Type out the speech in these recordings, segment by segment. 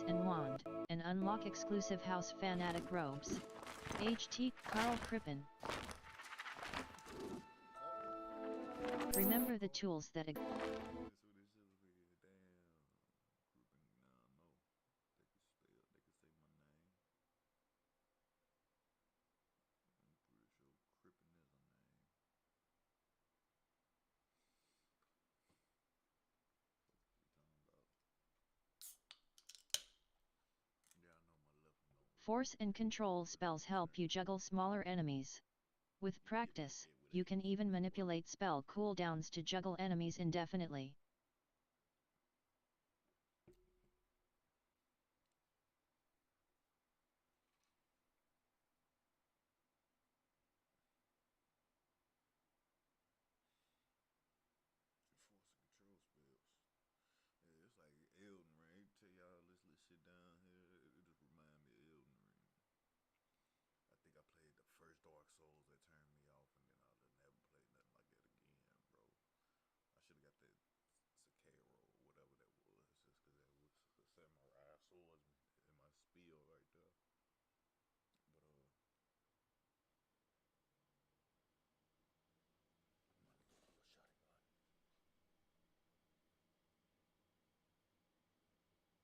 Force and Wand, and unlock exclusive House Fanatic robes. HT Carl Crippen. Remember the tools that Force and control spells help you juggle smaller enemies. With practice, you can even manipulate spell cooldowns to juggle enemies indefinitely. Force and control spells. Yeah, it's like Elden Ring. Tell y'all this little shit down here. It just remind me of Elden Ring. I think I played the first Dark Souls that turned me off, and then I'll never play nothing like that again, bro. I should have got that Sekiro or whatever that was, just because that was a samurai sword in my spiel right there. But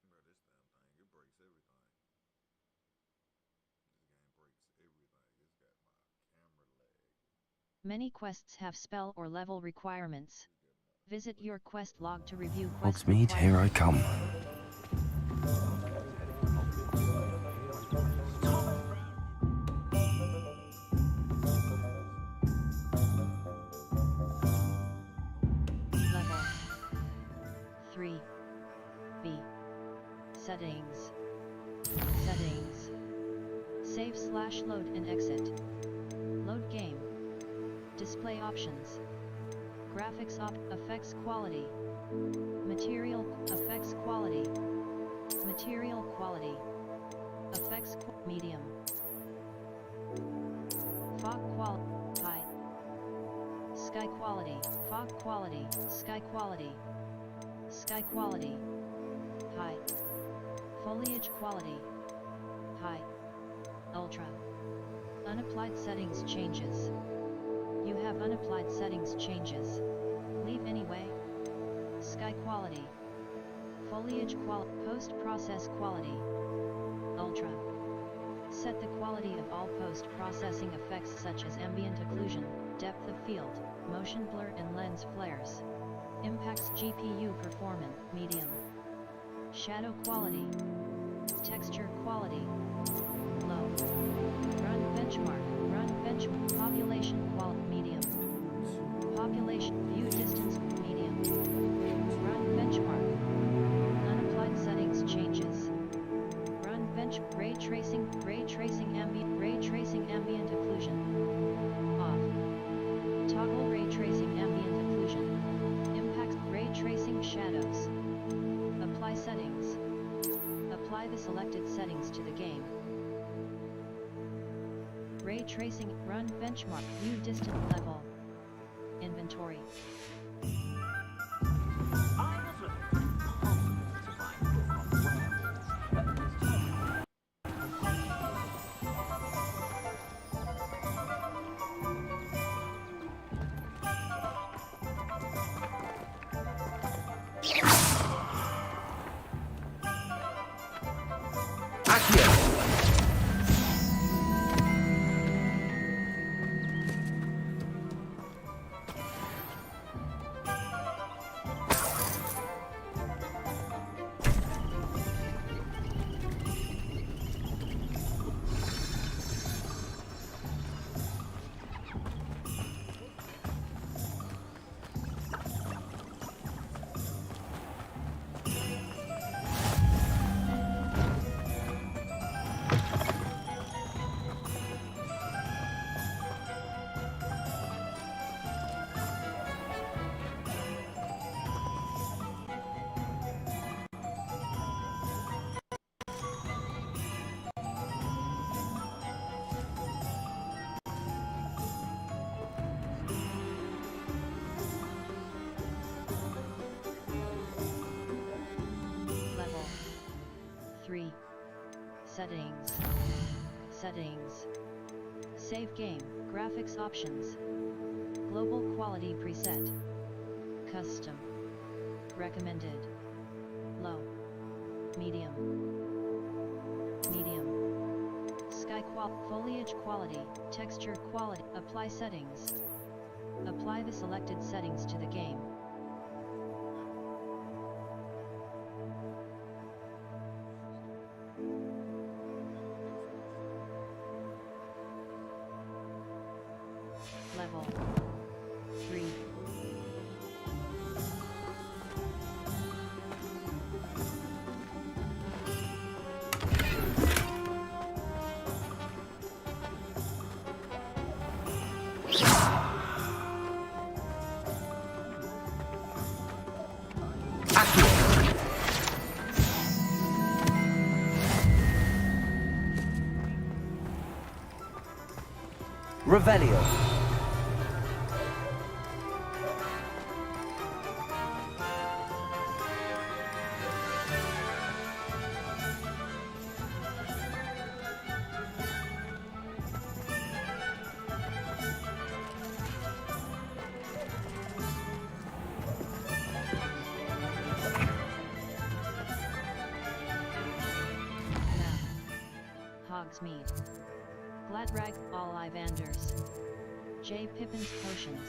my nigga pull a shotgun. Bro, this damn thing, it breaks everything. This game breaks everything. It's got my camera lag. Many quests have spell or level requirements. Visit your quest log to review quest Hogsmeade, here I come. Level 3 B. Settings. Settings. Save/load and exit. Load game. Display options. Graphics effects quality. Material effects quality. Material quality. Effects medium. Fog quality high. Sky quality, fog quality, sky quality. Sky quality high. Foliage quality high. Ultra. Unapplied settings changes. You have unapplied settings changes. Leave anyway. Sky quality. Foliage quality. Post-process quality. Ultra. Set the quality of all post-processing effects such as ambient occlusion, depth of field, motion blur and lens flares. Impacts GPU performance, medium. Shadow quality. Texture quality. Low. Run benchmark. Population quality medium. Population view distance medium. Run benchmark. Unapplied settings changes. Run bench ray tracing ambient occlusion. Off. Toggle ray tracing ambient occlusion. Impact ray tracing shadows. Apply settings. Apply the selected settings to the game. Ray tracing, run benchmark, view distant level. Inventory. 3. Settings. Settings. Save game, graphics options. Global quality preset. Custom. Recommended. Low. Medium. Medium. Sky foliage quality, texture quality. Apply settings. Apply the selected settings to the game. Level 3. Revelio. Hogsmeade. Gladrag, Ollivanders. J. Pippin's Potions.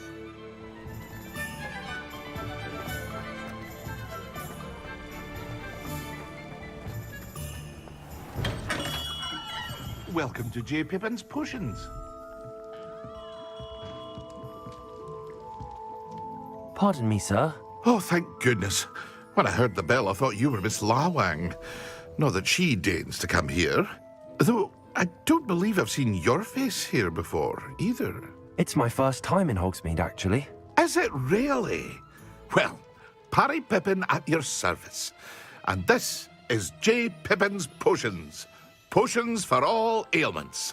Welcome to J. Pippin's Potions. Pardon me, sir. Oh, thank goodness. When I heard the bell, I thought you were Miss Lawang. Not that she deigns to come here. Though, I don't believe I've seen your face here before, either. It's my first time in Hogsmeade, actually. Is it really? Well, Parry Pippin at your service. And this is J. Pippin's Potions. Potions for all ailments.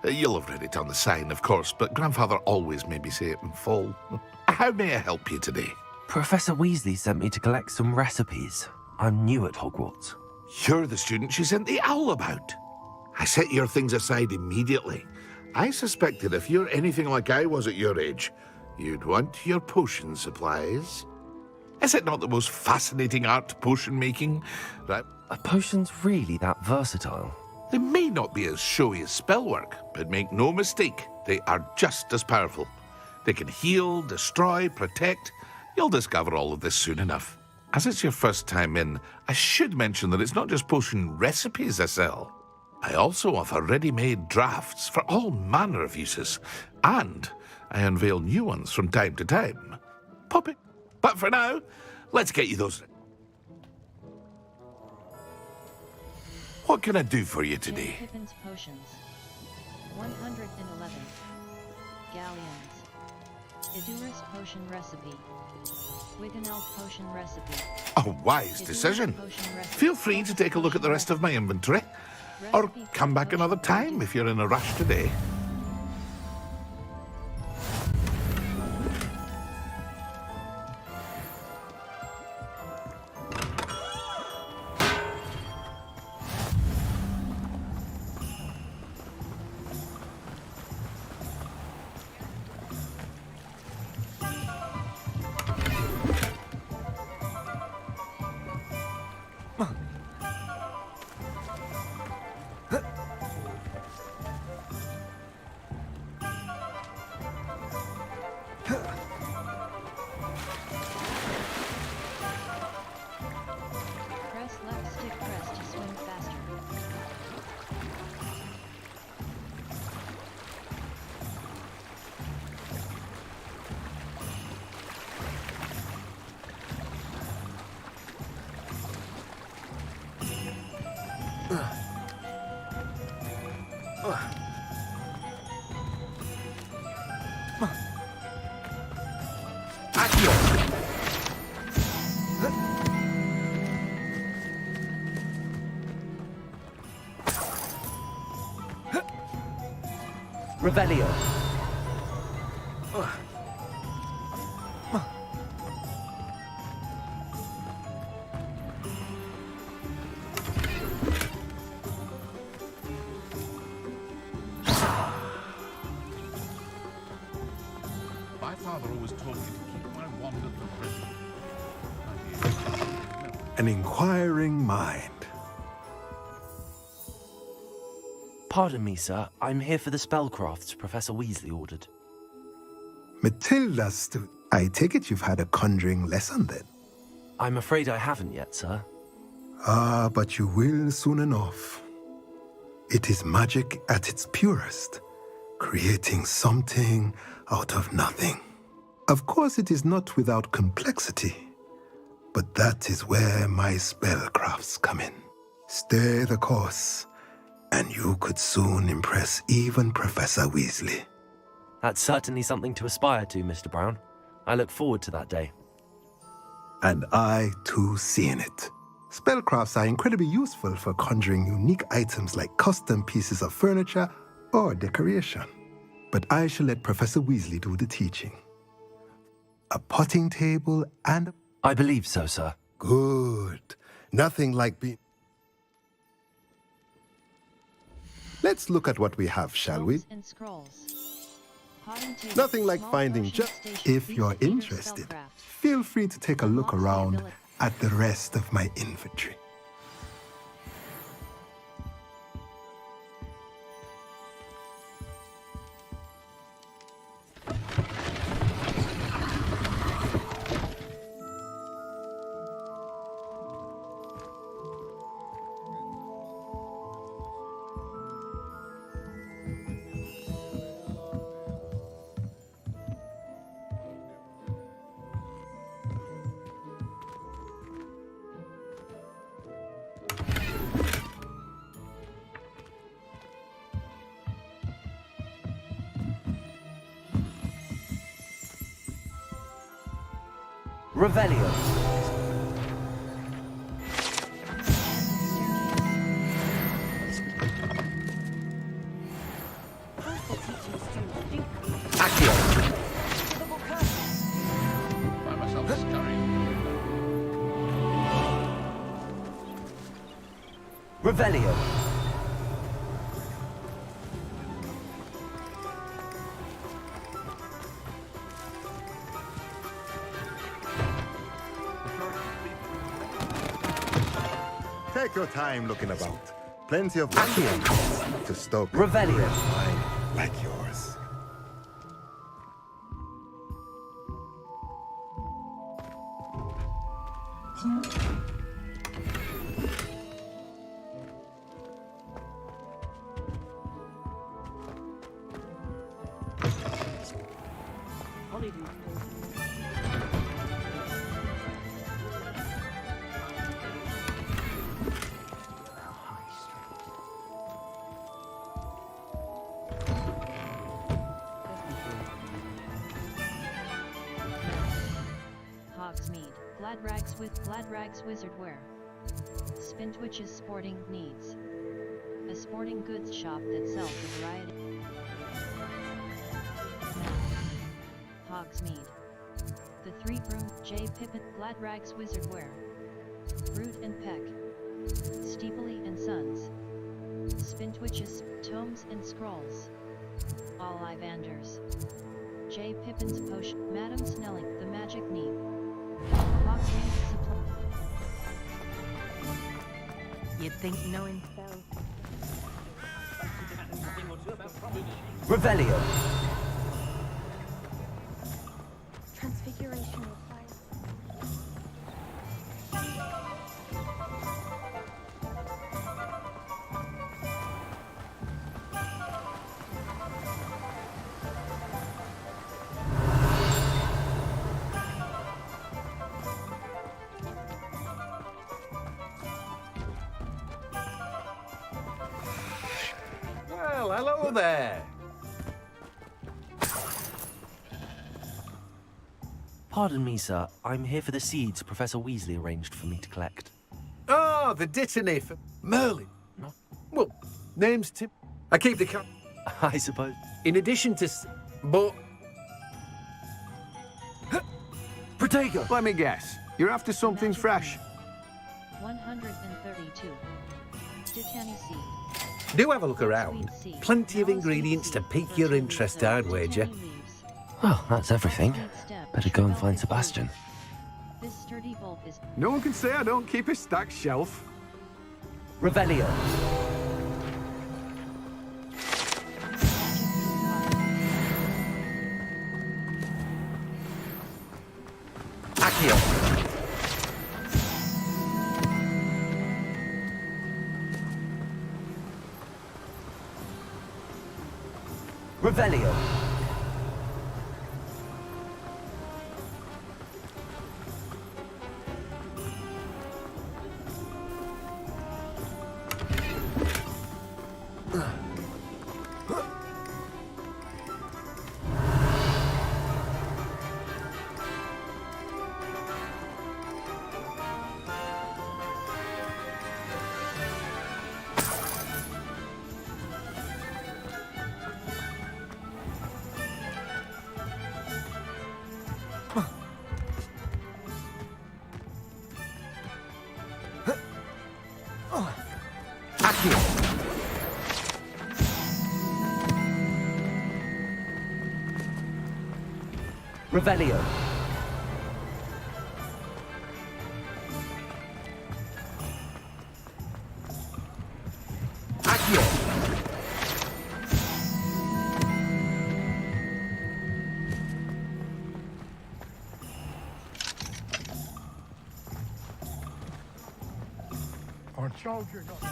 You'll have read it on the sign, of course, but Grandfather always made me say it in full. How may I help you today? Professor Weasley sent me to collect some recipes. I'm new at Hogwarts. You're the student she sent the owl about. I set your things aside immediately. I suspected if you're anything like I was at your age, you'd want your potion supplies. Is it not the most fascinating art, potion making? Right? Are potions really that versatile? They may not be as showy as spellwork, but make no mistake, they are just as powerful. They can heal, destroy, protect. You'll discover all of this soon enough. As it's your first time in, I should mention that it's not just potion recipes I sell. I also offer ready-made drafts for all manner of uses, and I unveil new ones from time to time. Pop it. But for now, let's get you those. What can I do for you today? J. Pippin's Potions. 111. Galleons. Idurus Potion Recipe. Wiggeneld Potion Recipe. A wise decision. Feel free to take a look at the rest of my inventory. Or come back another time if you're in a rush today. Press left stick press to swim faster. Revelio. was told me to keep my wand at the ready. An inquiring mind. Pardon me, sir. I'm here for the spellcrafts Professor Weasley ordered. I take it you've had a conjuring lesson then? I'm afraid I haven't yet, sir. Ah, but you will soon enough. It is magic at its purest, creating something out of nothing. Of course, it is not without complexity, but that is where my spellcrafts come in. Stay the course, and you could soon impress even Professor Weasley. That's certainly something to aspire to, Mr. Brown. I look forward to that day. And I, too, seeing it. Spellcrafts are incredibly useful for conjuring unique items like custom pieces of furniture or decoration. But I shall let Professor Weasley do the teaching. A potting table and... I believe so, sir. Good. Nothing like being... Let's look at what we have, shall we? And scrolls. Potting table, Nothing like small finding potion just... station. If These you're are either interested, spellcraft. feel free to take a look Unlock the around ability. at the rest of my inventory. Revelio. Accio. Find myself scurrying. Revelio. Take your time looking about. Plenty of wonders to stoke a Revelio. curious mind like yours. Hogsmeade, Glad Rags Wizard Wear. Spintwitch's Sporting Needs. A sporting goods shop that sells a variety. Hogsmeade. The Three Broom, J. Pippin, Glad Rags Wizard Wear. Root and Peck. Steepley and Sons. Spintwitches, Tomes and Scrolls. Ollivanders. J. Pippin's Potion, Madam Snelling, The Magic Neat. Hogsmeade Supply. You'd think knowing spells. Revelio. Transfiguration replies. Well, hello there. Pardon me, sir. I'm here for the seeds Professor Weasley arranged for me to collect. Oh, the dittany for Merlin. Well, name's Tim. I keep the cat. I suppose. In addition to... But... Protego! Let me guess. You're after something Magic fresh. Neat. 132. Stitany Seed. Do have a look around. Plenty of ingredients to pique your interest, I'd wager. Well, that's everything. Better go and find Sebastian. This sturdy bolt is No one can say I don't keep a stacked shelf. Revelio. Accio. Revelio. Accio. Revelio. Accio. Our soldier not.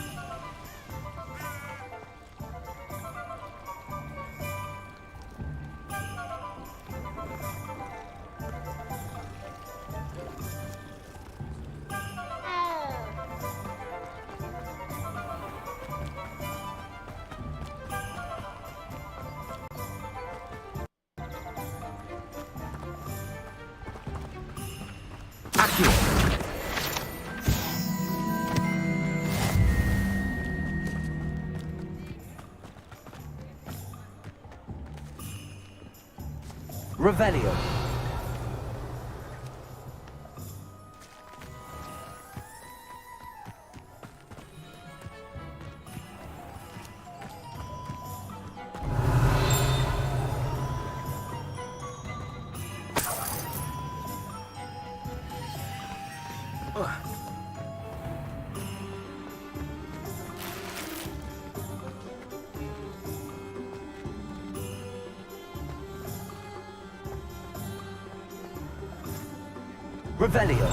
Accio. Revelio. Revelio.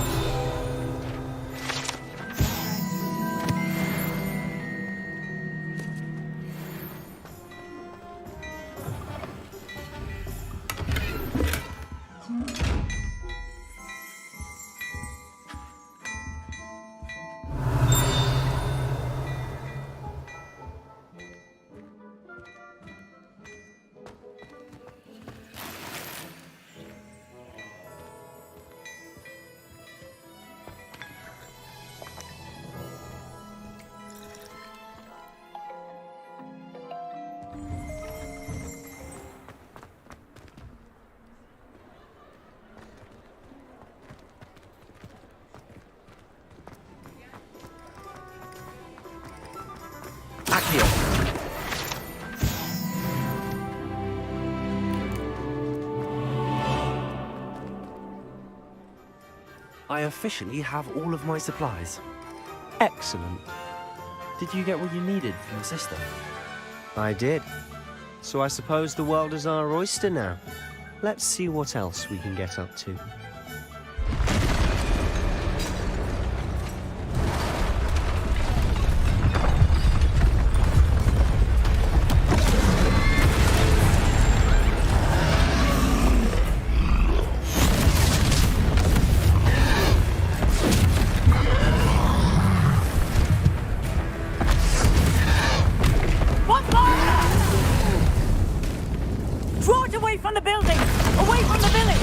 Accio. I officially have all of my supplies. Excellent. Did you get what you needed from your sister? I did. So I suppose the world is our oyster now. Let's see what else we can get up to. Draw it away from the building! Away from the village!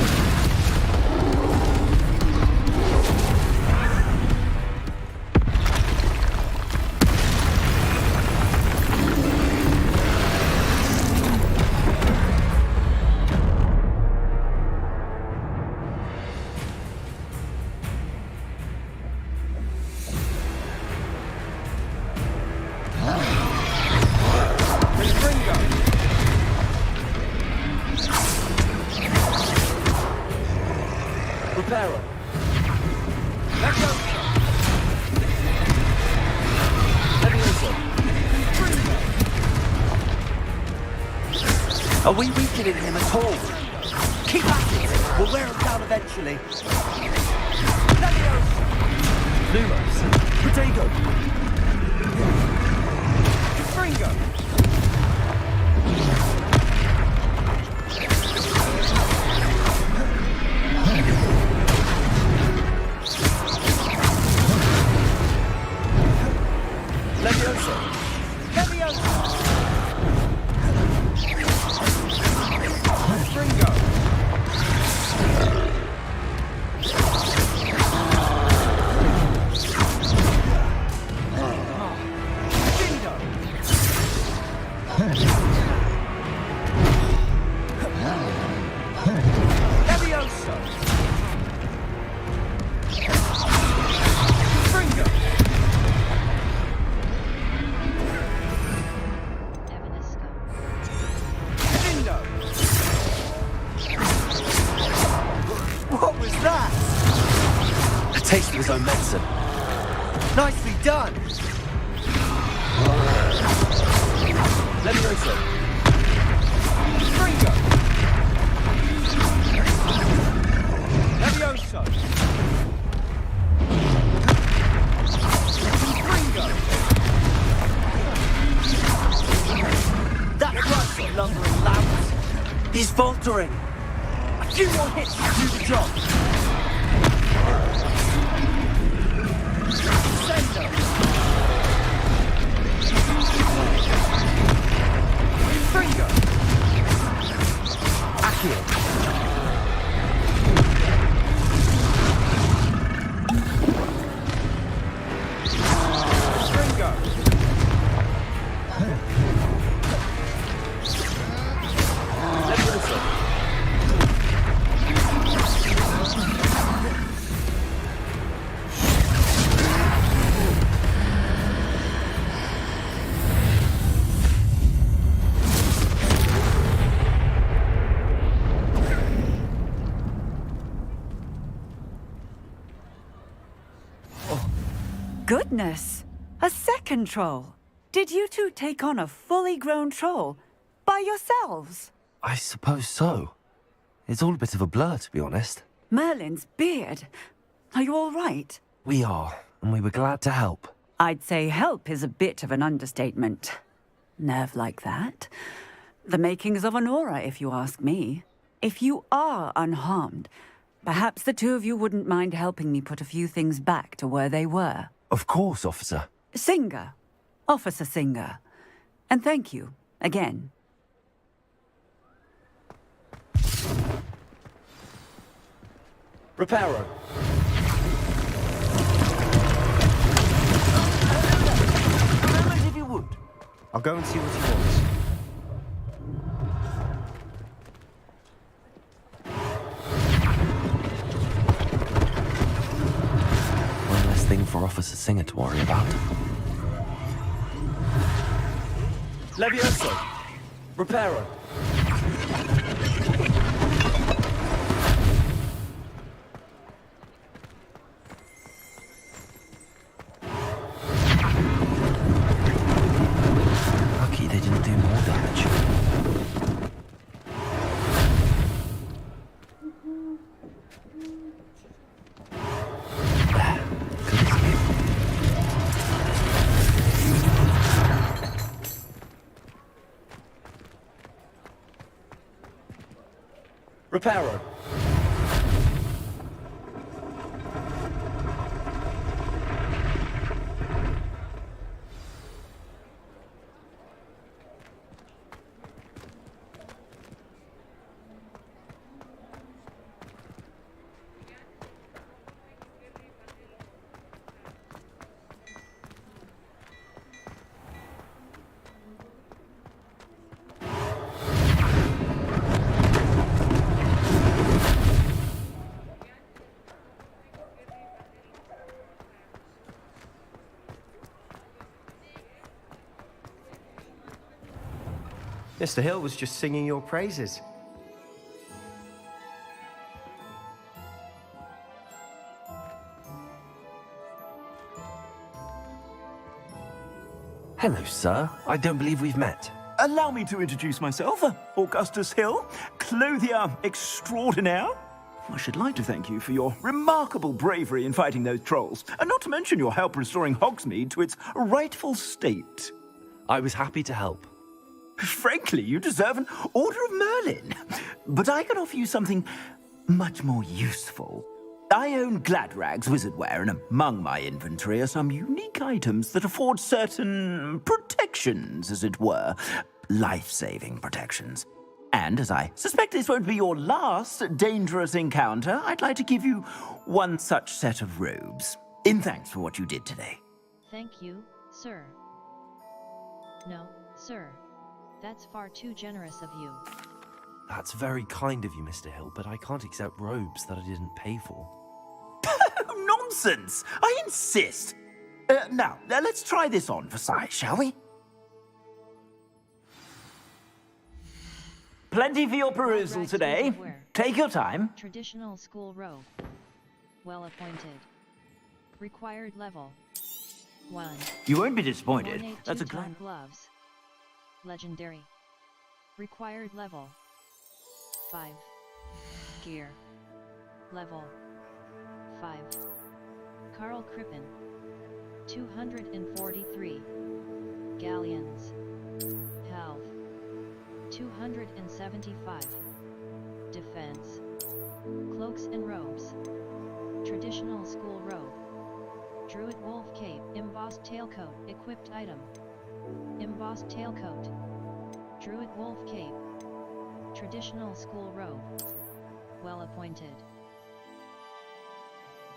Are we weakening him at all? Keep at it! We'll wear him down eventually. Lumos. Potato! Fringo! Levioso! Levioso! Fringo! Levioso! Fringo! Evanesco. Dindo! What was that? A taste of his own medicine. Nicely done! Levioso! Fringo! Levioso! Fringo! That's right, you lumbering lambs! He's faltering. A few more hits to do the job! Sendo! Fringo! Accio! Fringo! Levioso! Goodness! A second troll! Did you two take on a fully grown troll? By yourselves? I suppose so. It's all a bit of a blur, to be honest. Merlin's beard. Are you all right? We are, and we were glad to help. I'd say help is a bit of an understatement. Nerve like that. The makings of an aura, if you ask me. If you are unharmed, perhaps the two of you wouldn't mind helping me put a few things back to where they were. Of course, officer. Singer. Officer Singer. And thank you, again. Reparo! Remember if you would. I'll go and see what he wants. One less thing for Officer Singer to worry about. Levioso! Reparo! Lucky they didn't do more damage. There. Good as new. Reparo! Mr. Hill was just singing your praises. Hello, sir. I don't believe we've met. Allow me to introduce myself, Augustus Hill, clothier extraordinaire. I should like to thank you for your remarkable bravery in fighting those trolls, and not to mention your help restoring Hogsmeade to its rightful state. I was happy to help. Frankly, you deserve an Order of Merlin. But I can offer you something much more useful. I own Gladrag's wizardware, and among my inventory are some unique items that afford certain protections, as it were. Life-saving protections. And as I suspect this won't be your last dangerous encounter, I'd like to give you one such set of robes, in thanks for what you did today. Thank you, sir. No, sir. That's far too generous of you. That's very kind of you, Mr. Hill, but I can't accept robes that I didn't pay for. Nonsense! I insist! Now, let's try this on for size, shall we? Plenty for your perusal today. Take your time. Traditional school robe. Well appointed. Required level 1. You won't be disappointed. Ornate That's a two-tone gloves. Legendary. Required level 5. Gear. Level 5. Carl Crippen. 243. Galleons. Health. 275. Defense. Cloaks and robes. Traditional school robe. Druid wolf cape. Embossed tailcoat. Equipped item. Embossed tailcoat. Druid wolf cape. Traditional school robe. Well appointed.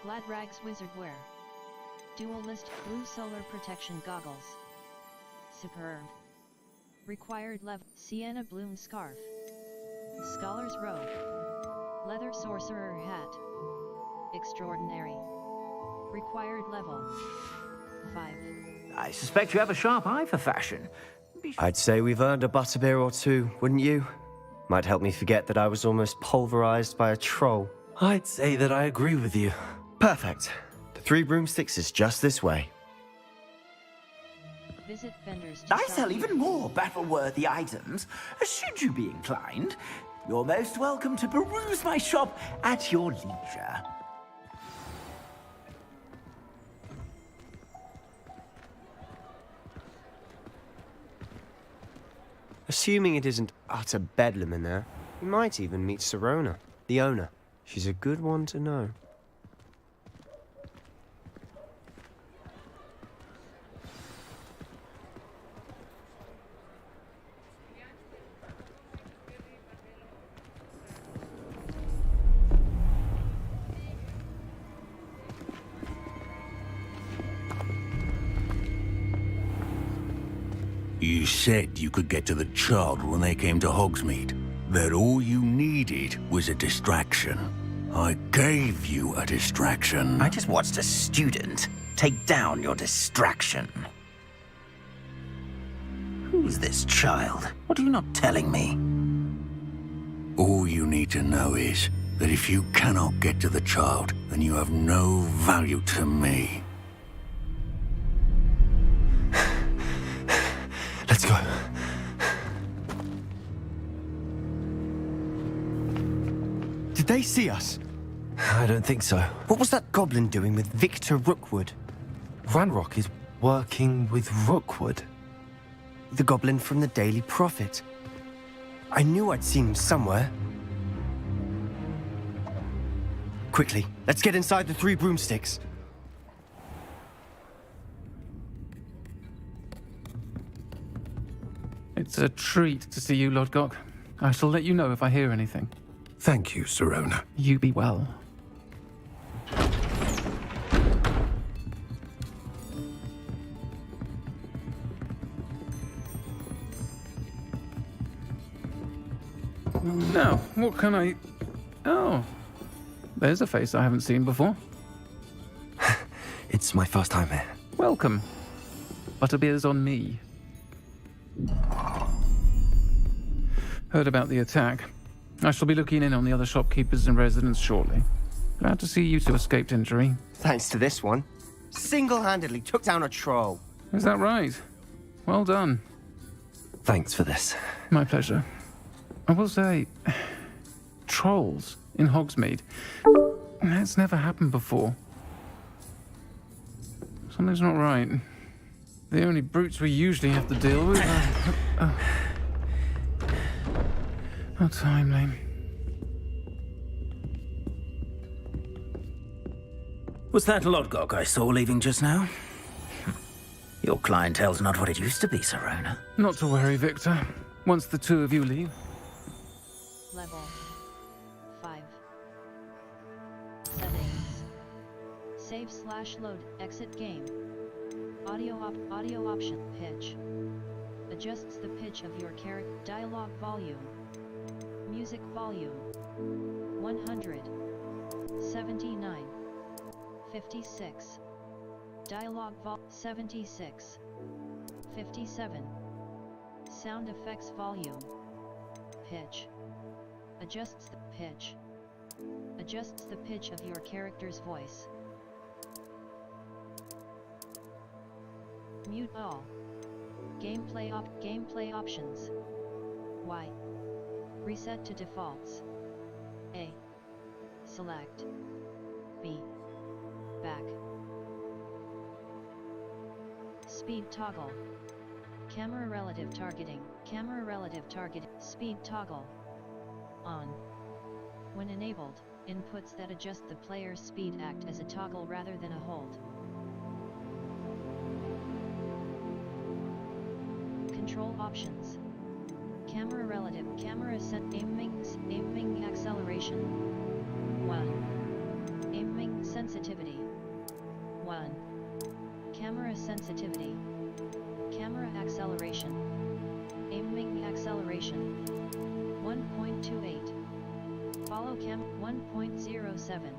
Gladrag's wizardwear. Dual-list blue solar protection goggles. Superb. Required level sienna bloom scarf. Scholar's robe. Leather sorcerer hat. Extraordinary. Required level 5. I suspect you have a sharp eye for fashion. I'd say we've earned a butterbeer or two, wouldn't you? Might help me forget that I was almost pulverized by a troll. I'd say that I agree with you. Perfect. The 3 broomsticks is just this way. Visit vendors to I shop sell here. even more battle-worthy items. Should you be inclined, you're most welcome to peruse my shop at your leisure. Assuming it isn't utter bedlam in there, we might even meet Sirona, the owner. She's a good one to know. You said you could get to the child when they came to Hogsmeade. That all you needed was a distraction. I gave you a distraction. I just watched a student take down your distraction. Who's this child? What are you not telling me? All you need to know is that if you cannot get to the child, then you have no value to me. Let's go. Did they see us? I don't think so. What was that goblin doing with Victor Rookwood? Ranrock is working with Rookwood. The goblin from the Daily Prophet. I knew I'd seen him somewhere. Quickly, let's get inside the 3 broomsticks. It's a treat to see you, Lodgok. I shall let you know if I hear anything. Thank you, Sirona. You be well. Now, what can I... Oh, there's a face I haven't seen before. It's my first time here. Welcome. Butterbeer's on me. Heard about the attack. I shall be looking in on the other shopkeepers and residents shortly. Glad to see you two escaped injury. Thanks to this one. Single-handedly took down a troll. Is that right? Well done. Thanks for this. My pleasure. I will say, trolls in Hogsmeade. That's never happened before. Something's not right. The only brutes we usually have to deal with are... How timely. Was that Lodgok I saw leaving just now? Your clientele's not what it used to be, Serona. Not to worry, Victor. Once the two of you leave. Level 5. Settings. Save/load. Exit game. Audio option. Pitch. Adjusts the pitch of your character. Dialogue volume. Music volume. 100. 79. 56. Dialogue vol 76. 57. Sound effects volume. Pitch. Adjusts the pitch. Adjusts the pitch of your character's voice. Mute all. Gameplay options. Y. Reset to defaults. A. Select. B. Back. Speed toggle. Camera relative targeting. Camera relative target. Speed toggle. On. When enabled, inputs that adjust the player's speed act as a toggle rather than a hold. Control options. Camera relative. Camera set. Aiming acceleration. 1. Aiming sensitivity. 1. Camera sensitivity. Camera acceleration. Aiming acceleration. 1.28. Follow cam 1.07.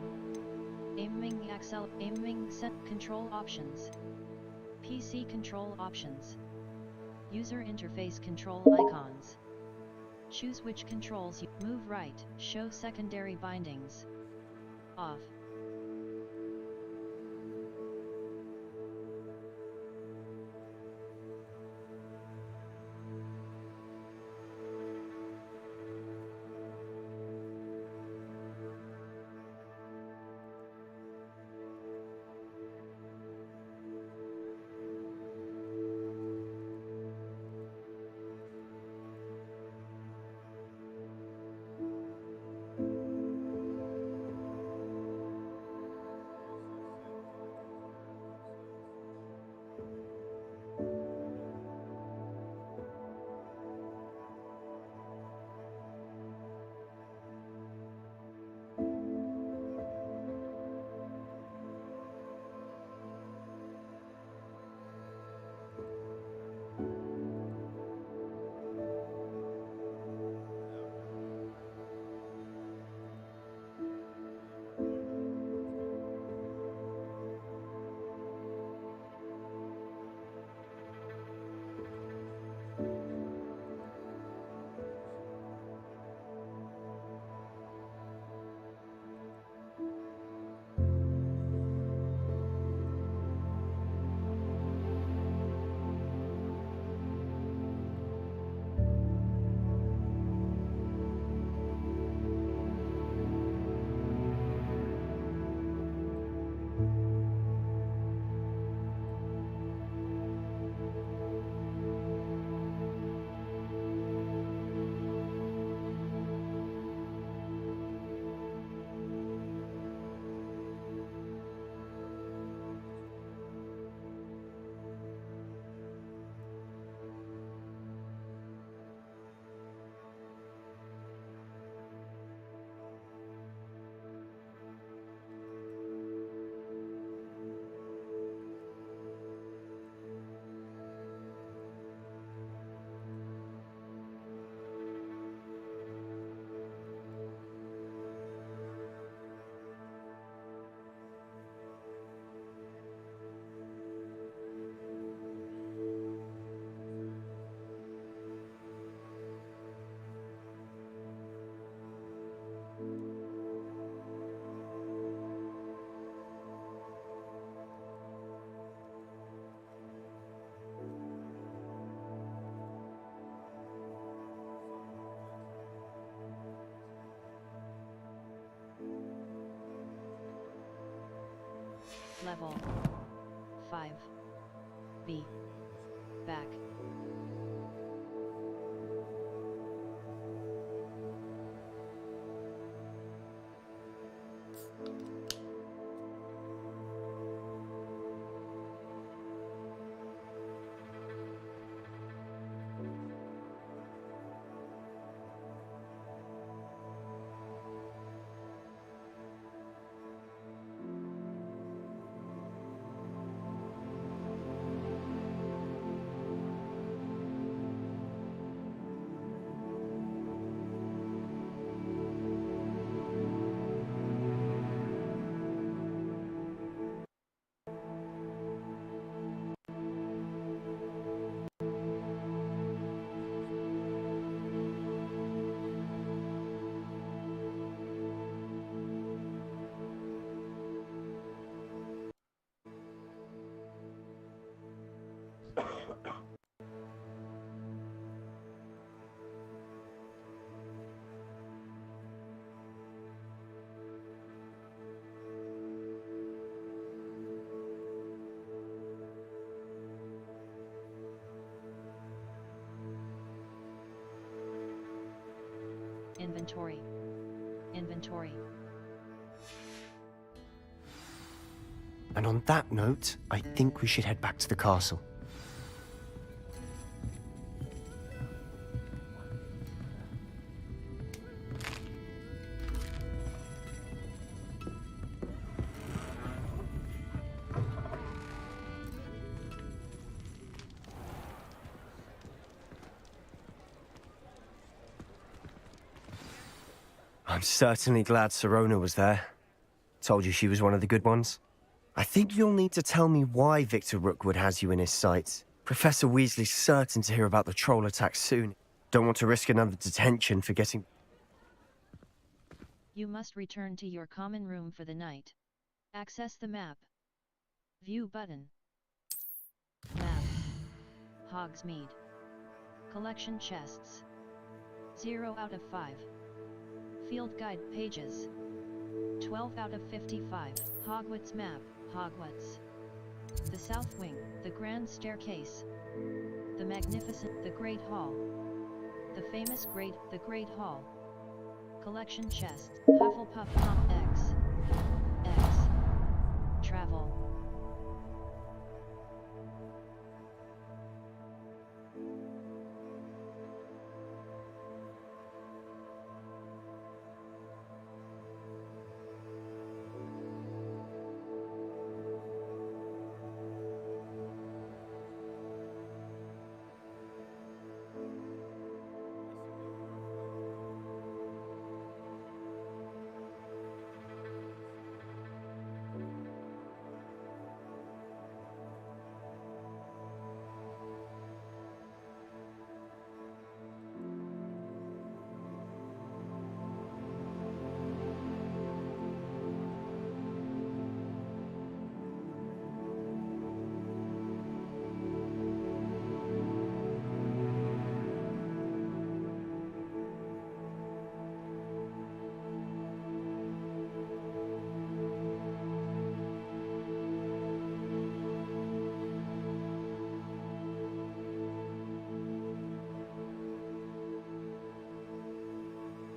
Aiming set control options. PC control options. User interface control icons. Choose which controls you move right. Show secondary bindings. Off. Level 5. B. Back. Inventory. Inventory. And on that note, I think we should head back to the castle. I'm certainly glad Sirona was there. Told you she was one of the good ones. I think you'll need to tell me why Victor Rookwood has you in his sights. Professor Weasley's certain to hear about the troll attack soon. Don't want to risk another detention for getting... You must return to your common room for the night. Access the map. View button. Map. Hogsmeade. Collection chests. 0 out of 5. Field guide pages. 12 out of 55. Hogwarts map. Hogwarts. The South Wing. The Grand Staircase. The Magnificent. The Great Hall. The famous The Great Hall. Collection chests. Hufflepuff X. X. Travel.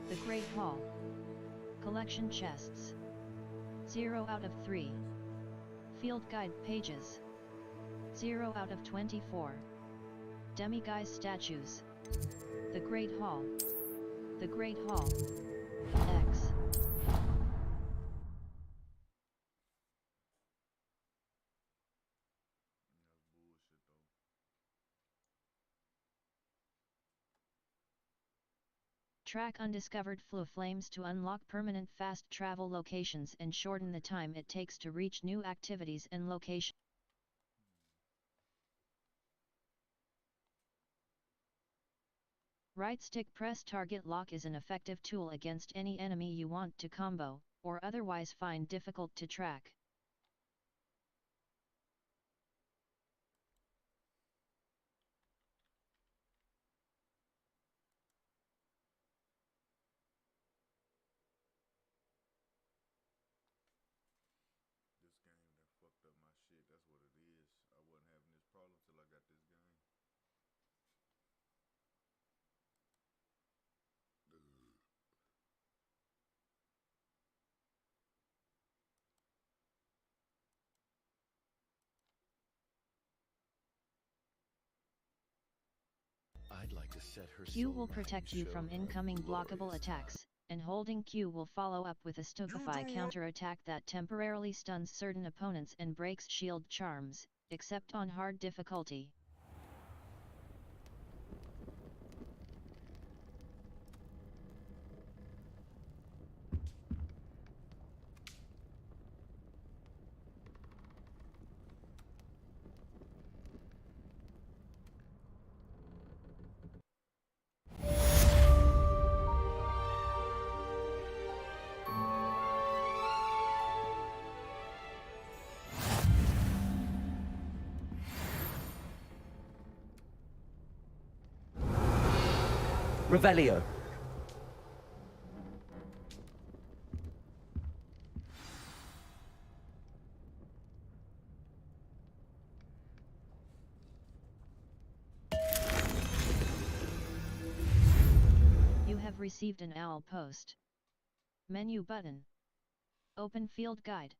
The Great Hall. Collection chests. 0 out of 3. Field guide pages. 0 out of 24. Demiguise statues. The Great Hall. The Great Hall. X. Track undiscovered flames to unlock permanent fast travel locations and shorten the time it takes to reach new activities and locations. Right stick press target lock is an effective tool against any enemy you want to combo, or otherwise find difficult to track. This game that fucked like to set her Q soul will right protect and you show from her incoming blockable glorious attacks, and holding Q will follow up with a Stokify counterattack that temporarily stuns certain opponents and breaks shield charms, except on hard difficulty. Revelio. You have received an owl post. Menu button. Open field guide.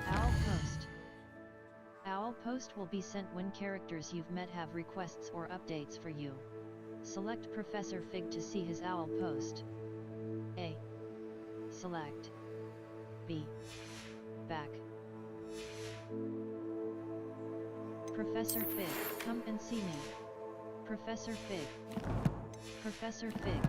Owl Post. Owl Post will be sent when characters you've met have requests or updates for you. Select Professor Fig to see his Owl Post. A. Select. B. Back. Professor Fig, come and see me. Professor Fig. Professor Fig.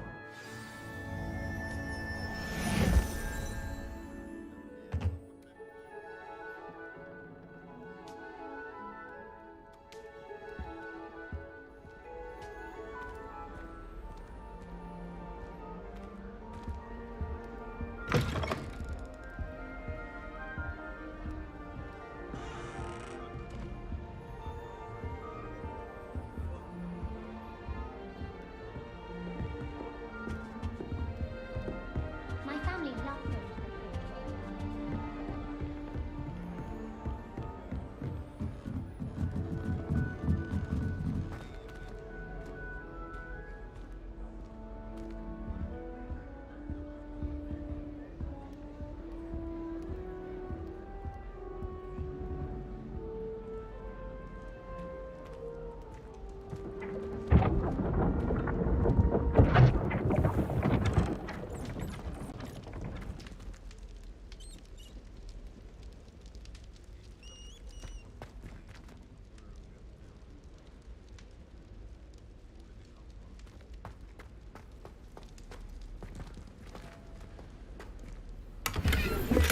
My family loved those.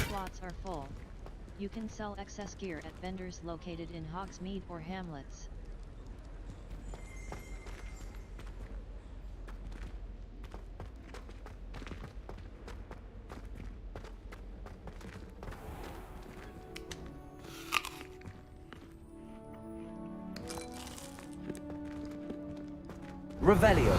Slots are full. You can sell excess gear at vendors located in Hogsmeade or hamlets. Revelio.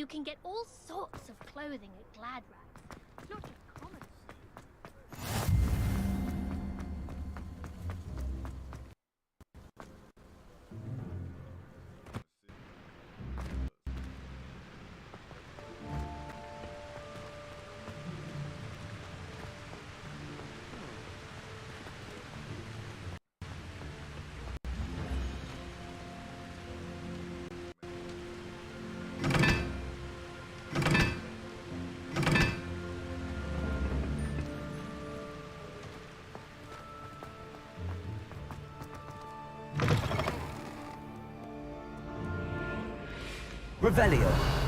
You can get all sorts of clothing at Glad Rags, not just common. Revelio.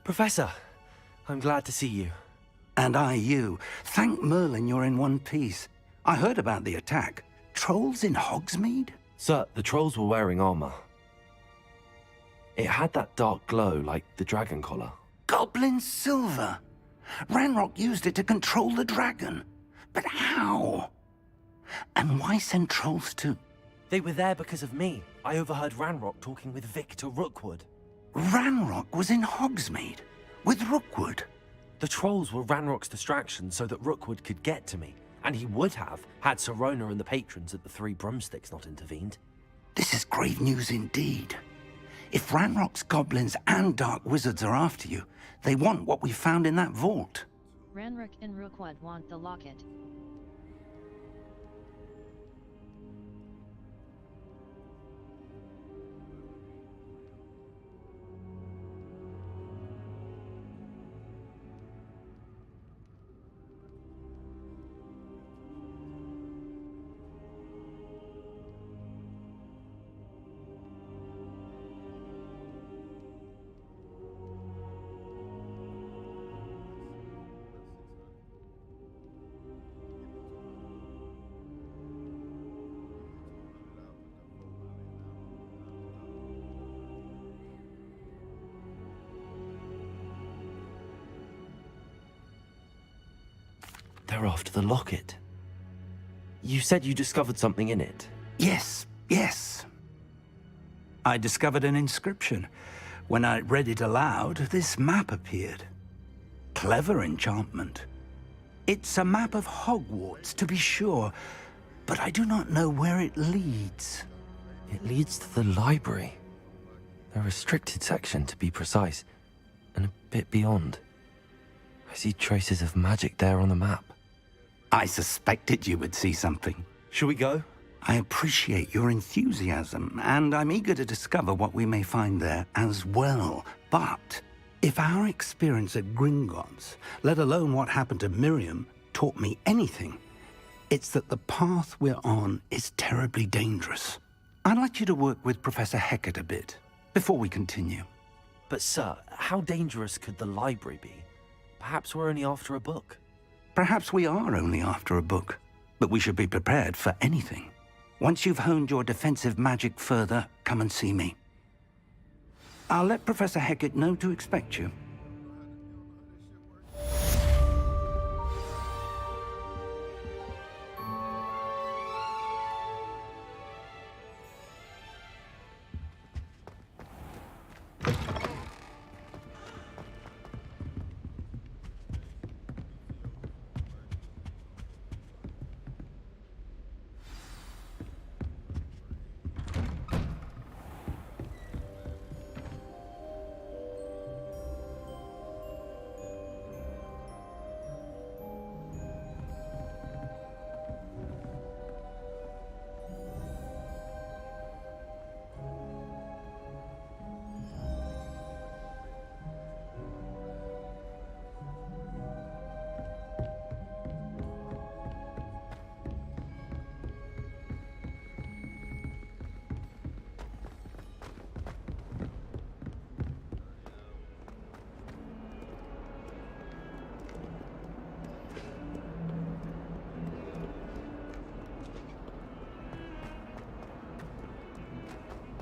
Professor, I'm glad to see you. And I you. Thank Merlin you're in one piece. I heard about the attack. Trolls in Hogsmeade? Sir, the trolls were wearing armor. It had that dark glow like the dragon collar. Goblin silver! Ranrock used it to control the dragon. But how? And why send trolls to... They were there because of me. I overheard Ranrock talking with Victor Rookwood. Ranrock was in Hogsmeade? With Rookwood? The trolls were Ranrock's distraction so that Rookwood could get to me. And he would have, had Sirona and the patrons at the Three Broomsticks not intervened. This is grave news indeed. If Ranrock's goblins and dark wizards are after you, they want what we found in that vault. Ranrock and Rookwood want the locket. They're after the locket. You said you discovered something in it. Yes. I discovered an inscription. When I read it aloud, this map appeared. Clever enchantment. It's a map of Hogwarts, to be sure, but I do not know where it leads. It leads to the library. A restricted section, to be precise, and a bit beyond. I see traces of magic there on the map. I suspected you would see something. Shall we go? I appreciate your enthusiasm, and I'm eager to discover what we may find there as well. But if our experience at Gringotts, let alone what happened to Miriam, taught me anything, it's that the path we're on is terribly dangerous. I'd like you to work with Professor Hecat a bit, before we continue. But sir, how dangerous could the library be? Perhaps we're only after a book. Perhaps we are only after a book, but we should be prepared for anything. Once you've honed your defensive magic further, come and see me. I'll let Professor Hecat know to expect you.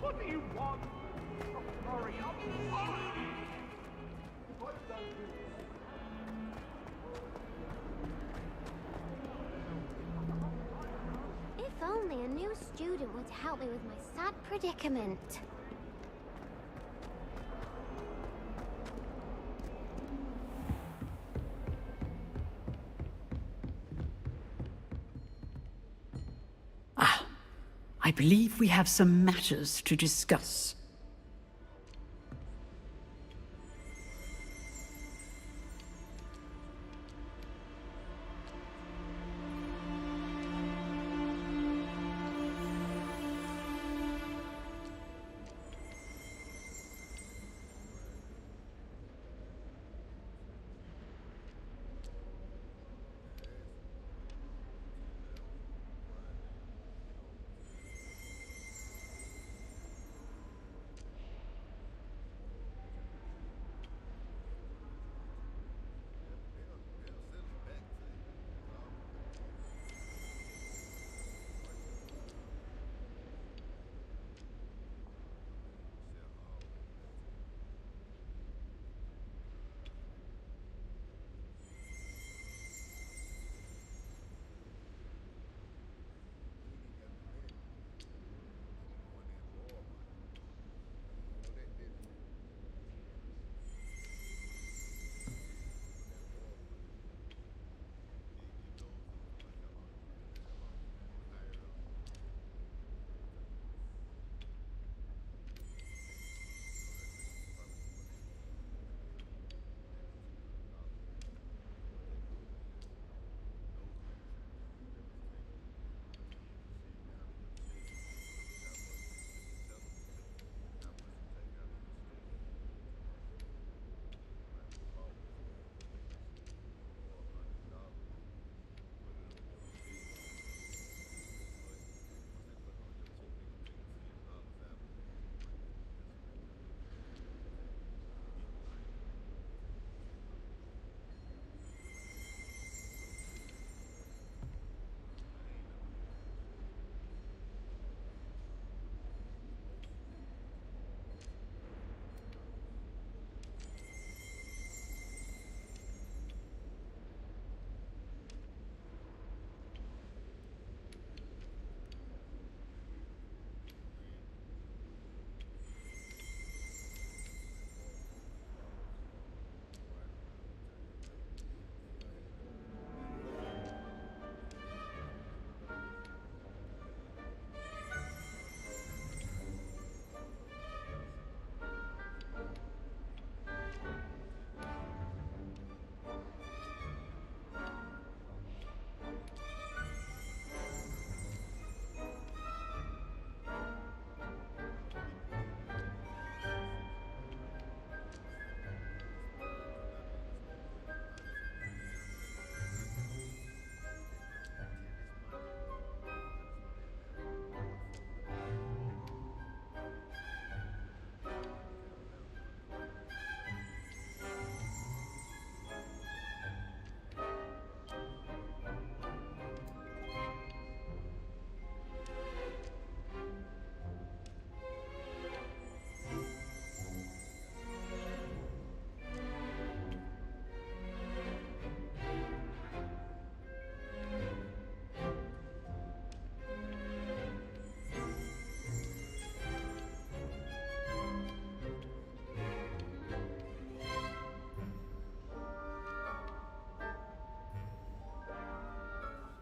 What do you want? Oh, hurry up! If only a new student would help me with my sad predicament. I believe we have some matters to discuss.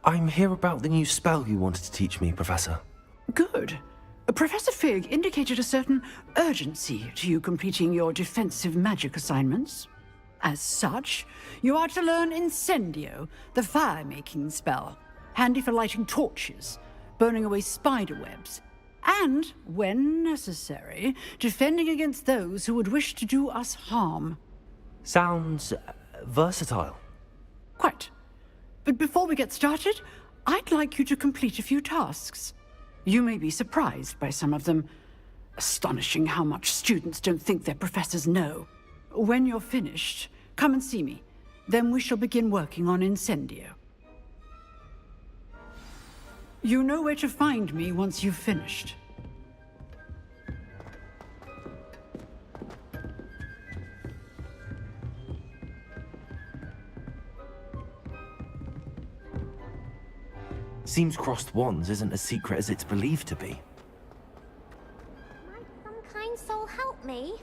I'm here about the new spell you wanted to teach me, Professor. Good. Professor Fig indicated a certain urgency to you completing your defensive magic assignments. As such, you are to learn Incendio, the fire-making spell, handy for lighting torches, burning away spider webs, and, when necessary, defending against those who would wish to do us harm. Sounds versatile. Quite. But before we get started, I'd like you to complete a few tasks. You may be surprised by some of them. Astonishing how much students don't think their professors know. When you're finished, come and see me. Then we shall begin working on Incendio. You know where to find me once you've finished. Seems crossed wands isn't as secret as it's believed to be. Might some kind soul help me?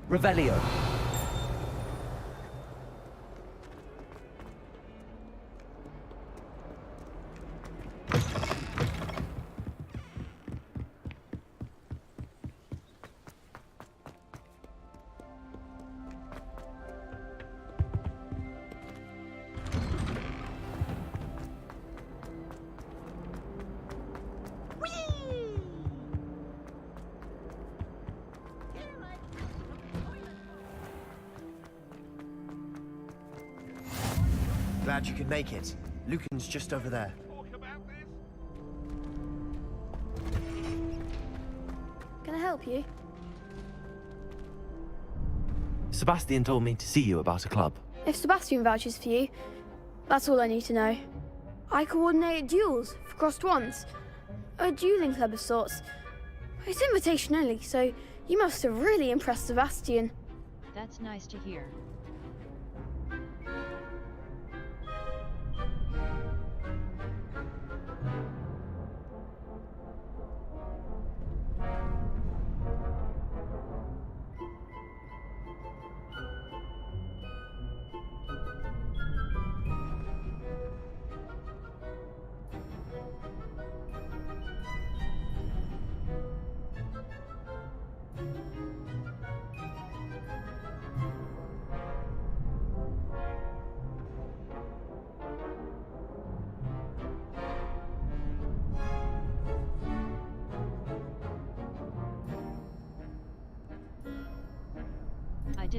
Revelio. Glad you could make it. Lucan's just over there. Can I help you? Sebastian told me to see you about a club. If Sebastian vouches for you, that's all I need to know. I coordinate duels for crossed wands. A dueling club of sorts. It's invitation only, so you must have really impressed Sebastian. That's nice to hear.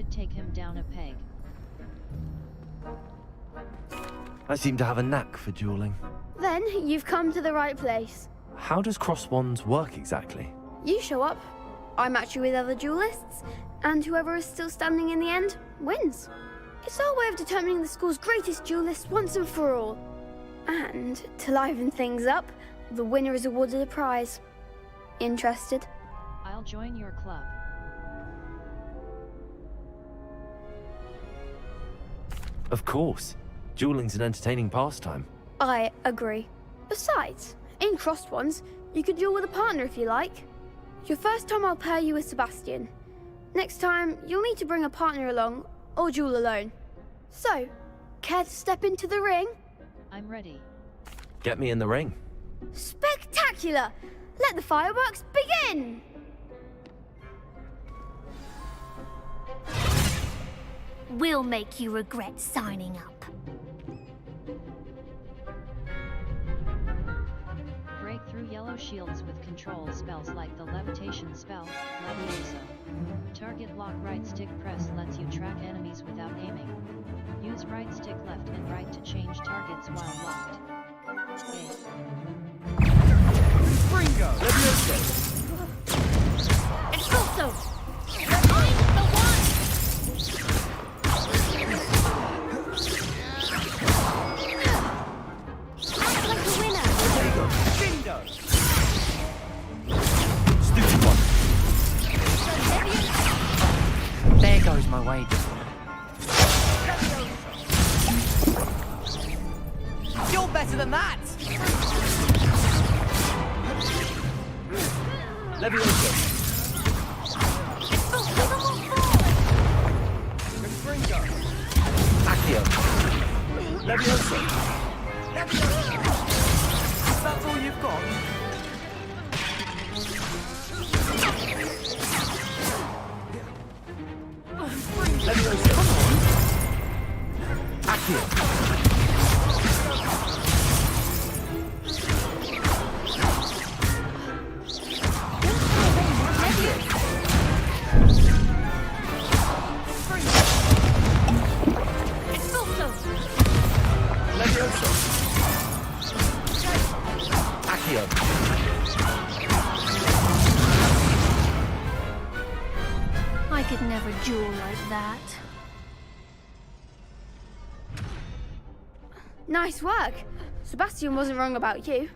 did take him down a peg. I seem to have a knack for dueling. Then you've come to the right place. How does cross wands work exactly? You show up, I match you with other duelists, and whoever is still standing in the end wins. It's our way of determining the school's greatest duelist once and for all. And to liven things up, the winner is awarded a prize. Interested? I'll join your club. Of course. Dueling's an entertaining pastime. I agree. Besides, in crossed ones, you could duel with a partner if you like. Your first time I'll pair you with Sebastian. Next time, you'll need to bring a partner along, or duel alone. So, care to step into the ring? I'm ready. Get me in the ring. Spectacular! Let the fireworks begin! We'll make you regret signing up. Break through yellow shields with control spells like the levitation spell, Leviosa. Target lock right stick press lets you track enemies without aiming. Use right stick left and right to change targets while locked. Ringo! Leviosa! Expulso! I'm the one! Act like a winner! There you go. Bingo! Stupid one. There goes my wager. You're better than that! Leviosa! Ringo! Accio. Leviosa! That's all you've got? Leviosa! Come on! Accio. I could never duel like that. Nice work! Sebastian wasn't wrong about you.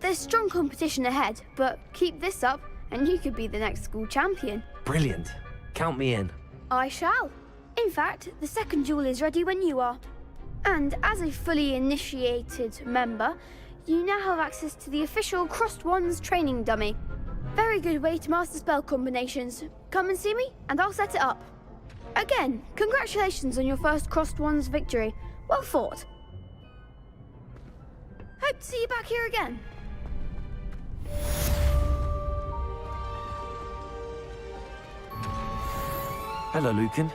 There's strong competition ahead, but keep this up and you could be the next school champion. Brilliant. Count me in. I shall. In fact, the second duel is ready when you are. And as a fully initiated member, you now have access to the official Crossed Wands training dummy. Very good way to master spell combinations. Come and see me, and I'll set it up. Again, congratulations on your first Crossed Wands victory. Well fought. Hope to see you back here again. Hello, Lucan.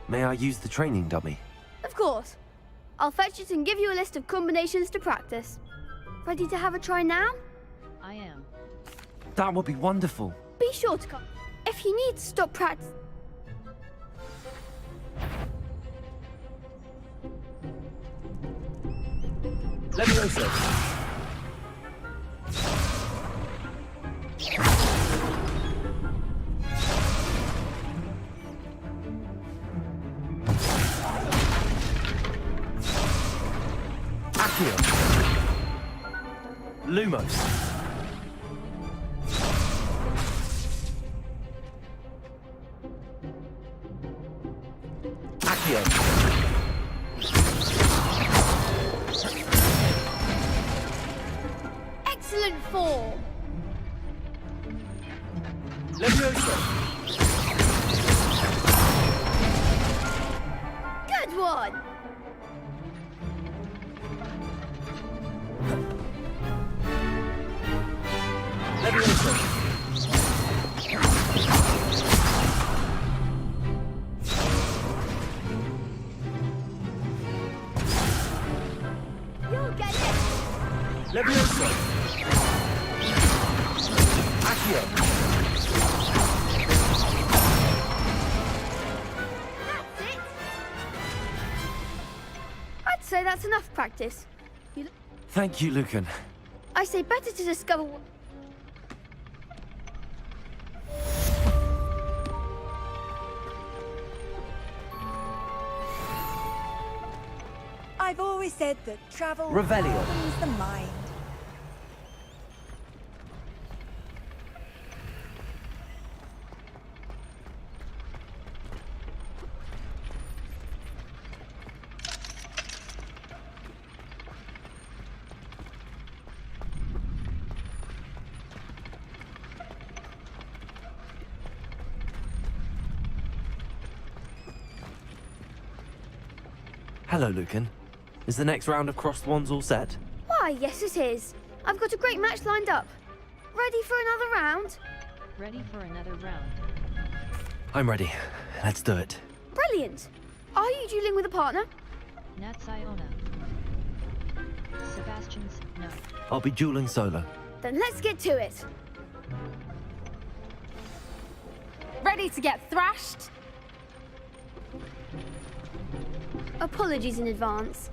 May I use the training dummy? Of course. I'll fetch it and give you a list of combinations to practice. Ready to have a try now? I am. That would be wonderful. Be sure to come. If you need to stop practice... Leviosa! Accio. Lumos. Accio. Excellent form! Leviosa! Good one! Leviosa! You'll get it! Leviosa! Accio. say that's enough practice. Thank you, Lucan. I say better to discover what... I've always said that travel Revelio. opens the mind. Hello, Lucan. Is the next round of crossed wands all set? Why, yes it is. I've got a great match lined up. Ready for another round? Ready for another round. I'm ready. Let's do it. Brilliant. Are you dueling with a partner? Nat Siona. Sebastian's, no. I'll be dueling solo. Then let's get to it. Ready to get thrashed? Apologies in advance.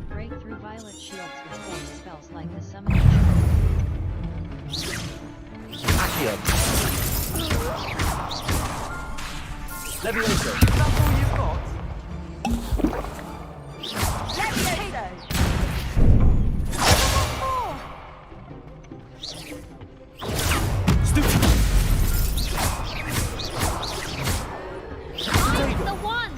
Break through violet shields with force spells like the summoning Accio. Levioso. That's all you've got? I'm the one!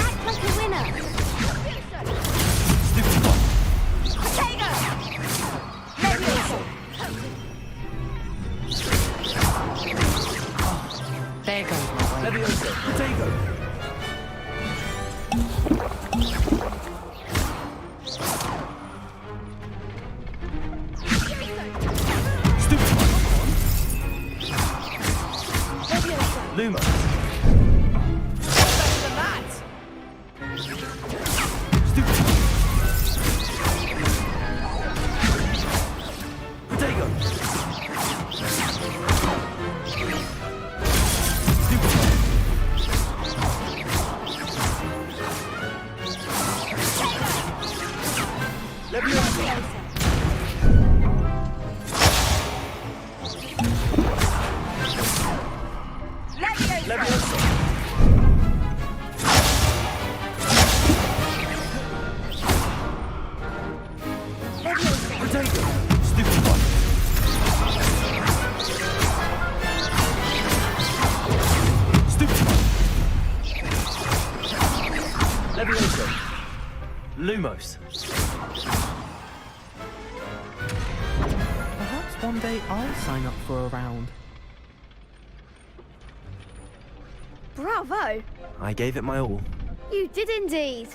Act like a winner! Potato! There goes my way. Levioso. Potato. Luma. Better than that. Potato. Levioso. Lumos. Perhaps one day I'll sign up for a round. Bravo! I gave it my all. You did indeed.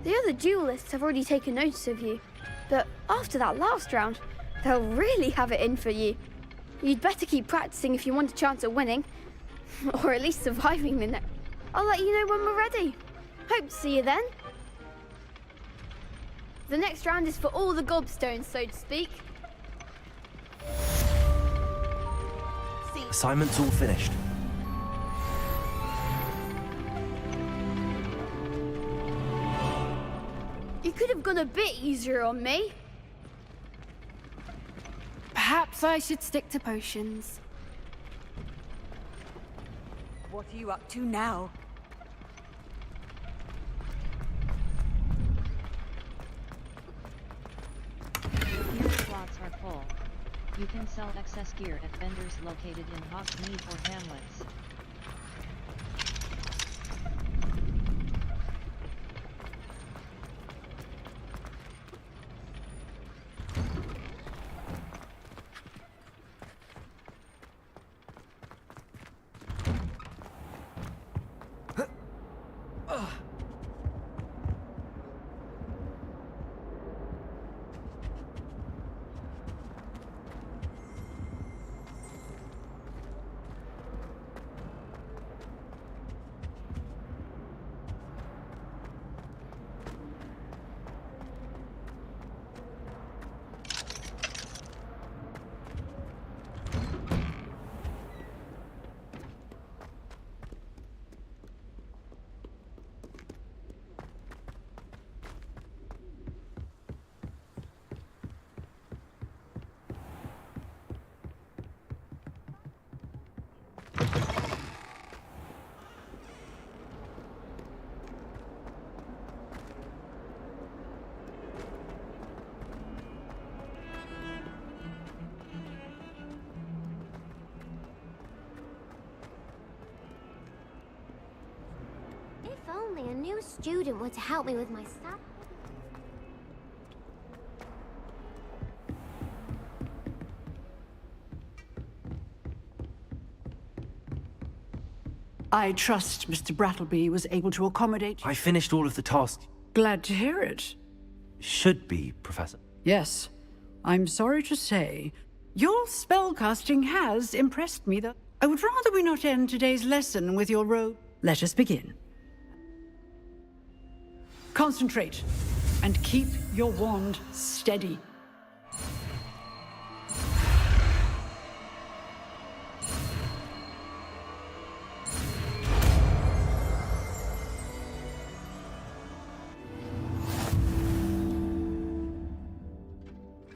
The other duelists have already taken notice of you, but after that last round, they'll really have it in for you. You'd better keep practicing if you want a chance at winning, or at least surviving the next. I'll let you know when we're ready. Hope to see you then. The next round is for all the gobstones, so to speak. Assignment's all finished. You could have gone a bit easier on me. Perhaps I should stick to potions. What are you up to now? Gear slots are full. You can sell excess gear at vendors located in Hogsmeade or hamlets. only a new student were to help me with my stuff. I trust Mr. Brattleby was able to accommodate you. I finished all of the tasks. Glad to hear it. Should be, Professor. Yes. I'm sorry to say, your spellcasting has impressed me, though. I would rather we not end today's lesson with your robe. Let us begin. Concentrate, and keep your wand steady.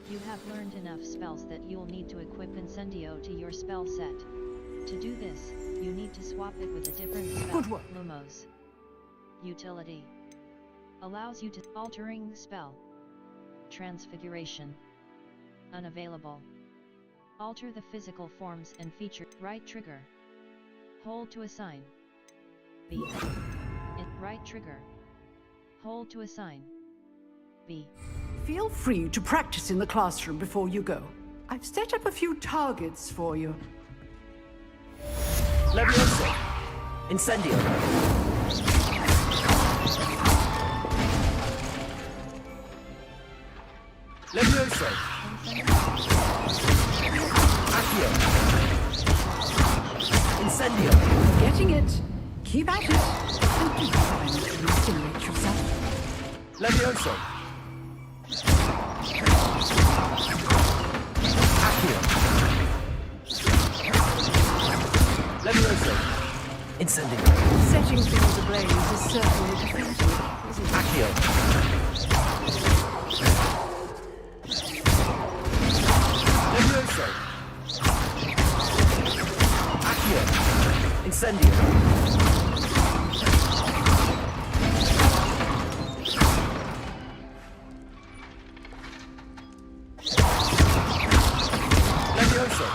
You have learned enough spells that you'll need to equip Incendio to your spell set. To do this, you need to swap it with a different spell. Good work. Lumos. Utility. Allows you to altering the spell. Transfiguration. Unavailable. Alter the physical forms and feature. Right trigger. Hold to assign. B. Right trigger. Hold to assign. B. Feel free to practice in the classroom before you go. I've set up a few targets for you. Leviosa! Incendio! Leviosa! Accio! Incendio! Getting it. Keep at it. And keep trying to incinerate yourself. Leviosa! Accio! Leviosa! Incendio! Setting things ablaze is certainly defensive, isn't it? Accio! Leviosa! Accio! Incendio! Leviosa!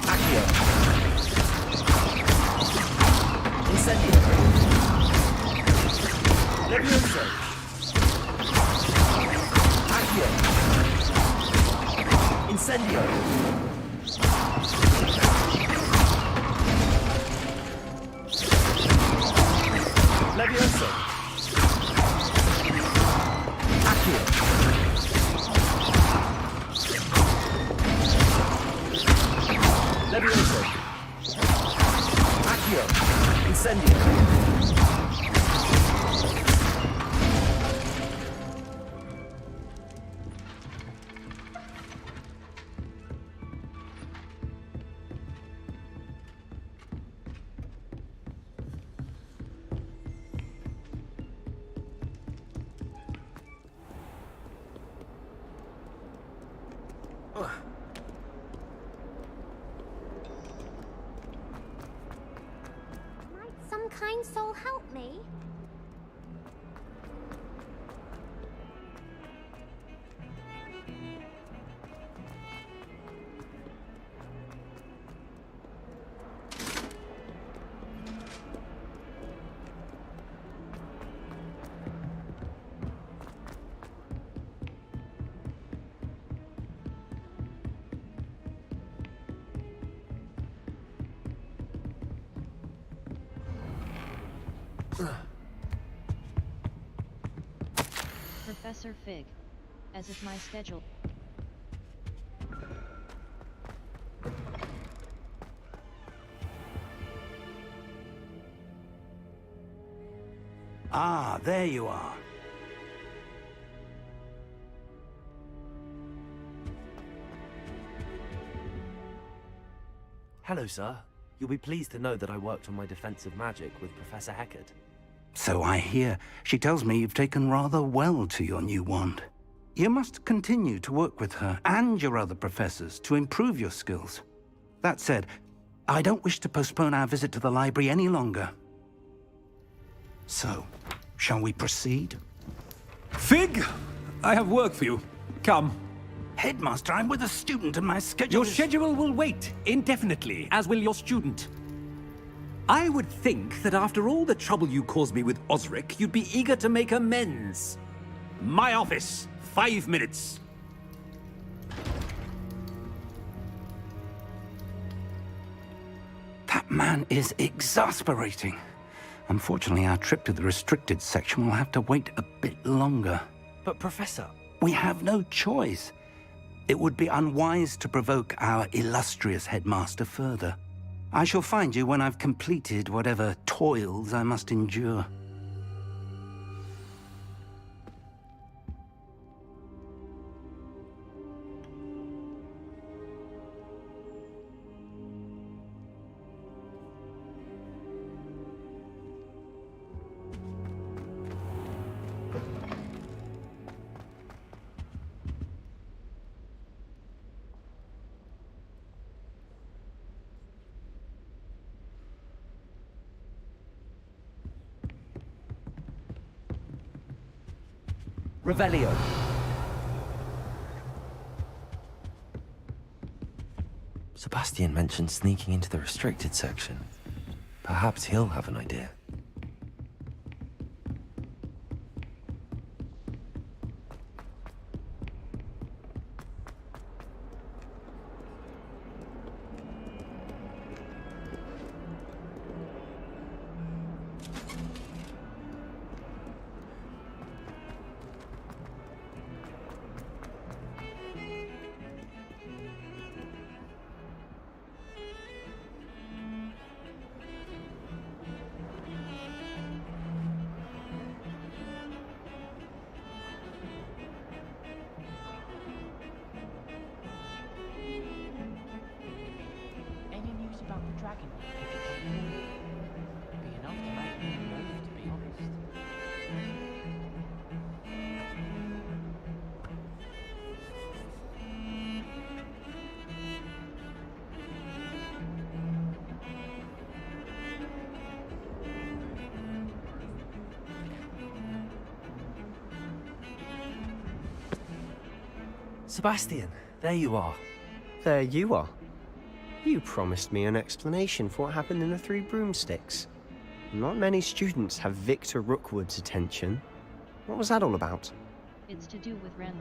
Accio! Incendio! Leviosa! Accio! Incendio! Leviosa! Accio! Leviosa! Accio! Incendio! Might some kind soul help me? Professor Fig. As is my schedule. Ah, there you are. Hello, sir. You'll be pleased to know that I worked on my defensive magic with Professor Heckard. So I hear. She tells me you've taken rather well to your new wand. You must continue to work with her and your other professors to improve your skills. That said, I don't wish to postpone our visit to the library any longer. So, shall we proceed? Fig! I have work for you. Come. Headmaster, I'm with a student and my schedule Your schedule will wait indefinitely, as will your student. I would think that after all the trouble you caused me with Osric, you'd be eager to make amends. My office, 5 minutes. That man is exasperating. Unfortunately, our trip to the restricted section will have to wait a bit longer. But Professor... We have no choice. It would be unwise to provoke our illustrious headmaster further. I shall find you when I've completed whatever toils I must endure. Revelio. Sebastian mentioned sneaking into the restricted section. Perhaps he'll have an idea. Sebastian, there you are. There you are. You promised me an explanation for what happened in the Three Broomsticks. Not many students have Victor Rookwood's attention. What was that all about? It's to do with Ranrak.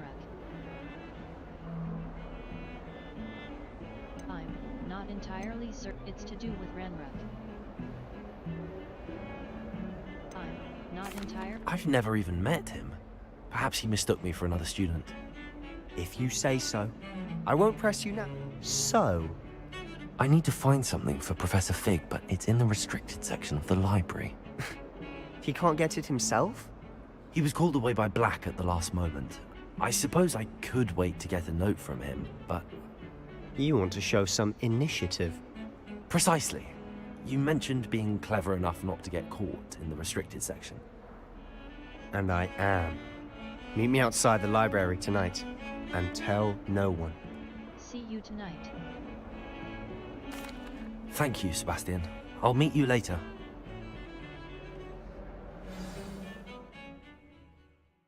I'm not entirely certain. It's to do with Ranrak. I'm not entirely... I've never even met him. Perhaps he mistook me for another student. If you say so. I won't press you now. So? I need to find something for Professor Fig, but it's in the restricted section of the library. He can't get it himself? He was called away by Black at the last moment. I suppose I could wait to get a note from him, but... You want to show some initiative. Precisely. You mentioned being clever enough not to get caught in the restricted section. And I am. Meet me outside the library tonight. And tell no one. See you tonight. Thank you, Sebastian. I'll meet you later.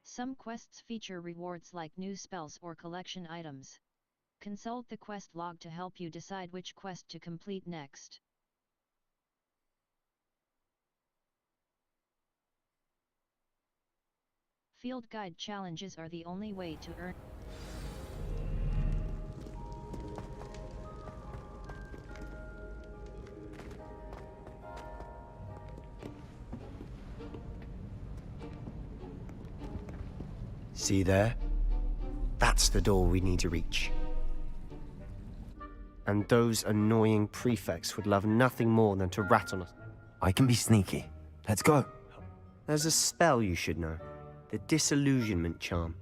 Some quests feature rewards like new spells or collection items. Consult the quest log to help you decide which quest to complete next. Field guide challenges are the only way to earn. See there? That's the door we need to reach. And those annoying prefects would love nothing more than to rat on us. I can be sneaky. Let's go. There's a spell you should know. The Disillusionment Charm.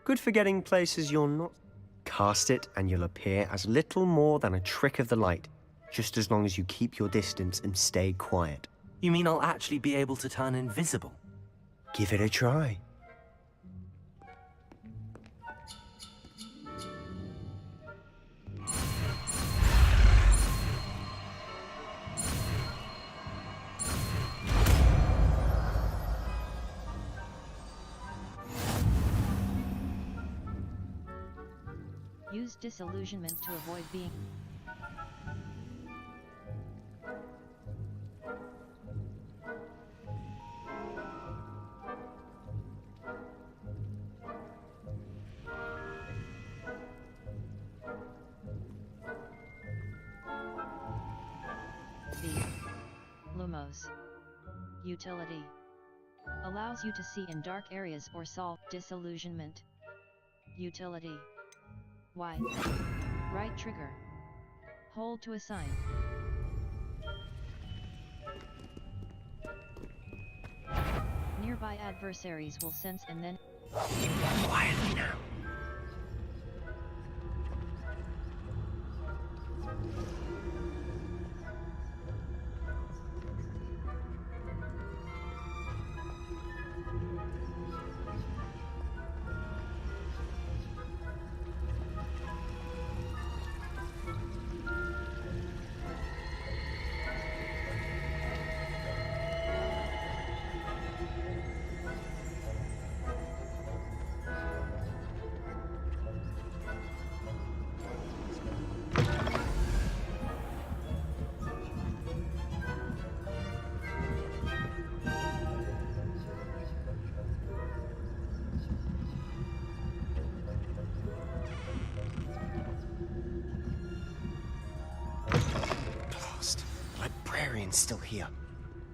Good for getting places you're not. Cast it and you'll appear as little more than a trick of the light, just as long as you keep your distance and stay quiet. You mean I'll actually be able to turn invisible? Give it a try. Use disillusionment to avoid being... V. Lumos. Utility. Allows you to see in dark areas or solve disillusionment. Utility. Y. Right trigger. Hold to assign. Nearby adversaries will sense and then... Quietly now. Blast. The librarian's still here.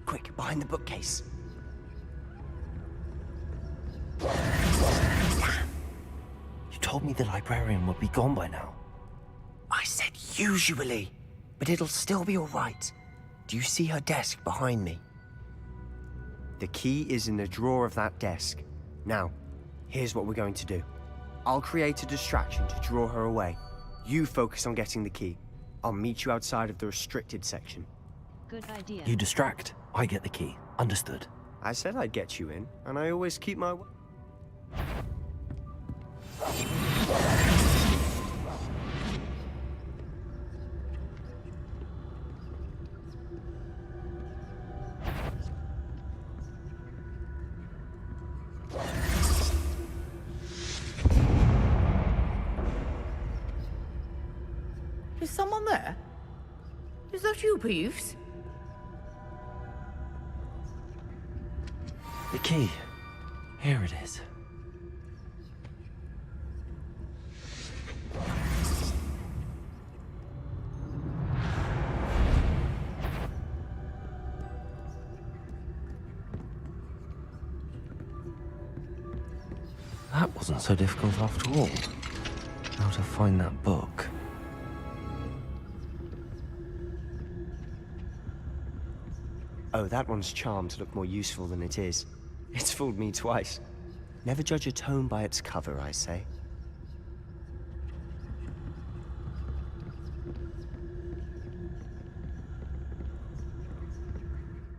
Quick, behind the bookcase. Damn! You told me the librarian would be gone by now. I said usually, but it'll still be all right. Do you see her desk behind me? The key is in the drawer of that desk. Now, here's what we're going to do. I'll create a distraction to draw her away. You focus on getting the key. I'll meet you outside of the restricted section. Good idea. You distract, I get the key. Understood. I said I'd get you in, and I always keep my... Is someone there? Is that you, Peeves? The key. Here it is. That wasn't so difficult after all. How to find that book. Oh, that one's charmed to look more useful than it is. It's fooled me twice. Never judge a tome by its cover, I say.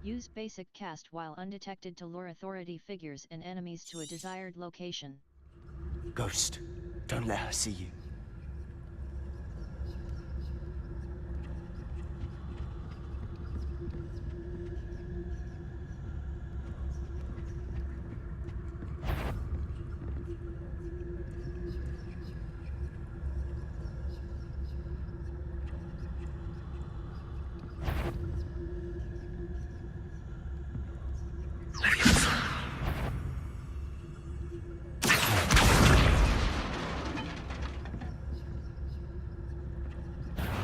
Use basic cast while undetected to lure authority figures and enemies to a desired location. Ghost, don't let her see you.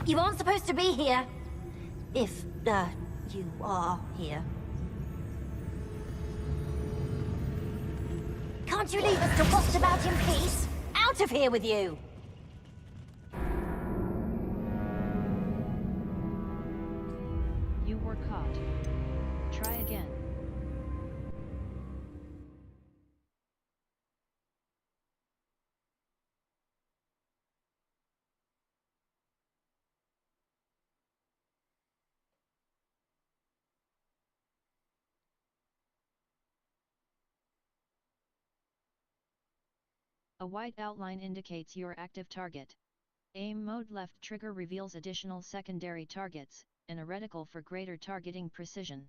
You aren't supposed to be here. If, you are here. Can't you leave us to waft about in peace? Out of here with you! You were caught. Try again. A white outline indicates your active target. Aim mode left trigger reveals additional secondary targets, and a reticle for greater targeting precision.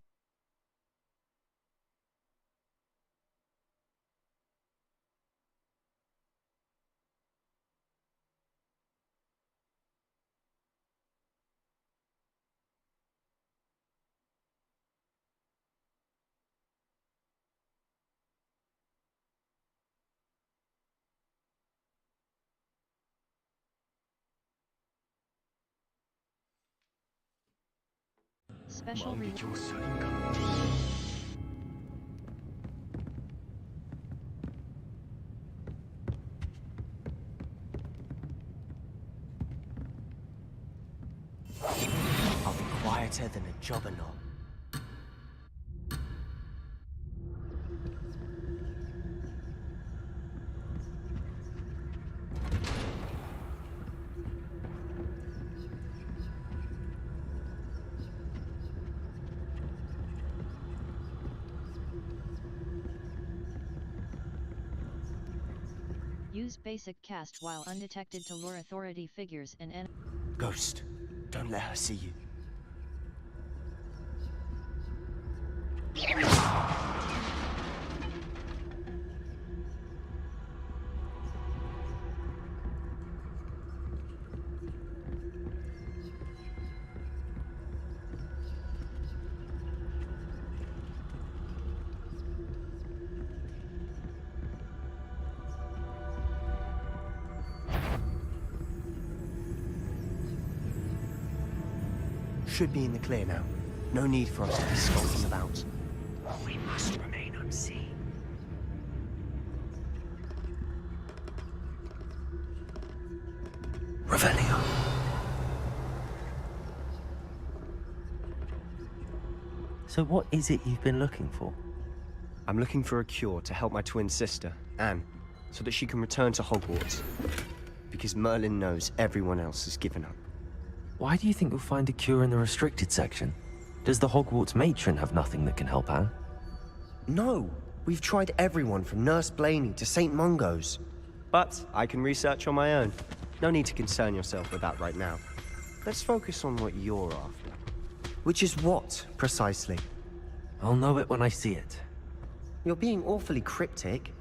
Special 마음도 reward. 교수니까. I'll be quieter than a juggernaut. Use basic cast while undetected to lure authority figures and Ghost, don't let her see you. Should be in the clear now. No need for us to be skulking about. We must remain unseen. Revelio. So what is it you've been looking for? I'm looking for a cure to help my twin sister, Anne, so that she can return to Hogwarts. Because Merlin knows everyone else has given up. Why do you think you'll find a cure in the restricted section? Does the Hogwarts matron have nothing that can help Anne? No! We've tried everyone from Nurse Blaney to St. Mungo's. But I can research on my own. No need to concern yourself with that right now. Let's focus on what you're after. Which is what, precisely? I'll know it when I see it. You're being awfully cryptic.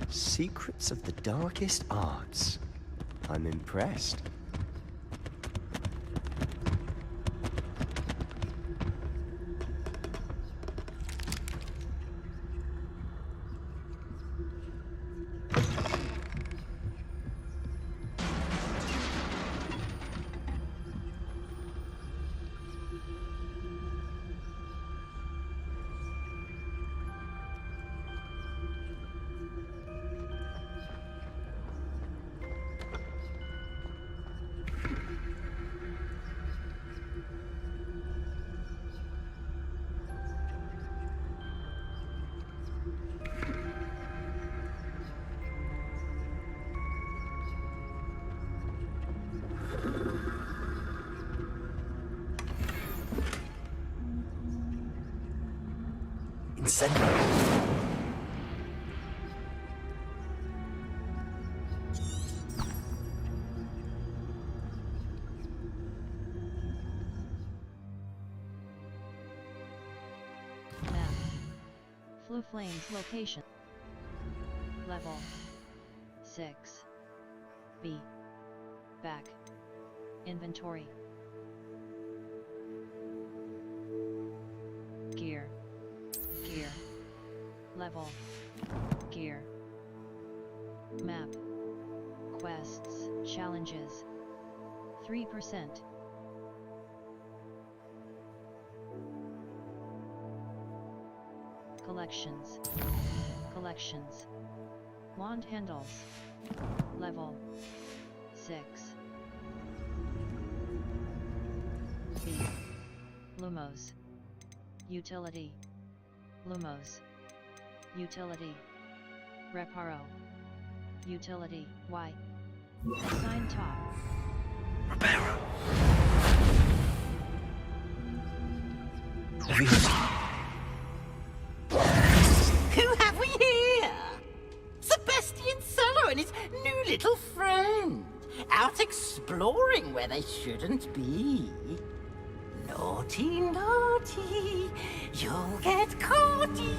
Secrets of the darkest arts. I'm impressed. Map. Flu Flames location. Level 6. B. Back. Inventory. Gear. Gear. Level. Gear. Map. Quests. Challenges. 3%. Collections. Collections. Wand handles. Level 6. B. Lumos. Utility. Lumos. Utility. Reparo. Utility. Y. Sign top. Reparo. little friend, out exploring where they shouldn't be. Naughty, naughty, you'll get caughty.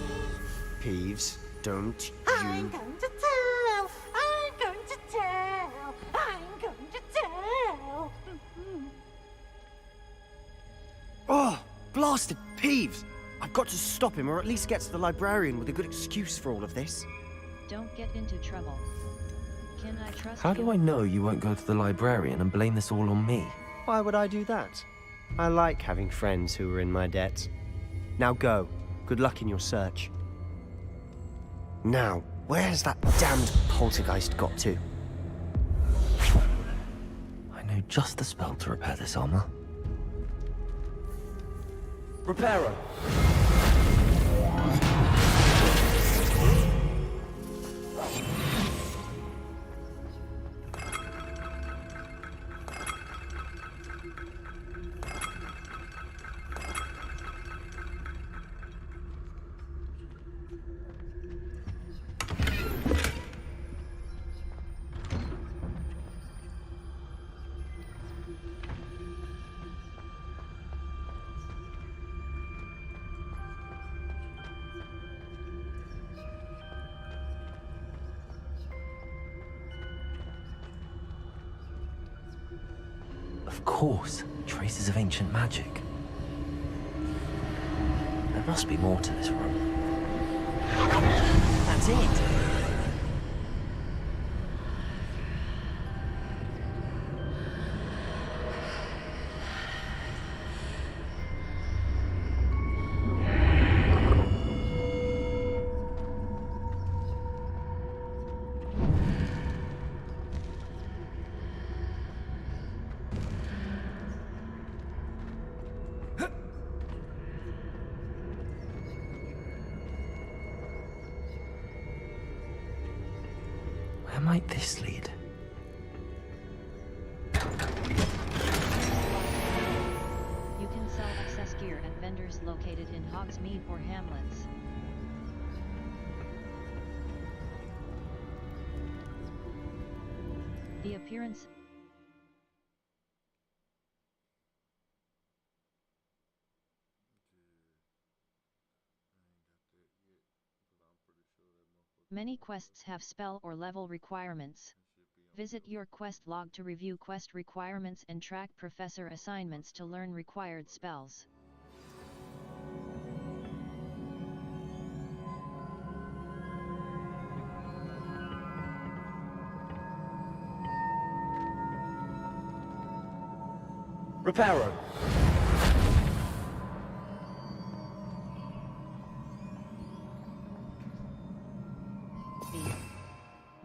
Peeves, don't I'm you... going to tell, I'm going to tell, I'm going to tell. Oh, blasted Peeves! I've got to stop him, or at least get to the librarian with a good excuse for all of this. Don't get into trouble. Can I trust How you? do I know you won't go to the librarian and blame this all on me? Why would I do that? I like having friends who are in my debt. Now go. Good luck in your search. Now, where's that damned poltergeist got to? I know just the spell to repair this armor. Reparo. Of course, traces of ancient magic. There must be more to this room. That's it! Where might this lead? You can sell excess gear at vendors located in Hogsmeade or hamlets. The appearance Many quests have spell or level requirements. Visit your quest log to review quest requirements and track professor assignments to learn required spells. Reparo.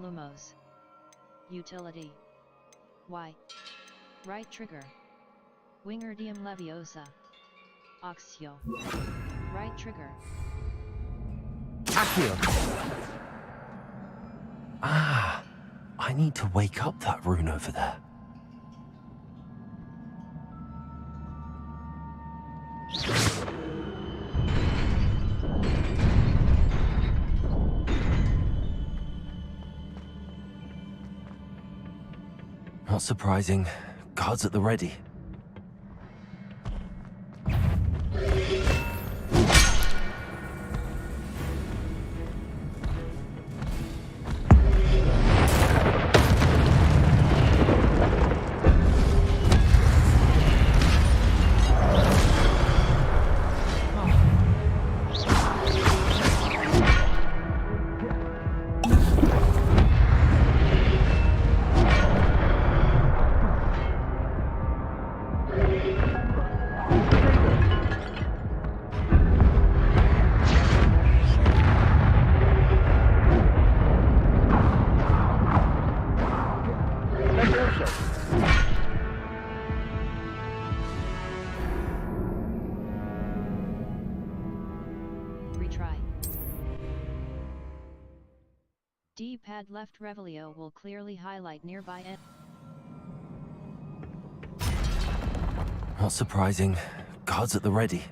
Lumos. Utility. Y. Right trigger. Wingardium Leviosa. Oxio. Right trigger. Accio! Ah! I need to wake up that rune over there. Not surprising. Guards at the ready. Retry. D-pad left Revelio will clearly highlight nearby end. Not surprising. Guards at the ready.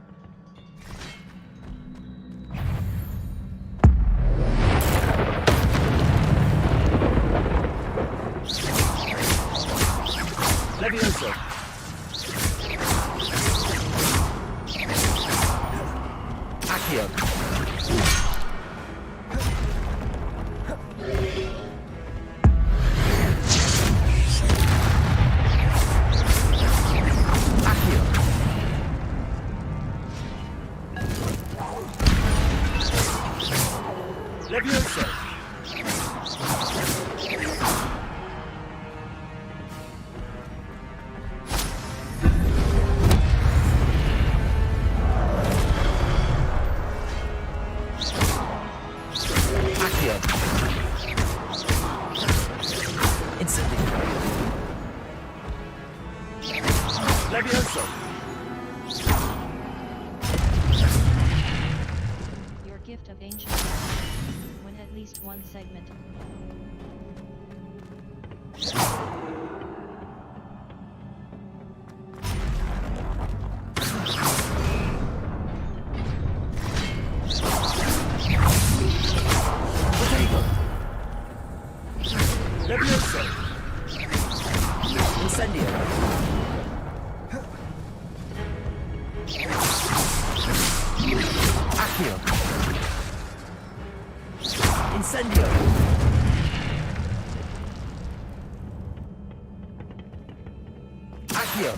Levioso! Accio! Instantly! Levioso! Your gift of ancient knowledge. When at least one segment. Levioso! Incendio! Accio! Incendio! Accio!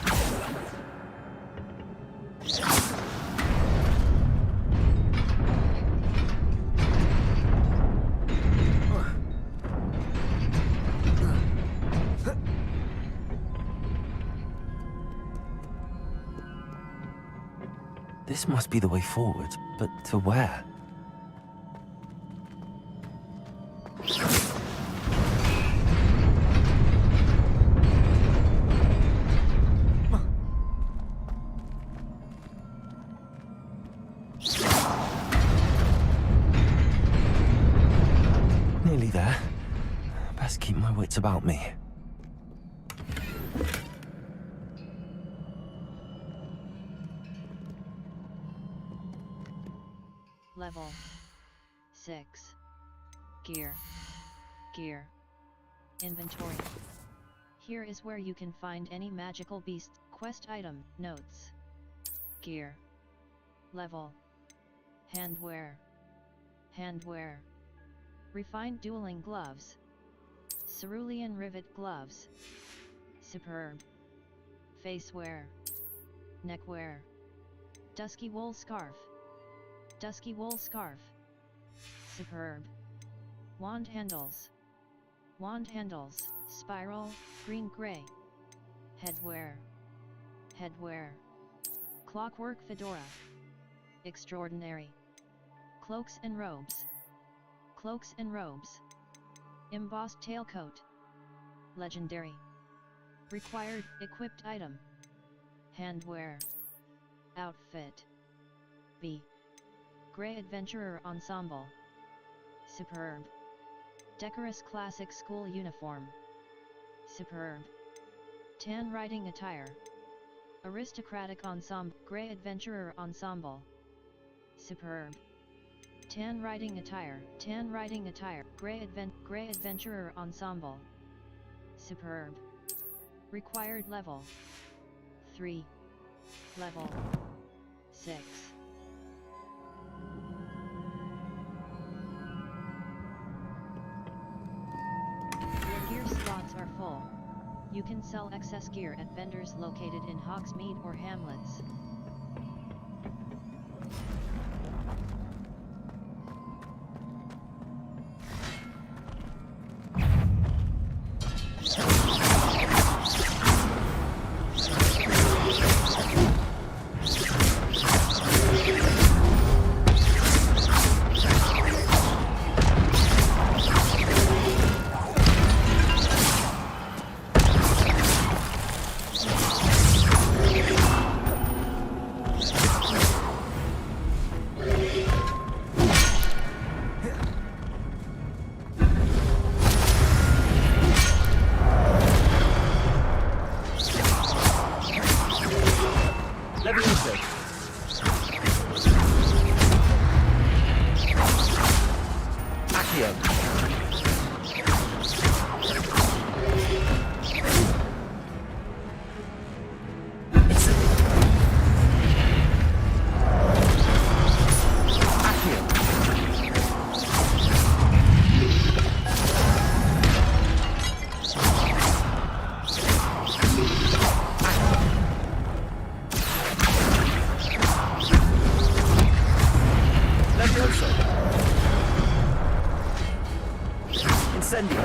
This must be the way forward, but to where? Nearly there. Best keep my wits about me. Level 6. Gear. Gear. Inventory. Here is where you can find any magical beast, quest item, notes. Gear. Level. Handwear. Handwear. Refined dueling gloves. Cerulean rivet gloves. Superb. Facewear. Neckwear. Dusky wool scarf. Dusky wool scarf. Superb. Wand handles. Wand handles, spiral, green-gray. Headwear. Headwear. Clockwork fedora. Extraordinary. Cloaks and robes. Cloaks and robes. Embossed tailcoat. Legendary. Required, equipped item. Handwear. Outfit. B. Grey Adventurer Ensemble. Superb. Decorous classic school uniform. Superb. Tan riding attire. Aristocratic ensemble. Grey Adventurer Ensemble. Superb. Tan riding attire. Tan riding attire. Grey Adventurer Ensemble. Superb. Required level 3. Level 6. Your gear slots are full. You can sell excess gear at vendors located in Hogsmeade or hamlets. Levioso! Incendio!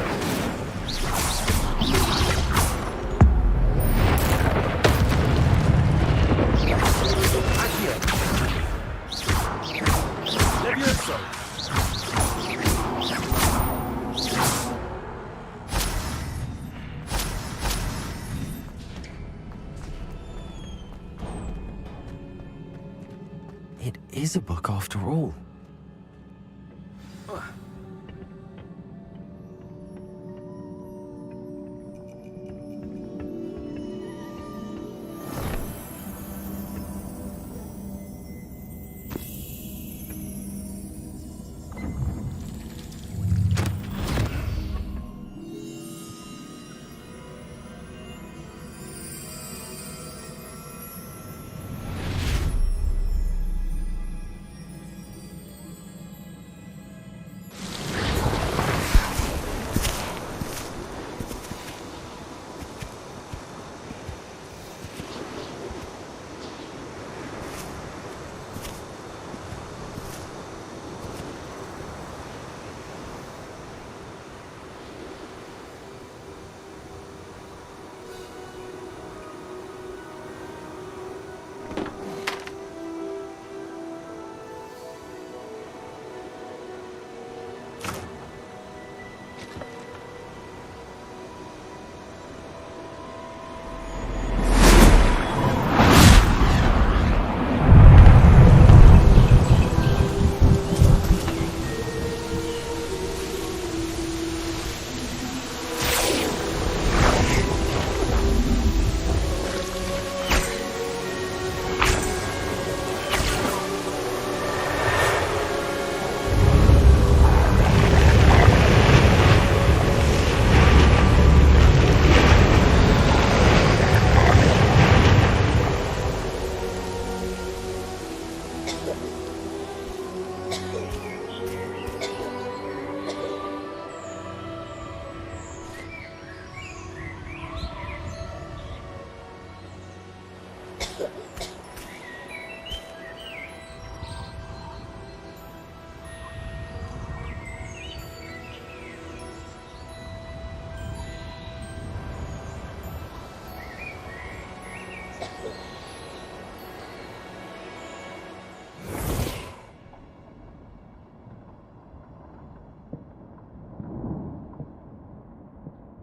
Accio! Levioso! It is a book after all.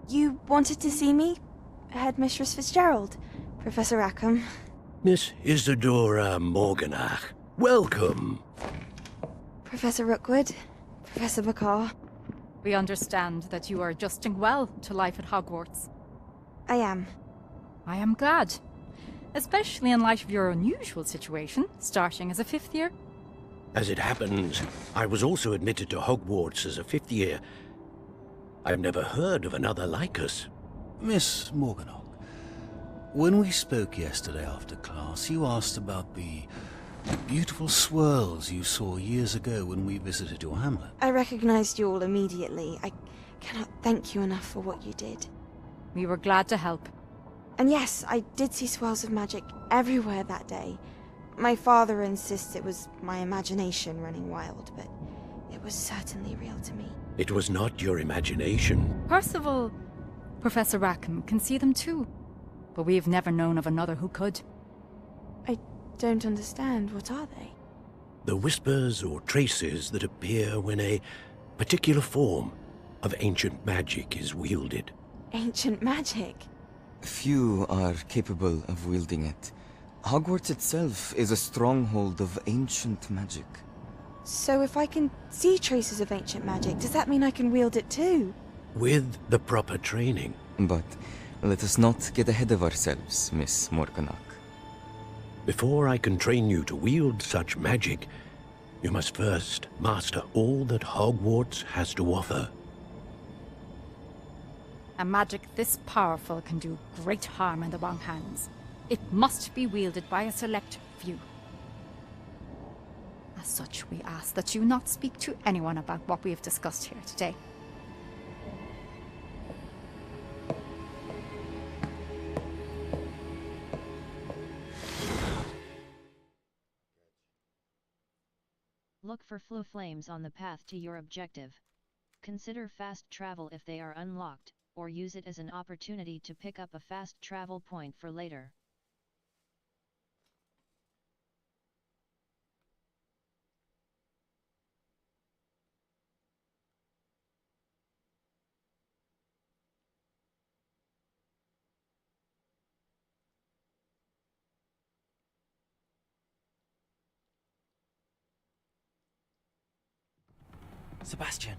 You wanted to see me? Headmistress Fitzgerald? Professor Rackham? Miss Isadora Morganach, welcome. Professor Rookwood? Professor McCaw? We understand that you are adjusting well to life at Hogwarts. I am. I am glad. Especially in light of your unusual situation, starting as a 5th year. As it happens, I was also admitted to Hogwarts as a 5th year. I've never heard of another like us. Miss Morganach, when we spoke yesterday after class, you asked about the beautiful swirls you saw years ago when we visited your hamlet. I recognized you all immediately. I cannot thank you enough for what you did. We were glad to help. And yes, I did see swirls of magic everywhere that day. My father insists it was my imagination running wild, but it was certainly real to me. It was not your imagination. Percival, Professor Rackham can see them too. But we've never known of another who could. I don't understand. What are they? The whispers or traces that appear when a particular form of ancient magic is wielded. Ancient magic? Few are capable of wielding it. Hogwarts itself is a stronghold of ancient magic. So if I can see traces of ancient magic, does that mean I can wield it too? With the proper training. But let us not get ahead of ourselves, Miss Morganach. Before I can train you to wield such magic, you must first master all that Hogwarts has to offer. A magic this powerful can do great harm in the wrong hands. It must be wielded by a select few. As such, we ask that you not speak to anyone about what we have discussed here today. Look for flow flames on the path to your objective. Consider fast travel if they are unlocked, or use it as an opportunity to pick up a fast travel point for later. Sebastian!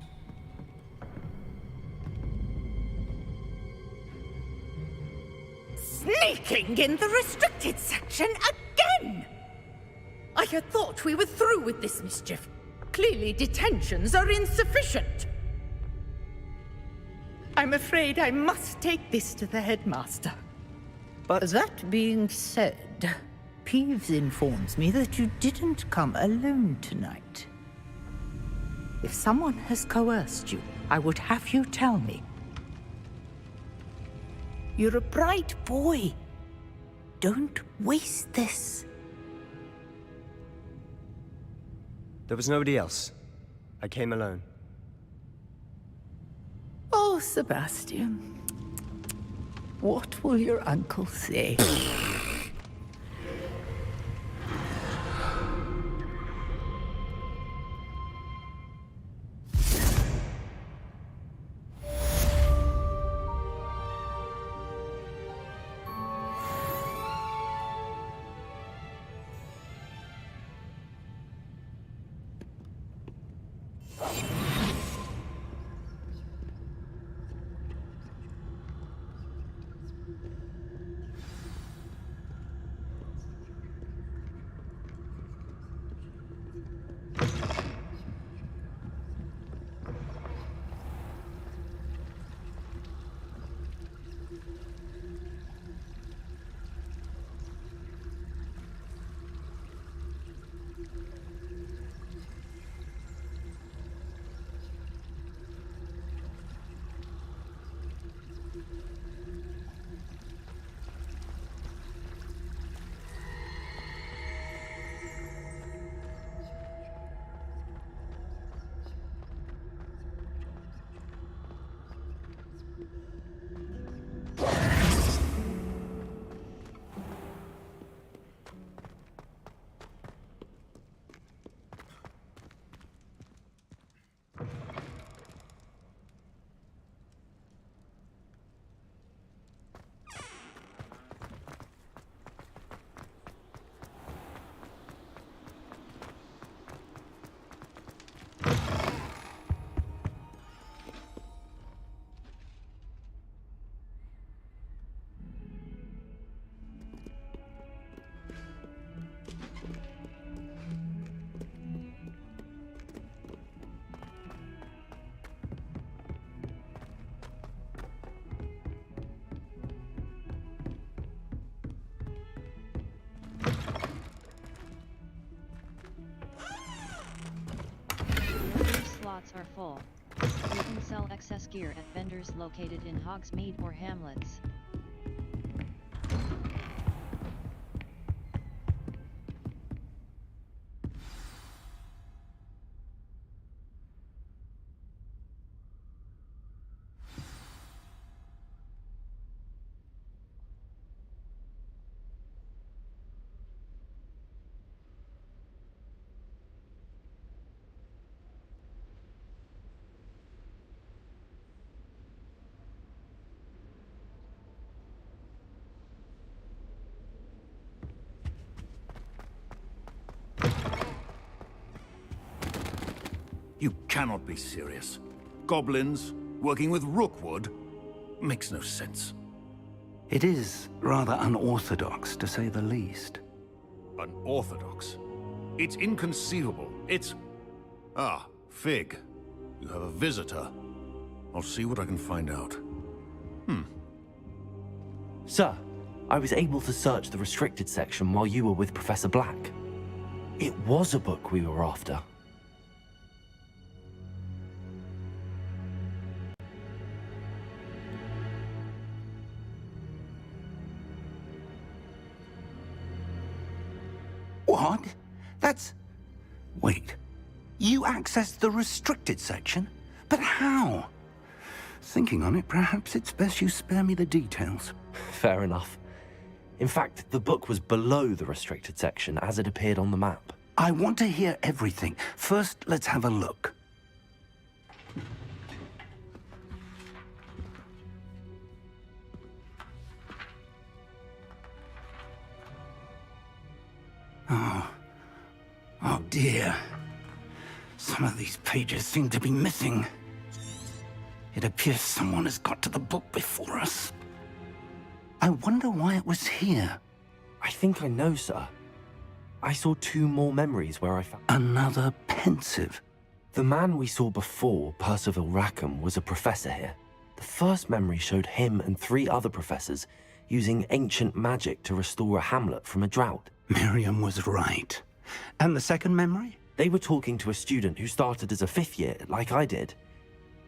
Sneaking in the restricted section again! I had thought we were through with this mischief. Clearly detentions are insufficient. I'm afraid I must take this to the headmaster. But that being said, Peeves informs me that you didn't come alone tonight. If someone has coerced you, I would have you tell me. You're a bright boy. Don't waste this. there was nobody else. I came alone. Oh, Sebastian. What will your uncle say? Slots are full. You can sell excess gear at vendors located in Hogsmeade or hamlets. You cannot be serious. Goblins working with Rookwood? Makes no sense. It is rather unorthodox, to say the least. Unorthodox? It's inconceivable. It's... Ah, Fig. You have a visitor. I'll see what I can find out. Sir, I was able to search the restricted section while you were with Professor Black. It was a book we were after. What? That's... Wait. You accessed the restricted section? But how? Thinking on it, perhaps it's best you spare me the details. Fair enough. In fact, the book was below the restricted section as it appeared on the map. I want to hear everything. First, let's have a look. Oh dear. Some of these pages seem to be missing. It appears someone has got to the book before us. I wonder why it was here. I think I know, sir. I saw 2 more memories where I found... Another pensive. The man we saw before, Percival Rackham, was a professor here. The first memory showed him and 3 other professors using ancient magic to restore a hamlet from a drought. Miriam was right. And the second memory? They were talking to a student who started as a 5th year, like I did.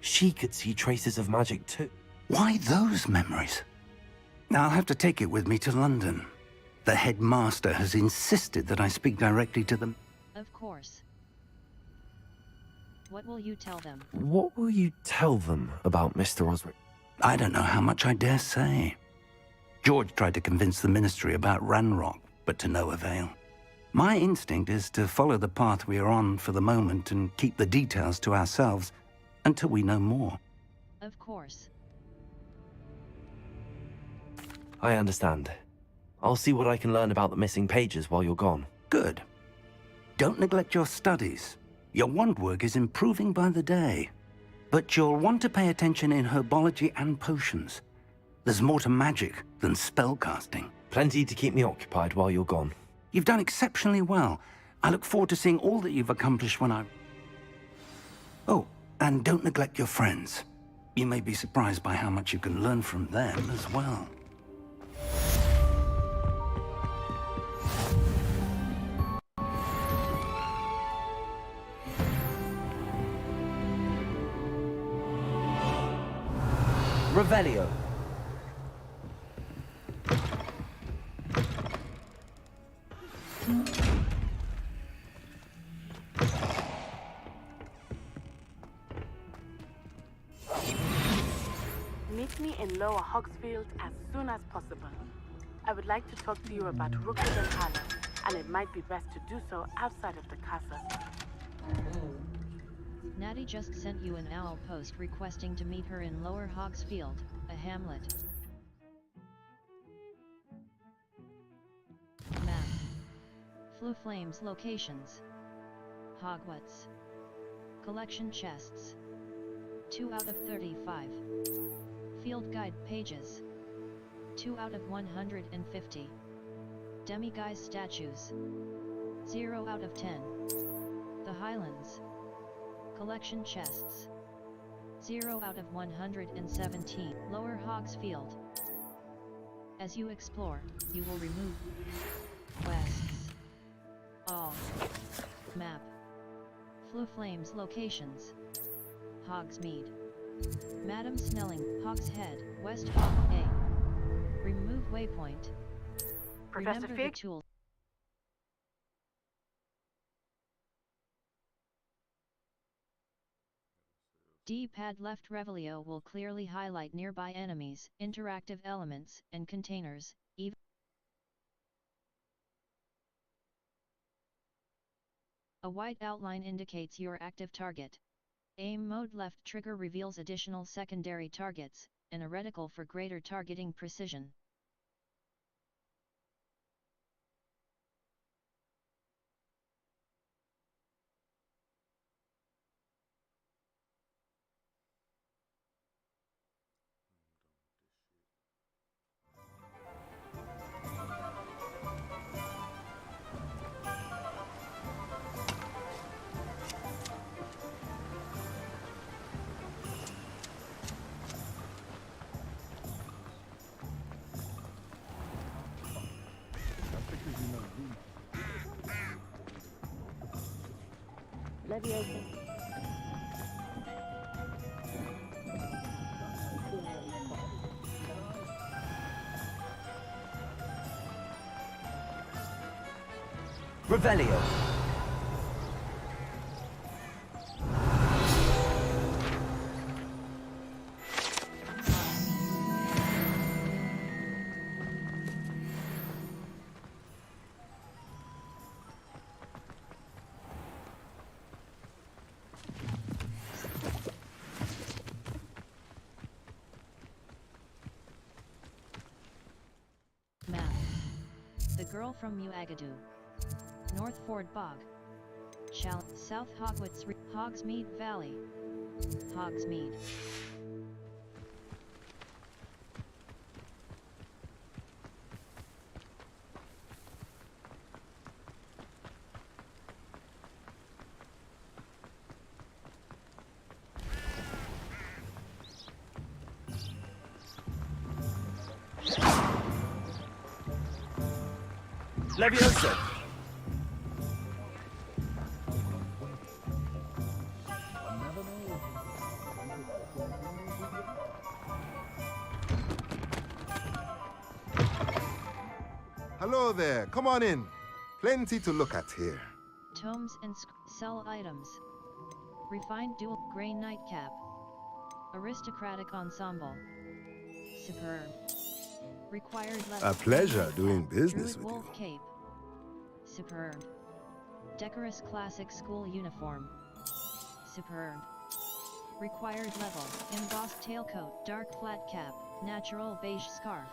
She could see traces of magic too. Why those memories? I'll have to take it with me to London. The headmaster has insisted that I speak directly to them. Of course. What will you tell them? What will you tell them about Mr. Osric? I don't know how much I dare say. George tried to convince the ministry about Ranrock, but to no avail. My instinct is to follow the path we are on for the moment and keep the details to ourselves until we know more. Of course. I understand. I'll see what I can learn about the missing pages while you're gone. Good. Don't neglect your studies. Your wand work is improving by the day. But you'll want to pay attention in herbology and potions. There's more to magic than spellcasting. Plenty to keep me occupied while you're gone. You've done exceptionally well. I look forward to seeing all that you've accomplished when I... Oh, and don't neglect your friends. You may be surprised by how much you can learn from them as well. Revelio. Meet me in Lower Hogsfield as soon as possible. I would like to talk to you about Rookwood and Harlow, and it might be best to do so outside of the castle. Natty just sent you an owl post requesting to meet her in Lower Hogsfield, a hamlet. Map. Flu Flames locations. Hogwarts. Collection chests. 2 out of 35. Field guide pages. 2 out of 150. Demiguise statues. 0 out of 10. The Highlands. Collection chests. 0 out of 117. Lower Hogsfield. As you explore, you will remove quests. All. Map. Flu Flames locations. Hogsmeade. Madam Snelling, Hogshead, West Hog A. Remove waypoint. Professor Remember Fig? the tool. D-pad left Revelio will clearly highlight nearby enemies, interactive elements, and containers. A white outline indicates your active target. Aim mode left trigger reveals additional secondary targets, and a reticle for greater targeting precision. Leviosa. Revelio. Girl from Uagadu. North Ford Bog. South Hogwarts Hogsmeade Valley. Hogsmeade. Leviosa! Hello there, come on in. Plenty to look at here. Tomes and sell items. Refined dual grey nightcap. Aristocratic ensemble. Superb. Required level. A pleasure doing business Druid with wolf cape. Superb. Decorous classic school uniform. Superb. Required level. Embossed tailcoat. Dark flat cap. Natural beige scarf.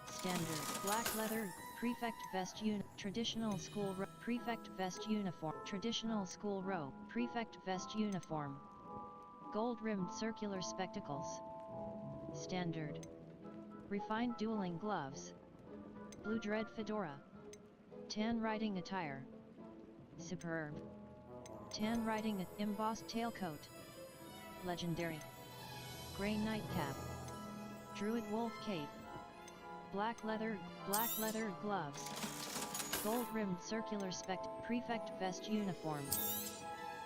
Standard. Black leather. Prefect vest traditional school prefect vest uniform. Traditional school robe. Prefect vest uniform. Gold-rimmed circular spectacles. Standard. Refined dueling gloves. Blue dread fedora. Tan riding attire. Superb. Tan riding embossed tailcoat. Legendary. Grey nightcap. Druid wolf cape. Black leather gloves. Gold-rimmed circular prefect vest uniform.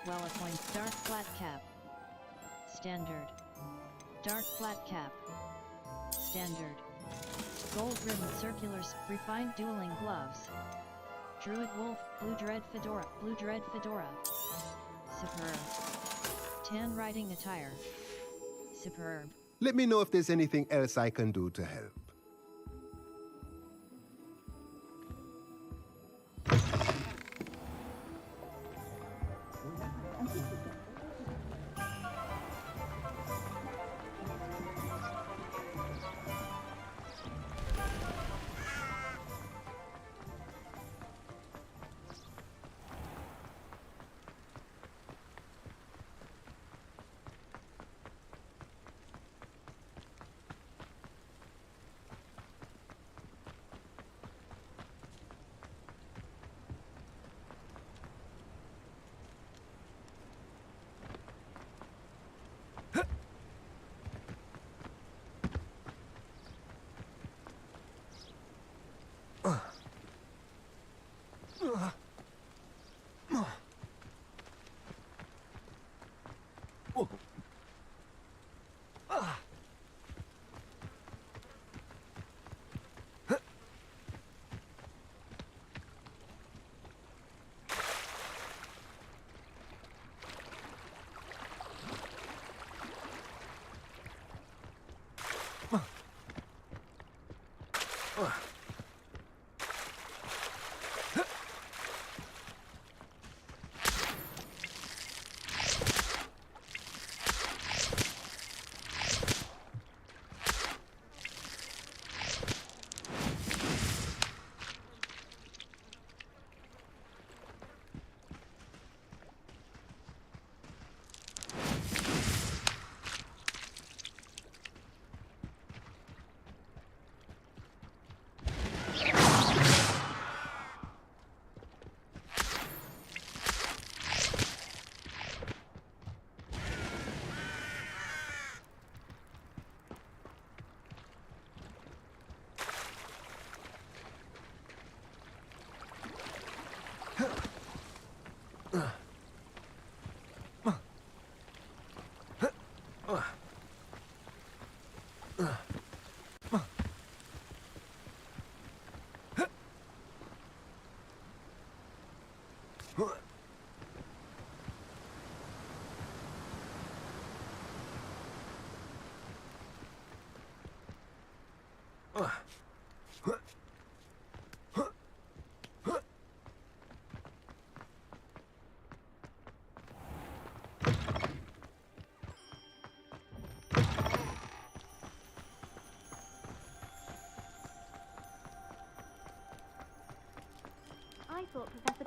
Well-appointed dark flat cap. Standard. Dark flat cap. Standard. Gold-rimmed circular refined dueling gloves. Druid wolf, blue dread fedora. Superb. Tan riding attire. Superb. Let me know if there's anything else I can do to help.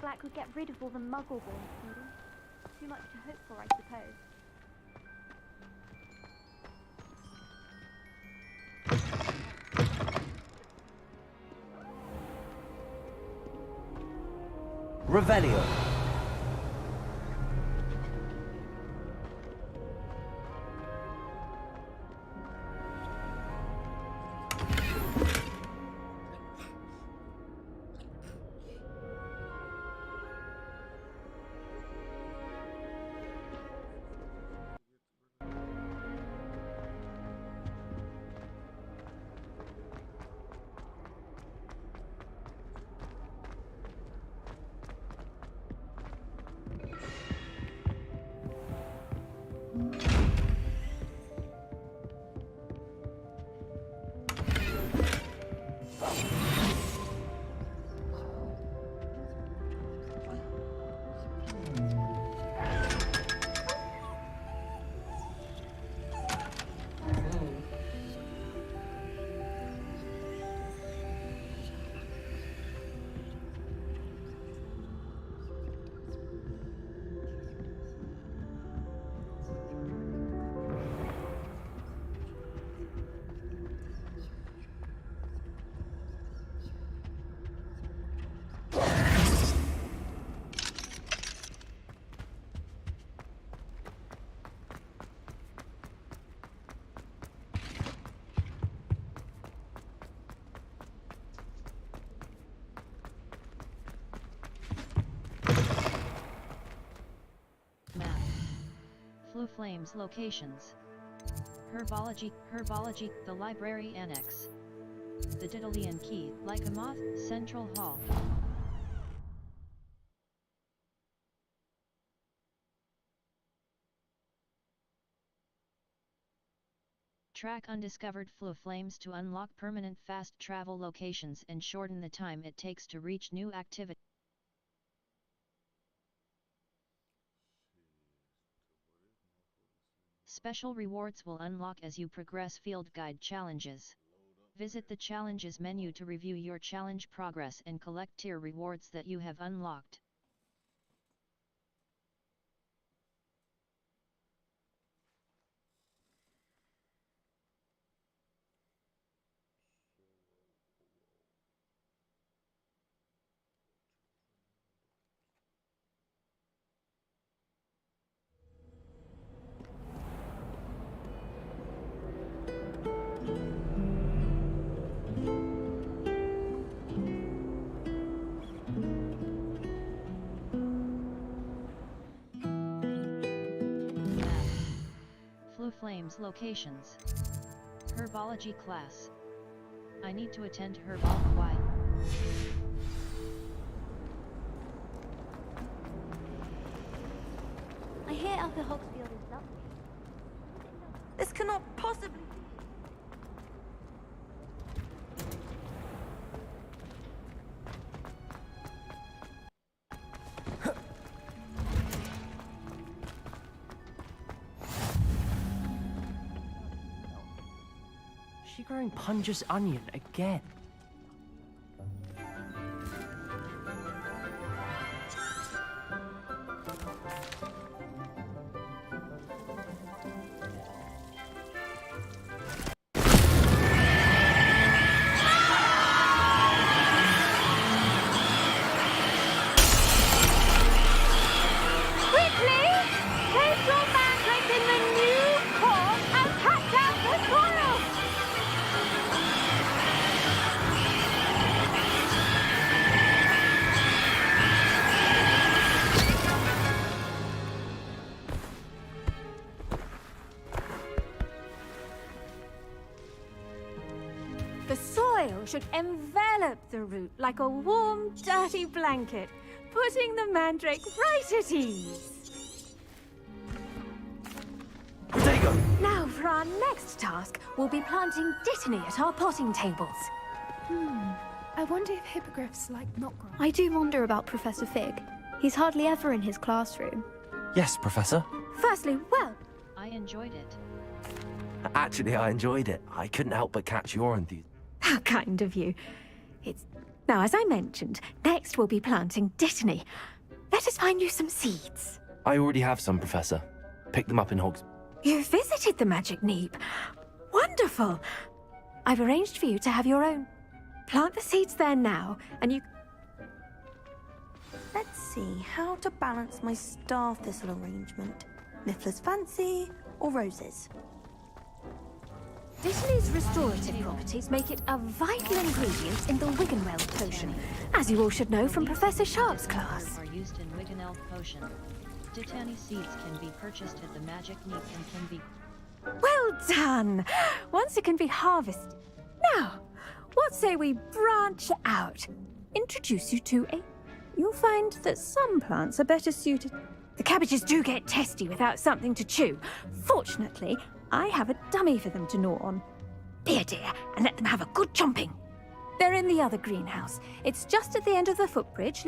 Black would get rid of all the muggle-born students. Too much to hope for, I suppose. Revelio. Flu Flames locations. Herbology, the library annex. The Diddleyan Key, like a moth, Central Hall. Track undiscovered Flu Flames to unlock permanent fast travel locations and shorten the time it takes to reach new activity. Special rewards will unlock as you progress field guide challenges. Visit the challenges menu to review your challenge progress and collect tier rewards that you have unlocked. Flu Flames locations. Herbology class. I need to attend Herbal. Why? I hear Upper Hogsfield is lovely. This cannot possibly be. She growing Punja's onion again? Quickly! Place your mandrake in the new pot and catch out the spoils! The soil should envelop the root like a warm, dirty blanket, putting the mandrake right at ease. Now for our next task, we'll be planting dittany at our potting tables. I wonder if hippogriffs like knotgrass. I do wonder about Professor Fig. He's hardly ever in his classroom. Yes, Professor. Firstly, well, I enjoyed it. Actually, I enjoyed it. I couldn't help but catch your enthusiasm. how kind of you. It's Now, as I mentioned, next we'll be planting Dittany. Let us find you some seeds. I already have some, Professor. Pick them up in Hogs. You visited the Magic Neep. Wonderful! I've arranged for you to have your own. Plant the seeds there now, and you... Let's see, how to balance my star thistle arrangement. Niffler's fancy or roses? Dittany's restorative properties make it a vital ingredient in the Wiggenweld potion, as you all should know from Professor Sharp's class. Are used in Wiggenweld potion. Dittany seeds can be purchased at the Magic Neep and can be... Well done! Once it can be harvested. Now, what say we branch out? Introduce you to a... You'll find that some plants are better suited. The cabbages do get testy without something to chew. Fortunately, I have a dummy for them to gnaw on. Be a dear and let them have a good chomping. They're in the other greenhouse. It's just at the end of the footbridge.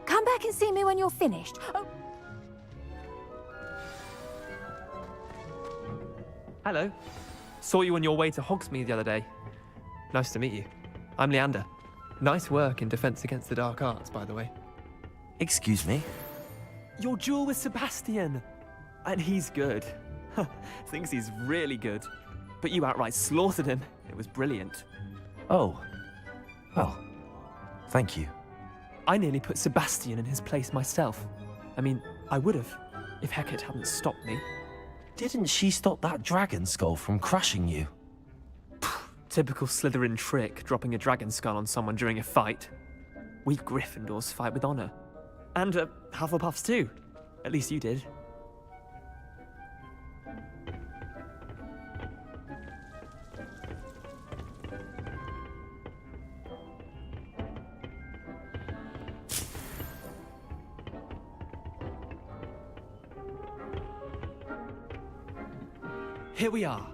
Come back and see me when you're finished. Oh. Hello. Saw you on your way to Hogsmeade the other day. Nice to meet you. I'm Leander. Nice work in Defense Against the Dark Arts, by the way. Excuse me? Your duel with Sebastian! And he's good. Thinks he's really good. But you outright slaughtered him. It was brilliant. Oh. Well, thank you. I nearly put Sebastian in his place myself. I mean, I would have, if Hecate hadn't stopped me. Didn't she stop that dragon skull from crushing you? Typical Slytherin trick, dropping a dragon skull on someone during a fight. We Gryffindors fight with honor. And Hufflepuffs too. At least you did. Here we are,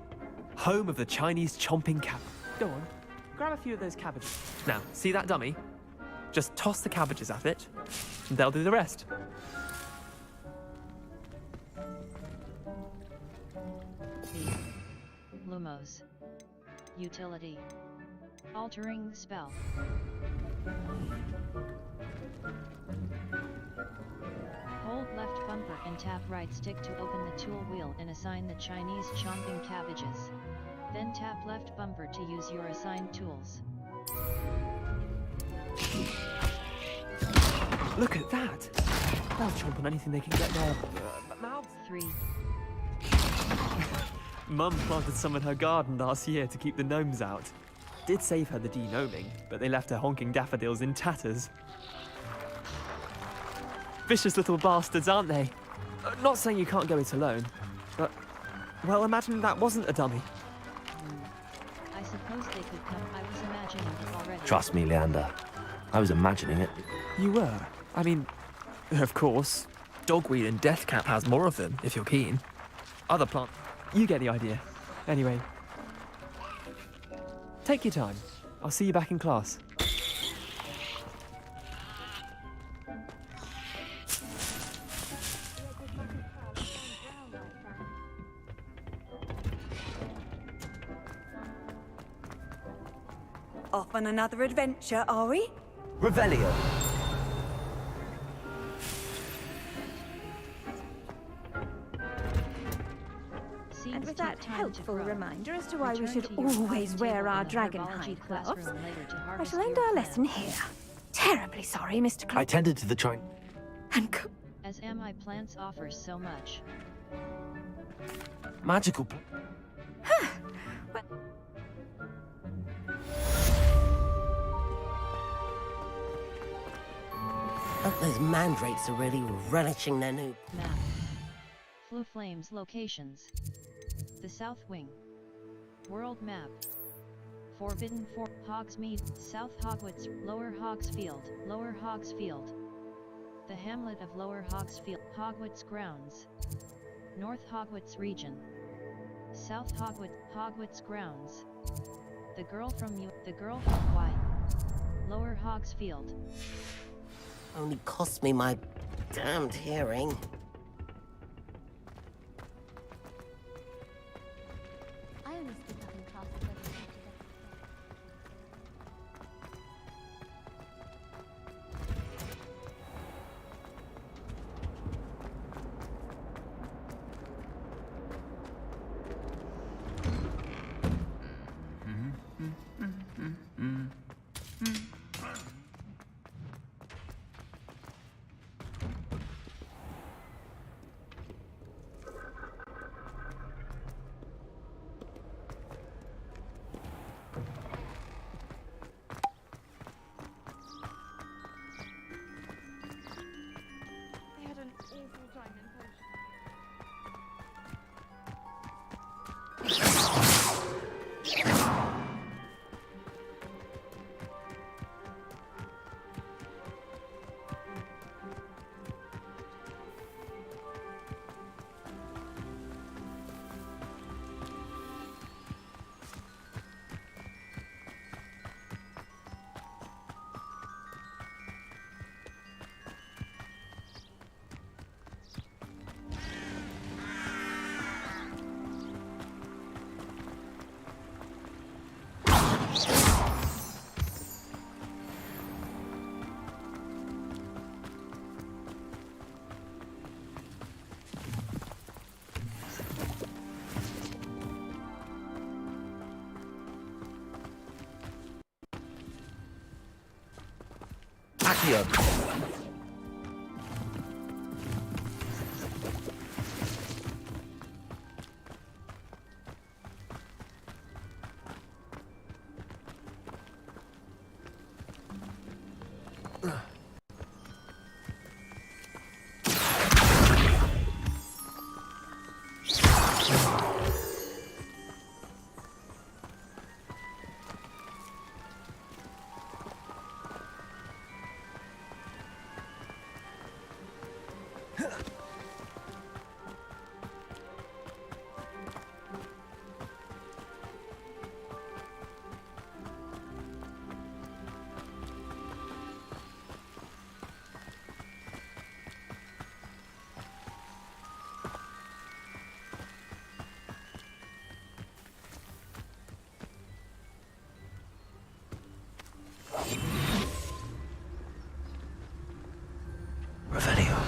home of the Chinese chomping cab. Go on, grab a few of those cabbages. Now, see that dummy? Just toss the cabbages at it, and they'll do the rest. Lumos. Utility. Altering spell. Hold left bumper and tap right stick to open the tool wheel and assign the Chinese chomping cabbages. Then tap left bumper to use your assigned tools. Look at that! They'll chomp on anything they can get their mouths. 3. Mum planted some in her garden last year to keep the gnomes out. Did save her the de-gnoming, but they left her honking daffodils in tatters. Vicious little bastards, aren't they? Not saying you can't go it alone, but... Well, imagine that wasn't a dummy. I suppose they could come. I was imagining it already. Trust me, Leander. I was imagining it. You were? I mean, of course. Dogweed and Deathcap has more of them, if you're keen. Other plant... You get the idea. Anyway. Take your time. I'll see you back in class. Off on another adventure, are we? Revelio. And with that helpful reminder as to why we should always wear our dragonhide gloves, I shall end our lesson here. Terribly sorry, Mr. Clark. I tended to the Chinese. As MI plants offers so much. Magical. But those mandrakes are really relishing their new... Map. Flu Flames locations. The South Wing. World map. Forbidden Fort. Hogsmeade, South Hogwarts, Lower Hogsfield, Lower Hogsfield. The hamlet of Lower Hogsfield, Hogwarts grounds. North Hogwarts region. South Hogwarts grounds. The girl from Y. Lower Hogsfield. Only cost me my damned hearing. I only speak up in class because I Accio. Revelio.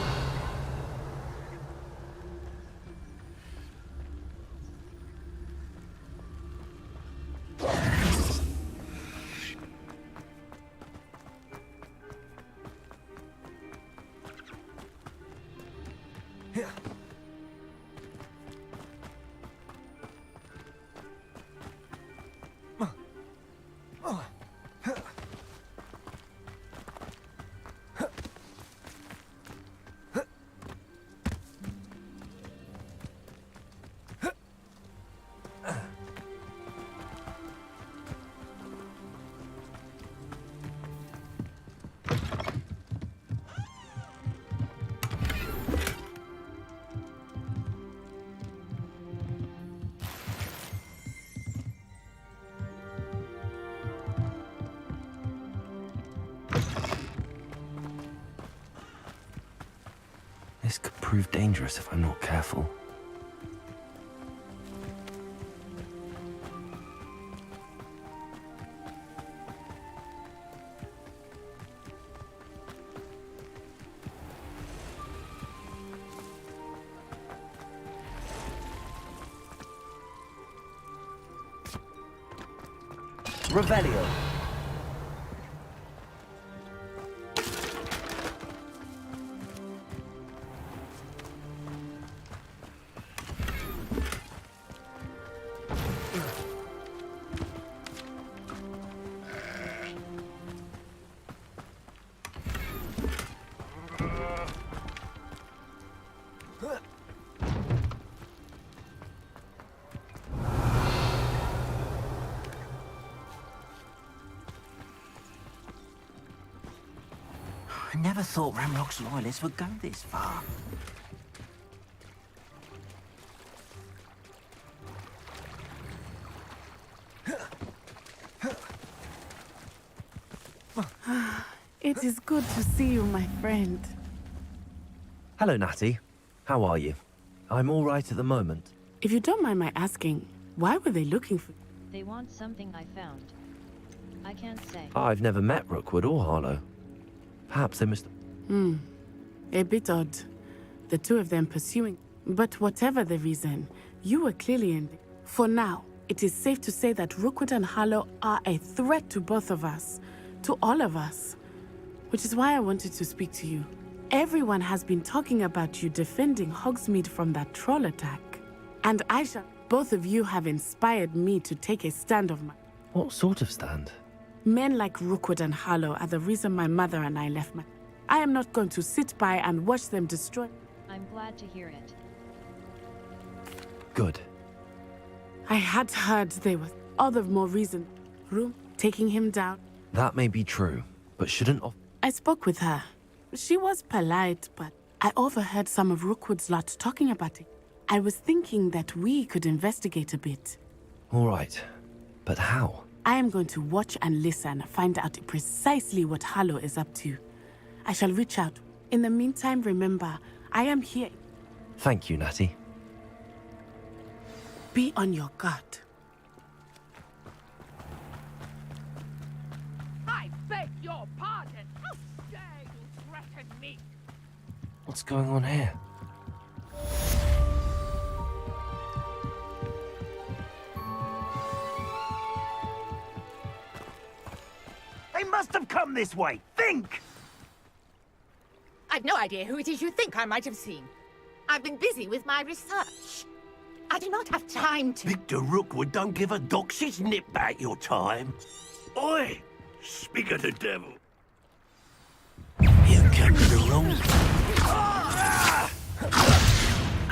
This could prove dangerous if I'm not careful. Revelio. I never thought Ramrock's loyalists would go this far. It is good to see you, my friend. Hello, Natty. How are you? I'm all right at the moment. If you don't mind my asking, why were they looking for... They want something I found. I can't say. I've never met Rookwood or Harlow. Perhaps they must... A bit odd. The two of them pursuing. But whatever the reason, you were clearly in... For now, it is safe to say that Rookwood and Harlow are a threat to both of us. To all of us. Which is why I wanted to speak to you. Everyone has been talking about you defending Hogsmeade from that troll attack. And Aisha, both of you have inspired me to take a stand of my... What sort of stand? Men like Rookwood and Harlow are the reason my mother and I left my... I am not going to sit by and watch them destroy... I'm glad to hear it. Good. I had heard there was all the more reason. Room, taking him down. That may be true, but shouldn't... I spoke with her. She was polite, but I overheard some of Rookwood's lot talking about it. I was thinking that we could investigate a bit. All right, but how? I am going to watch and listen, find out precisely what Harlow is up to. I shall reach out. In the meantime, remember, I am here. Thank you, Natty. Be on your guard. I beg your pardon. How dare you threaten me? What's going on here? They must have come this way. Think! I've no idea who it is you think I might have seen. I've been busy with my research. I do not have time to... Victor Rookwood don't give a doxy's nip back your time. Oi! Speak of the devil. You came to the wrong... I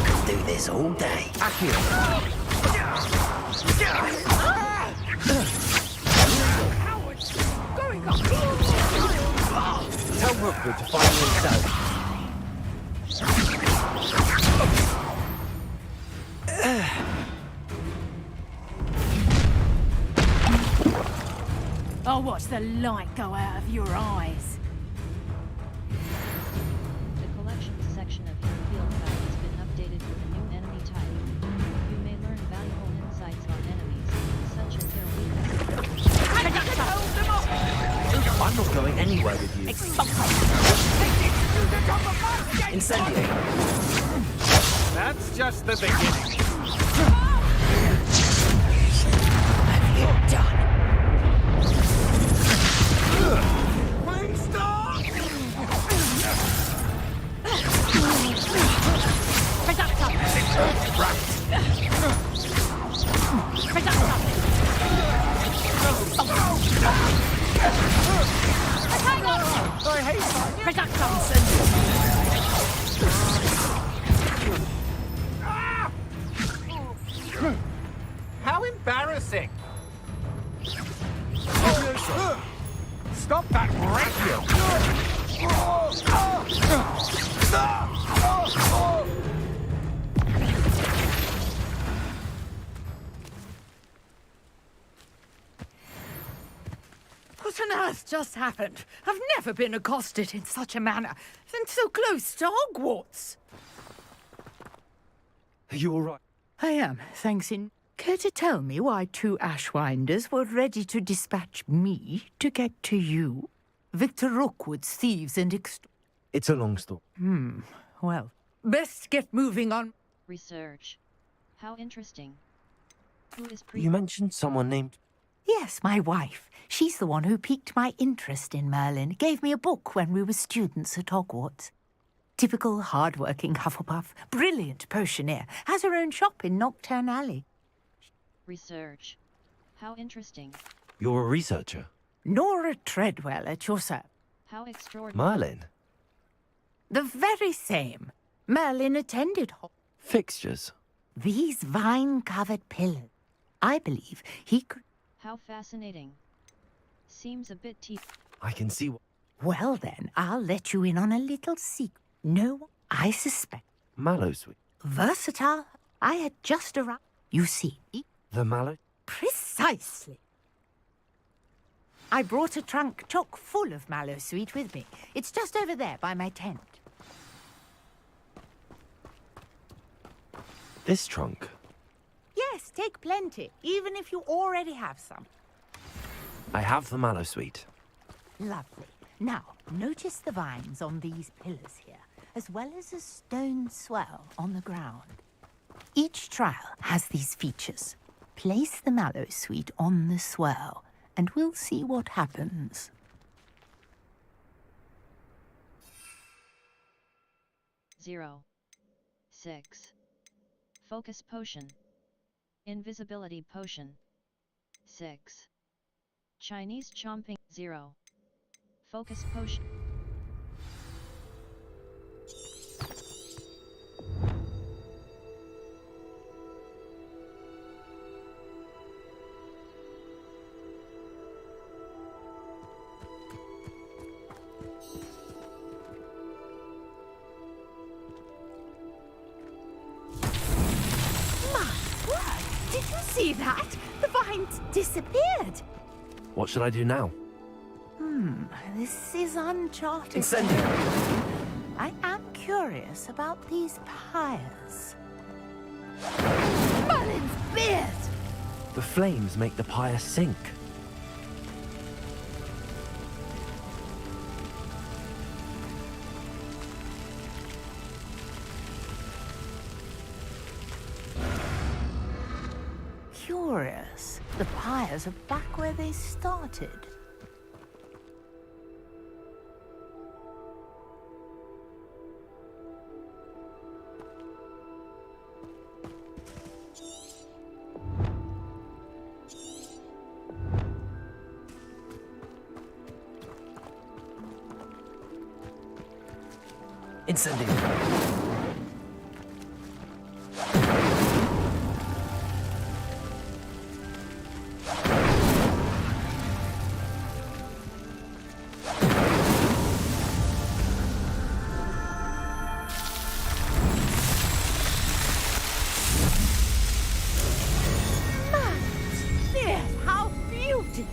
could do this all day. Tell Rookwood to find me himself. I'll watch the light go out of your eyes. The collections section of your field guide has been updated with a new enemy type. You may learn valuable insights on enemies, such as their weaknesses. I'm not going anywhere with you. Incendiary. That's just the beginning. You're done. Please stop! How embarrassing! Stop that What on earth just happened? I've never been accosted in such a manner, and so close to Hogwarts. Are you all right? I am, thanks in. Care to tell me why 2 Ashwinders were ready to dispatch me to get to you? Victor Rookwood's thieves and It's a long story. Well, best get moving on. Research. How interesting. Who is You mentioned someone named... Yes, my wife. She's the one who piqued my interest in Merlin. Gave me a book when we were students at Hogwarts. Typical hard-working Hufflepuff. Brilliant potioneer. Has her own shop in Nocturne Alley. Research. How interesting. You're a researcher. Nora Treadwell at your service. How extraordinary. Merlin. The very same. Merlin attended Fixtures. these vine-covered pillars. I believe he could... How fascinating. Seems a bit I can see what... Well then, I'll let you in on a little secret. No one, I suspect. Mallowsweet. Versatile. I had just arrived. You see, The mallow... precisely. I brought a trunk chock full of Mallowsweet with me. It's just over there by my tent. This trunk. Yes, take plenty, even if you already have some. I have the Mallowsweet. Lovely. Now, notice the vines on these pillars here, as well as a stone swell on the ground. Each trial has these features. Place the Mallowsweet on the swell, and we'll see what happens. Zero. 6. Focus potion. Invisibility potion. 6. Chinese chomping. 0. Focus potion. Did you see that? The vines disappeared. What should I do now? This is uncharted. Incendiary. I am curious about these pyres. Merlin's beard! The flames make the pyre sink. Curious. The pyres are back where they started. Incendio. Yes, how beautiful!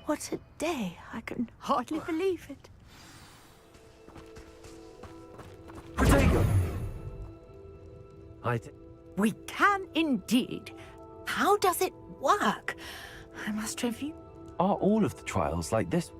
What a day! I can hardly believe it. Protego! We can indeed. How does it work? I must review. Are all of the trials like this?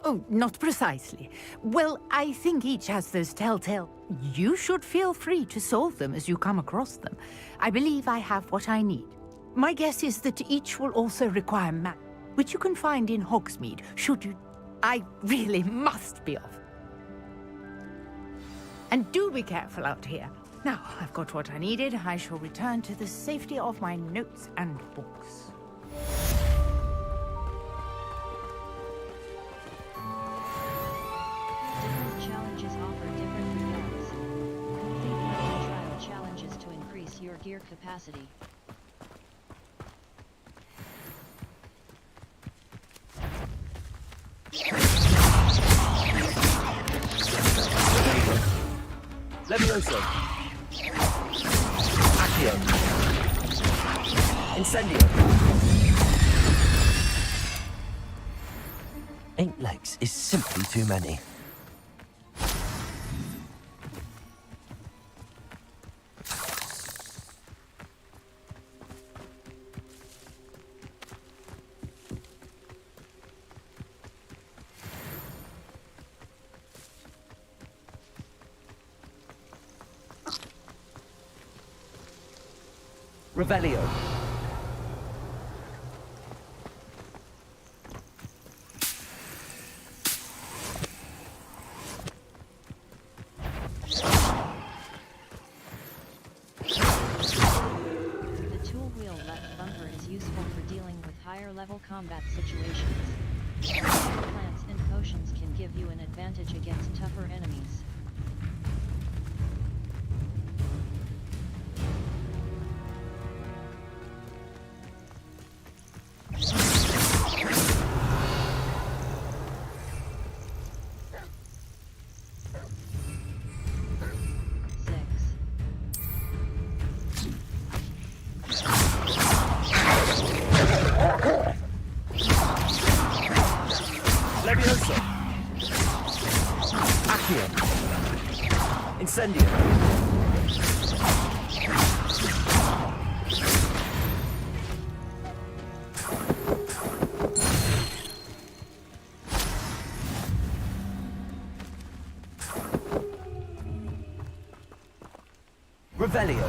Oh, not precisely. Well, I think each has those telltale. You should feel free to solve them as you come across them. I believe I have what I need. My guess is that each will also require map, which you can find in Hogsmeade, should you... I really must be off. And do be careful out here. Now, I've got what I needed. I shall return to the safety of my notes and books. Different challenges offer different rewards. Complete weapon trial challenges to increase your gear capacity. Levioso. Accio. Incendio. 8 legs is simply too many. Revelio. The tool wheel left bumper is useful for dealing with higher level combat situations. Plants and potions can give you an advantage against tougher enemies. Levioso. Accio. Incendio. Revelio.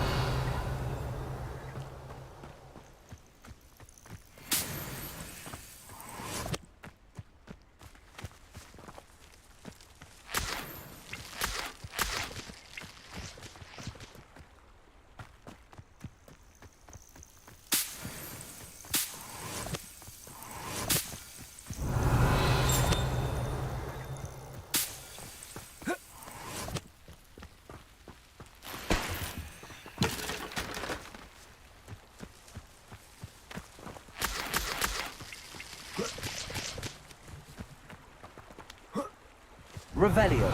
Revelio.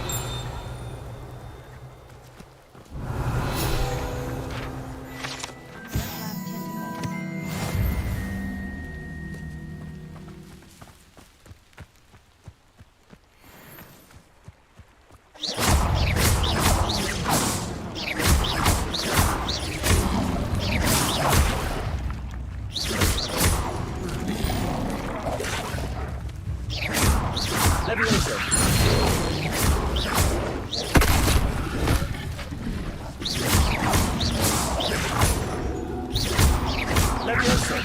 Levioso.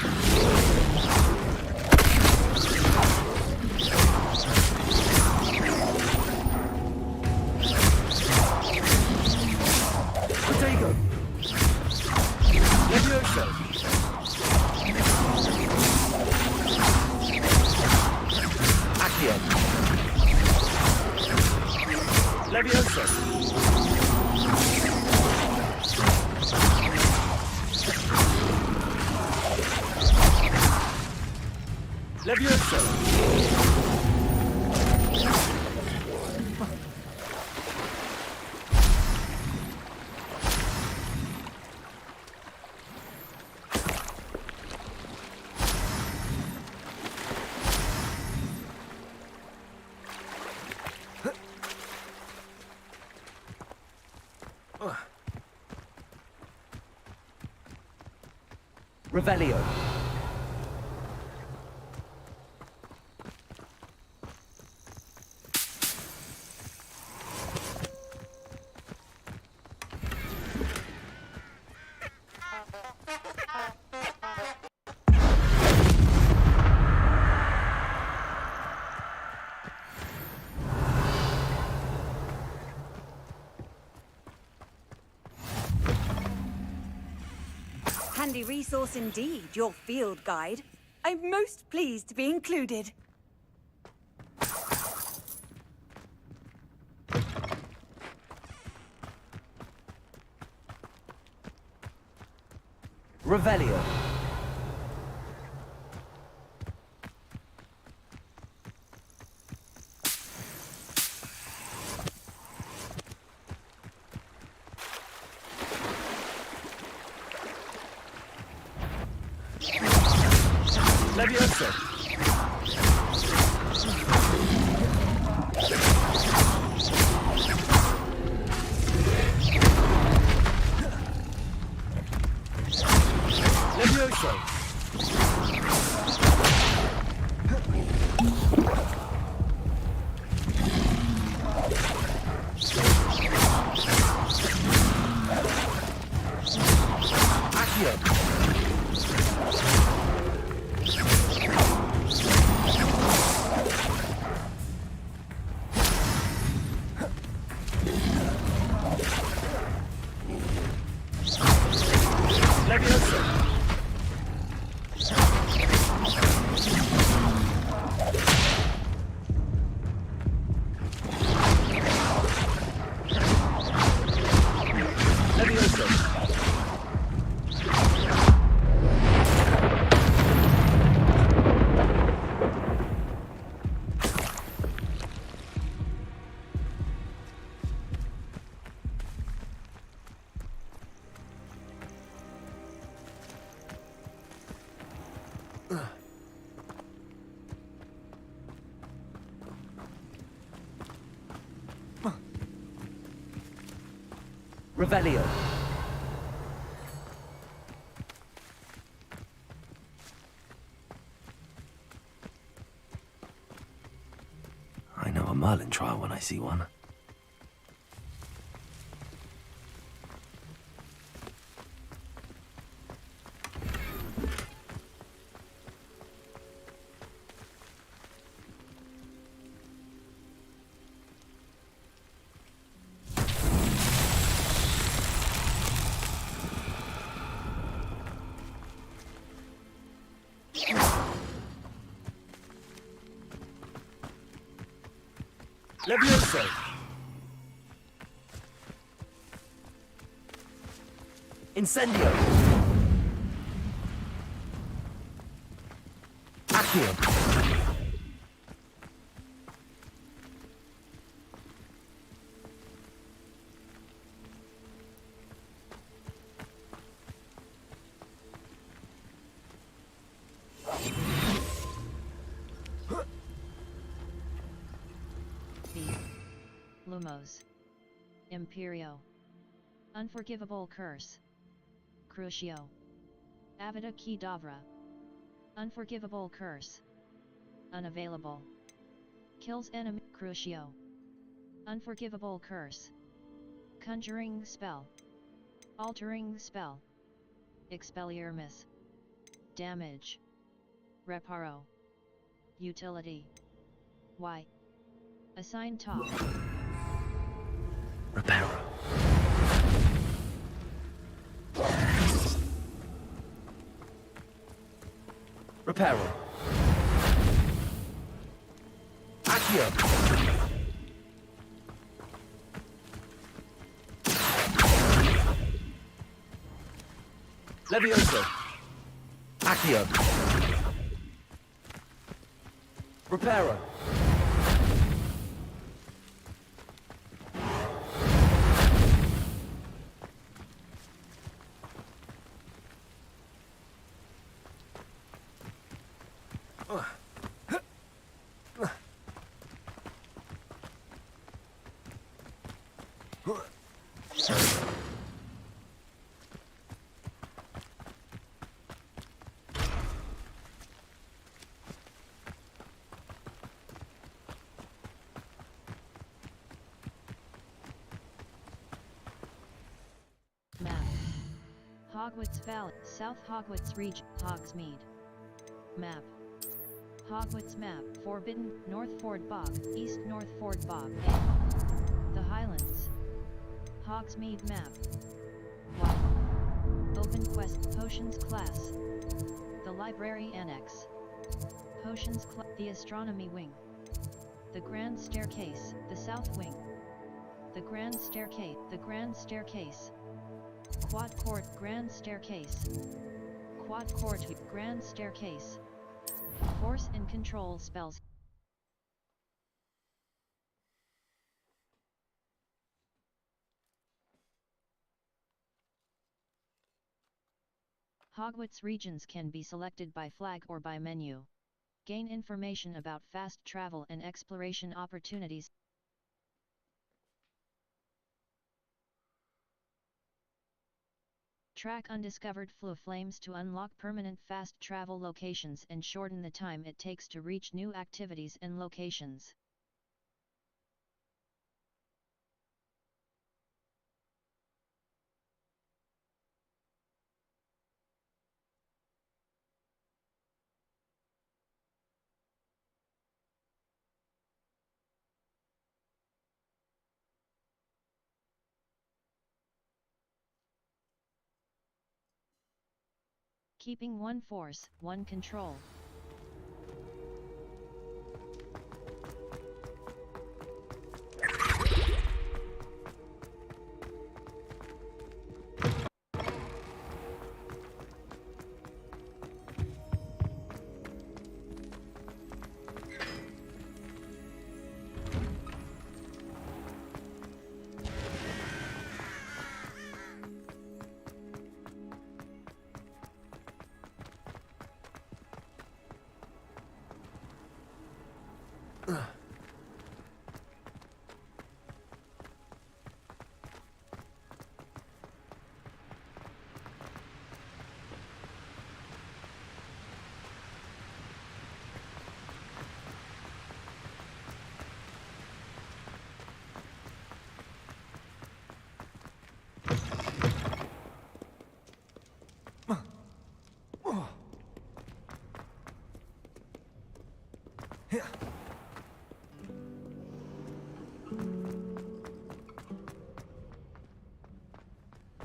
Protego. Levioso. Accio. Levioso! Levioso! Revelio. Handy resource indeed, your field guide. I'm most pleased to be included. Revelio. Levioso! Levioso! Revelio. I know a Merlin trial when I see one. Levioso! Incendio. Accio. Lumos. Imperio. Unforgivable Curse. Crucio. Avada Kedavra. Unforgivable Curse. Unavailable. Kills enemy. Crucio. Unforgivable Curse. Conjuring Spell. Altering Spell. Expelliarmus. Miss. Damage. Reparo. Utility. Y. Assign top. Reparo. Reparo. Accio. Levioso. Accio. Reparo. Map. Hogwarts Valley, South Hogwarts Region, Hogsmeade. Map. Hogwarts Map, Forbidden, North Ford Bog, East North Ford Bog, A. The Highlands. Hogsmeade Map. Y. Open Quest, Potions Class. The Library Annex. Potions The Astronomy Wing. The Grand Staircase, the South Wing. The Grand Staircase. Quad Court, Grand Staircase. Quad Court, Grand Staircase. Force and Control Spells. Hogwarts regions can be selected by flag or by menu. Gain information about fast travel and exploration opportunities. Track undiscovered flames to unlock permanent fast travel locations and shorten the time it takes to reach new activities and locations. Keeping one force, one control.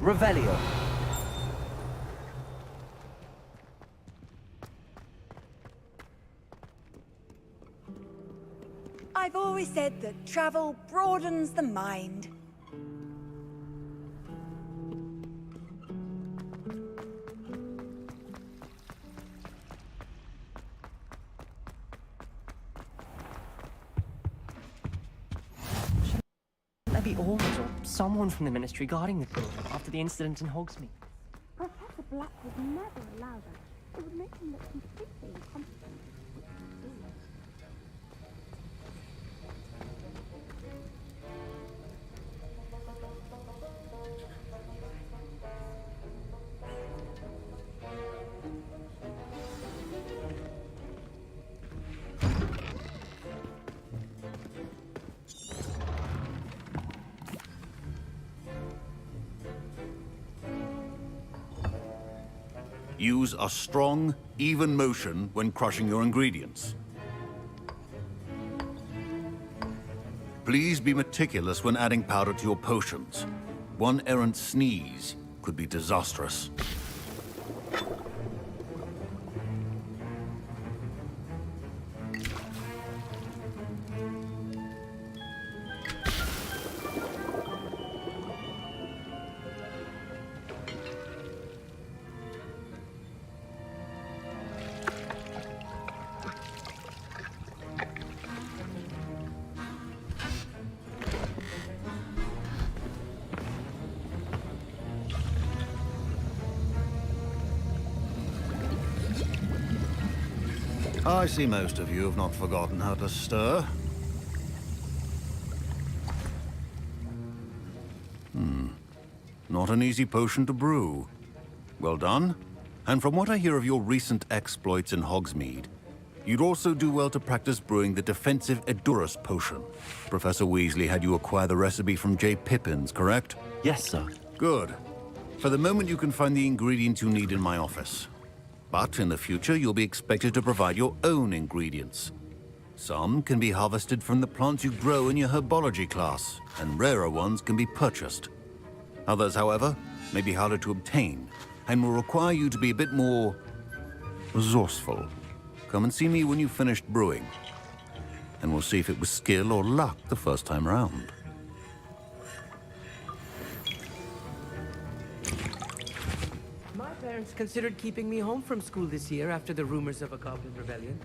Revelio. I've always said that travel broadens the mind. There be orders or someone from the Ministry guarding the building after the incident in Hogsmeade. Professor Black would never allow that. It would make him look completely incompetent. Use a strong, even motion when crushing your ingredients. Please be meticulous when adding powder to your potions. One errant sneeze could be disastrous. I see most of you have not forgotten how to stir. Not an easy potion to brew. Well done. And from what I hear of your recent exploits in Hogsmeade, you'd also do well to practice brewing the defensive Edurus potion. Professor Weasley had you acquire the recipe from J. Pippin's, correct? Yes, sir. Good. For the moment, you can find the ingredients you need in my office. But in the future, you'll be expected to provide your own ingredients. Some can be harvested from the plants you grow in your herbology class, and rarer ones can be purchased. Others, however, may be harder to obtain, and will require you to be a bit more resourceful. Come and see me when you've finished brewing, and we'll see if it was skill or luck the first time round. My parents considered keeping me home from school this year after the rumors of a goblin rebellion.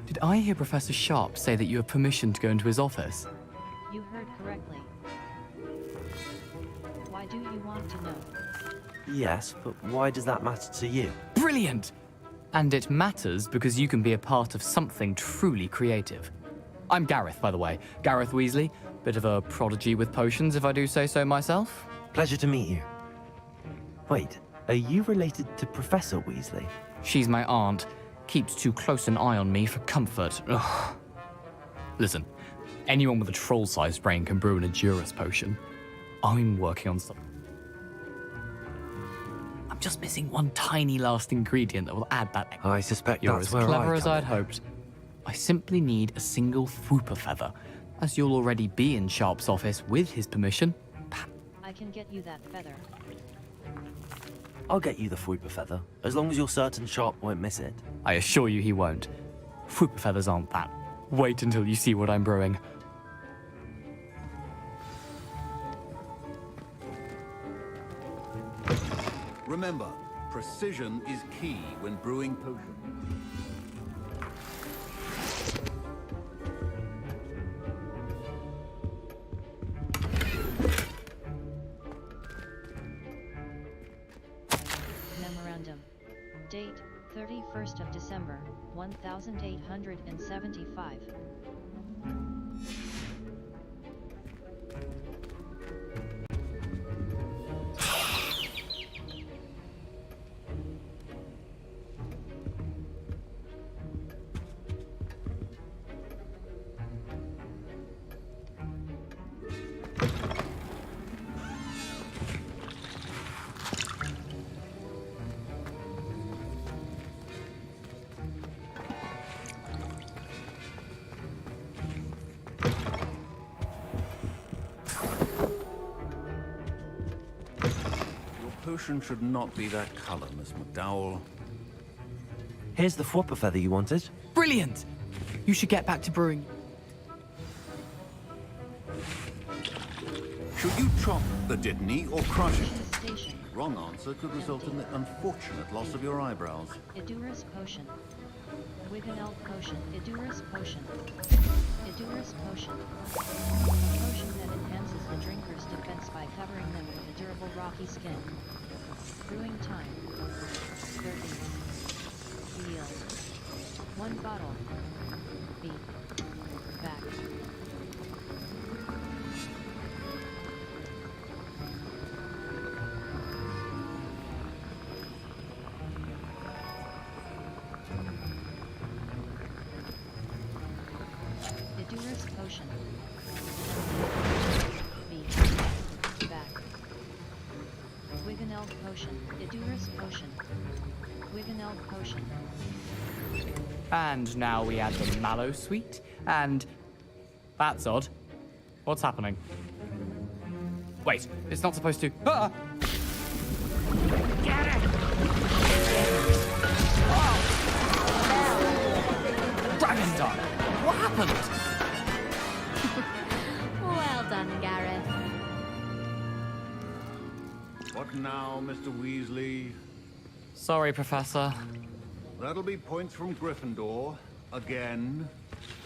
Did I hear Professor Sharp say that you have permission to go into his office? You heard correctly. Why do you want to know? Yes, but why does that matter to you? Brilliant! And it matters because you can be a part of something truly creative. I'm Gareth, by the way. Gareth Weasley. Bit of a prodigy with potions, if I do say so myself. Pleasure to meet you. Wait, are you related to Professor Weasley? She's my aunt. Keeps too close an eye on me for comfort. Ugh. Listen, anyone with a troll-sized brain can brew an Edurus potion. I'm working on something. I'm just missing one tiny last ingredient that will add that. I suspect You're that's as where clever I as come I'd in. hoped. I simply need a single Fwooper feather, as you'll already be in Sharp's office with his permission. I can get you that feather. I'll get you the Fwooper feather, as long as you're certain Sharp won't miss it. I assure you he won't. Fwooper feathers aren't that. Wait until you see what I'm brewing. Remember, precision is key when brewing potions. Memorandum. Date, 31st of December, 1875. Potion should not be that color, Miss McDowell. Here's the Fwooper feather you wanted. Brilliant! You should get back to brewing. Should you chop the Didney or crush it? Wrong answer could result in the unfortunate loss of your eyebrows. Edurus potion. Wiggeneld potion. Edurus potion. Edurus potion. A potion that enhances the drinker's defense by covering them with a durable rocky skin. Brewing time. 30. Yield. 1 bottle. B. Back. Edurus potion. B. Back. Wiggeneld potion. Edurus potion. Wiggeneld potion. And now we add the mallow sweet, and... That's odd. What's happening? Wait, it's not supposed to... Ah! Get it! Oh! Dragonstar! What happened? Well done, Gareth. What now, Mr. Weasley? Sorry, Professor. That'll be points from Gryffindor. Again.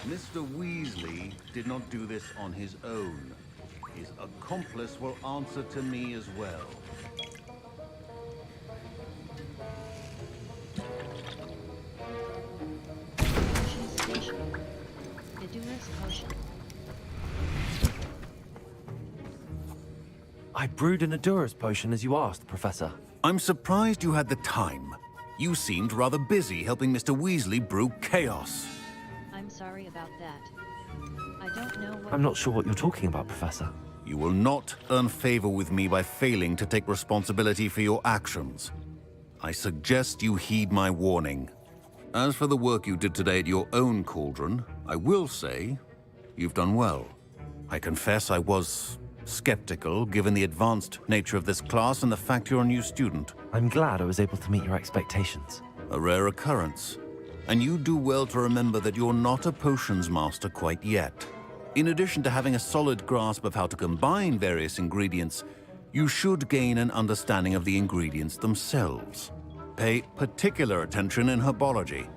Mr. Weasley did not do this on his own. His accomplice will answer to me as well. Idurus potion. I brewed an Adura's potion as you asked, Professor. I'm surprised you had the time. You seemed rather busy helping Mr. Weasley brew chaos. I'm sorry about that. I don't know what— I'm not sure what you're talking about, Professor. You will not earn favor with me by failing to take responsibility for your actions. I suggest you heed my warning. As for the work you did today at your own cauldron, I will say you've done well. I confess I was skeptical, given the advanced nature of this class and the fact you're a new student. I'm glad I was able to meet your expectations. A rare occurrence. And you do well to remember that you're not a potions master quite yet. In addition to having a solid grasp of how to combine various ingredients, you should gain an understanding of the ingredients themselves. Pay particular attention in herbology.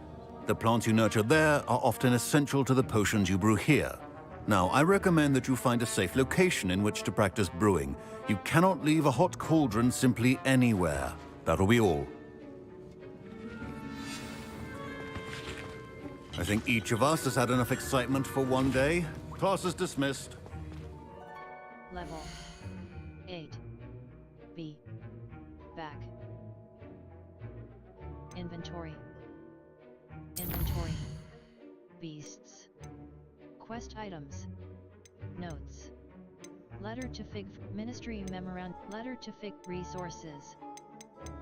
The plants you nurture there are often essential to the potions you brew here. Now, I recommend that you find a safe location in which to practice brewing. You cannot leave a hot cauldron simply anywhere. That'll be all. I think each of us has had enough excitement for one day. Class is dismissed. Level 8. B. Back. Inventory. Inventory. Beasts. Quest items. Notes. Letter to Fig. Ministry Memorandum. Letter to Fig. Resources.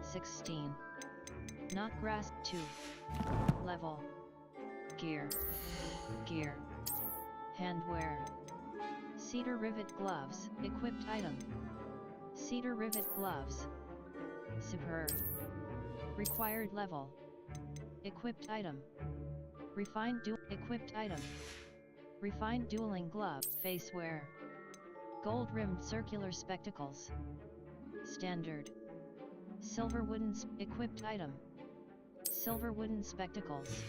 16. Not grass. 2. Level. Gear. Gear. Handwear. Cedar rivet gloves. Equipped item. Cedar rivet gloves. Superb. Required level. Equipped item. Equipped item. Refined dueling glove. Face wear. Gold-rimmed circular spectacles. Standard. Silver wooden equipped item. Silver wooden spectacles.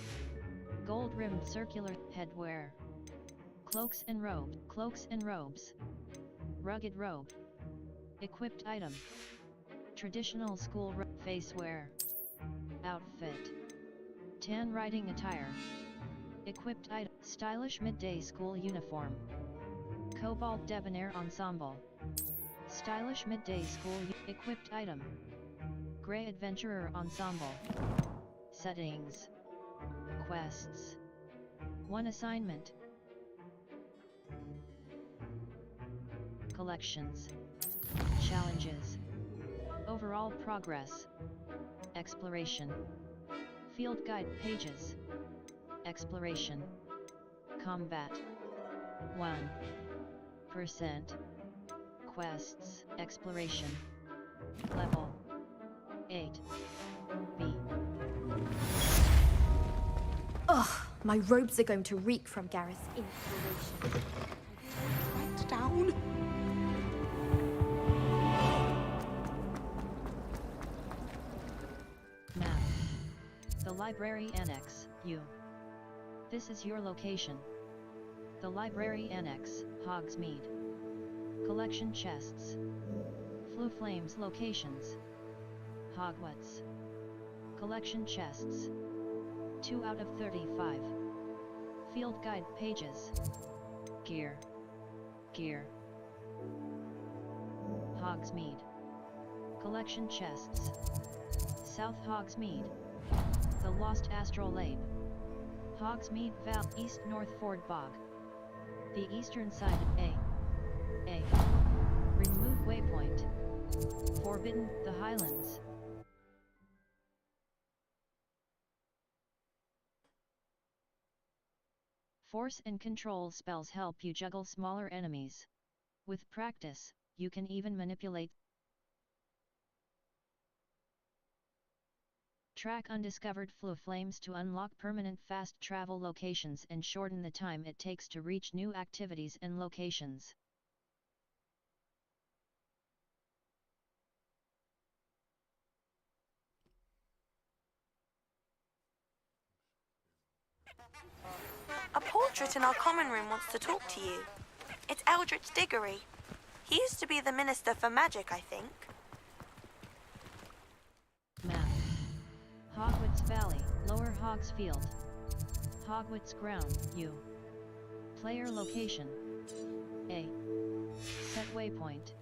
Gold-rimmed circular headwear. Cloaks and robe. Cloaks and robes. Rugged robe. Equipped item. Traditional school face wear. Outfit. Tan riding attire. Equipped item. Stylish midday school uniform. Cobalt debonair ensemble. Stylish midday school equipped item. Grey adventurer ensemble. Settings. Quests. 1 assignment. Collections. Challenges. Overall progress. Exploration. Field guide pages. Exploration. Combat. 1%. Quests. Exploration. Level 8. B. Ugh, my robes are going to reek from Gareth's inspiration. Right down. Map. The Library Annex, U. This is your location. The Library Annex, Hogsmeade. Collection chests. Flue Flames locations. Hogwarts. Collection chests. 2 out of 35. Field guide pages. Gear. Gear. Hogsmeade. Collection chests. South Hogsmeade. The Lost Astrolabe. Hogsmeade Val East North Ford Bog. The eastern side A. Remove waypoint. Forbidden, the Highlands. Force and control spells help you juggle smaller enemies. With practice, you can even manipulate. Track undiscovered flue flames to unlock permanent fast travel locations and shorten the time it takes to reach new activities and locations. A portrait in our common room wants to talk to you. It's Eldritch Diggory. He used to be the Minister for Magic, I think. Map. Hogwarts Valley, Lower Hogsfield. Hogwarts Ground, U. Player location. A. Set waypoint.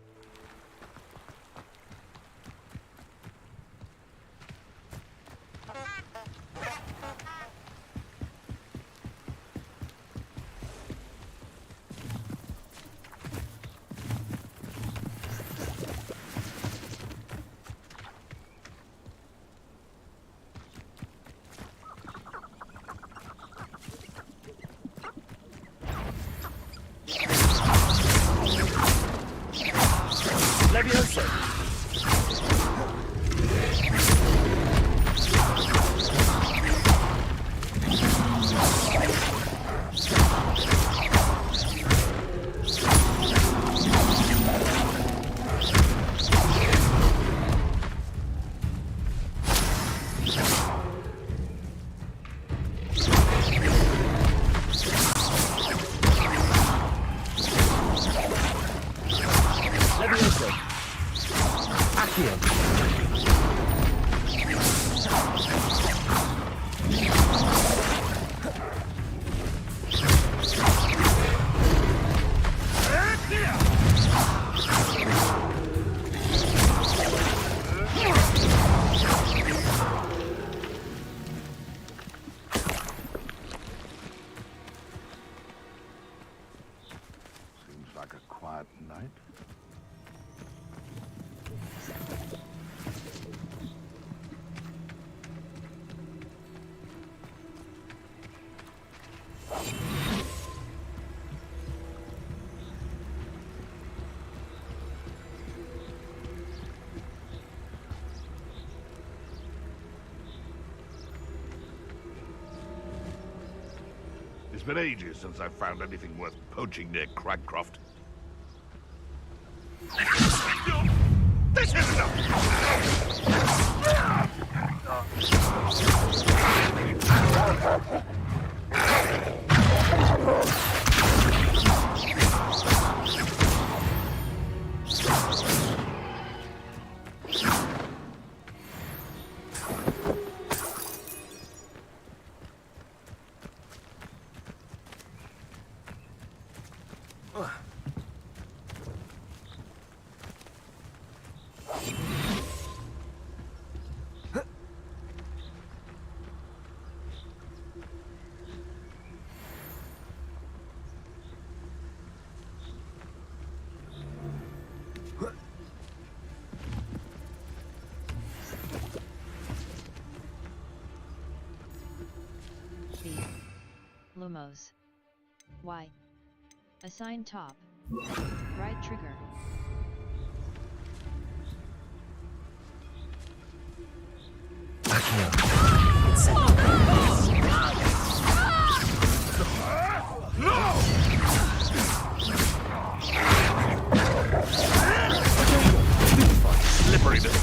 Levioso! Levioso! Accio! Seems like a quiet night. It's been ages since I've found anything worth poaching near Cragcroft. This is B. Lumos. Y. Assign top. Right trigger. Slipperiness.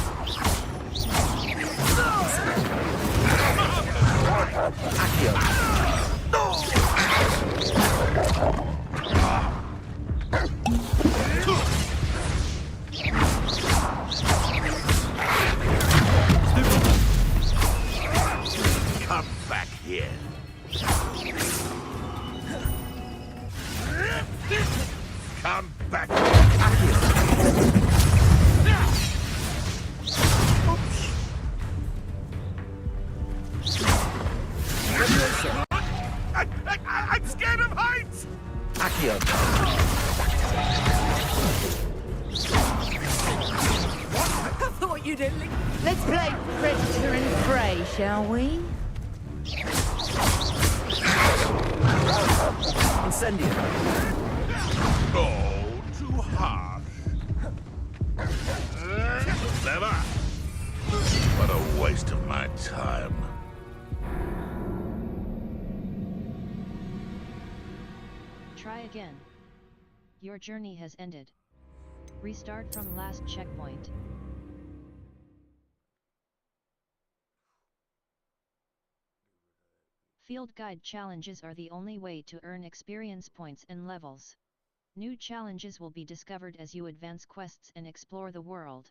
Come back here. Come back. I'm scared of heights! Accio! I thought you'd only... Let's play predator and prey, shall we? Incendio! Oh, too harsh. Clever. What a waste of my time. Try again. Your journey has ended. Restart from last checkpoint. Field guide challenges are the only way to earn experience points and levels. New challenges will be discovered as you advance quests and explore the world.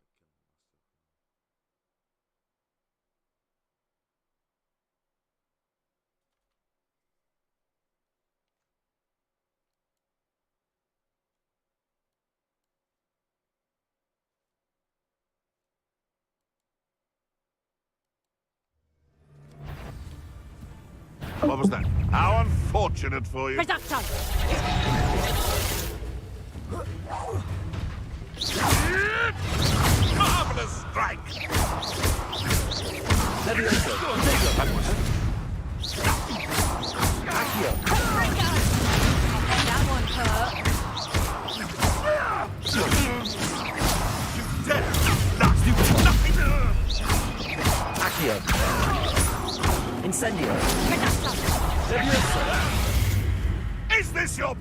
What was that? How unfortunate for you. Reducto! Marvelous strike! Levioso. Accio. That one hurt. You dare not do nothing! Accio. Incendio. Reducto! Levioso. Is this your...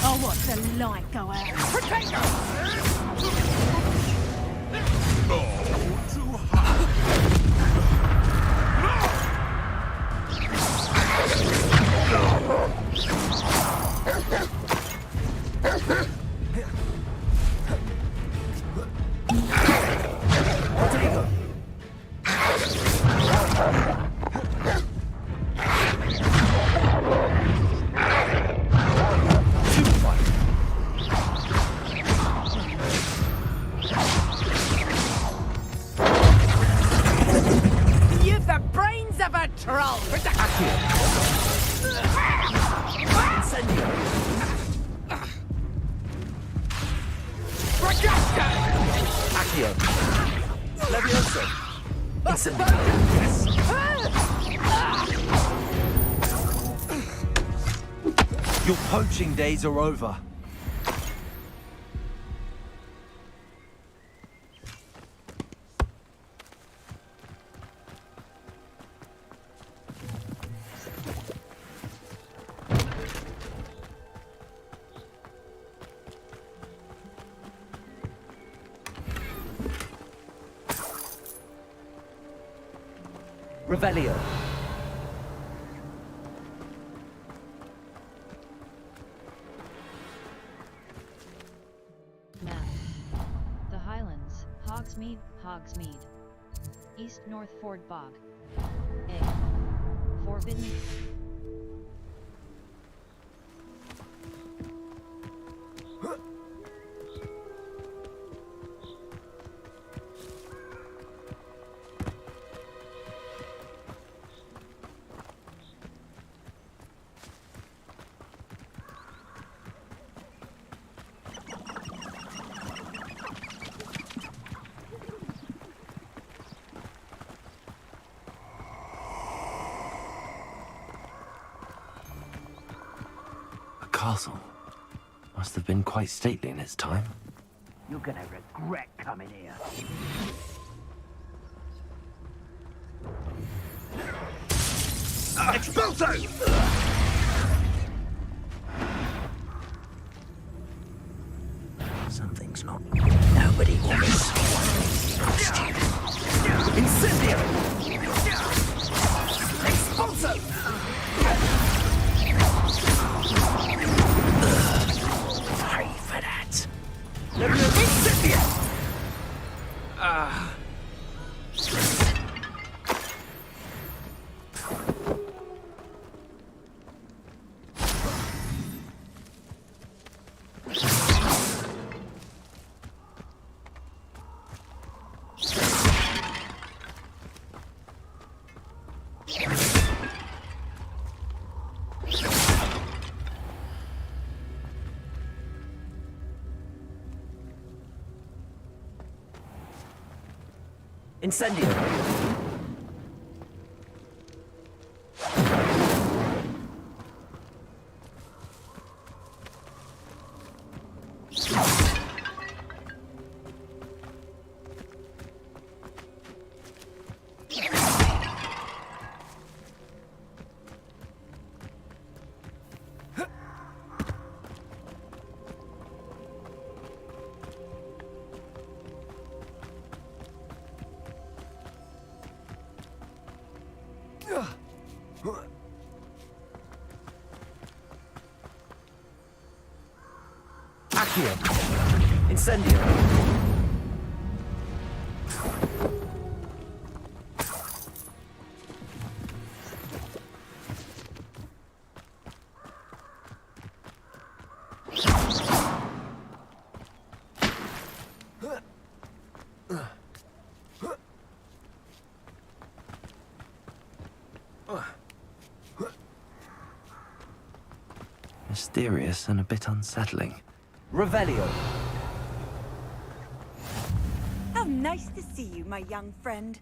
Oh, what the light go out. too hard. You've the brains of a troll! Incendio. Accio. Levioso. Incendio. Your poaching days are over. Revelio. Map. The Highlands, Hogsmeade. East North Ford Bog. A. Forbidden. Castle must have been quite stately in its time. You're gonna regret coming here. Expulso! Something's not. Nobody will miss. Incendio. Expulso. Pray for that. Incendio. Incendio. Accio. Incendio. Mysterious and a bit unsettling. Revelio. How nice to see you, my young friend.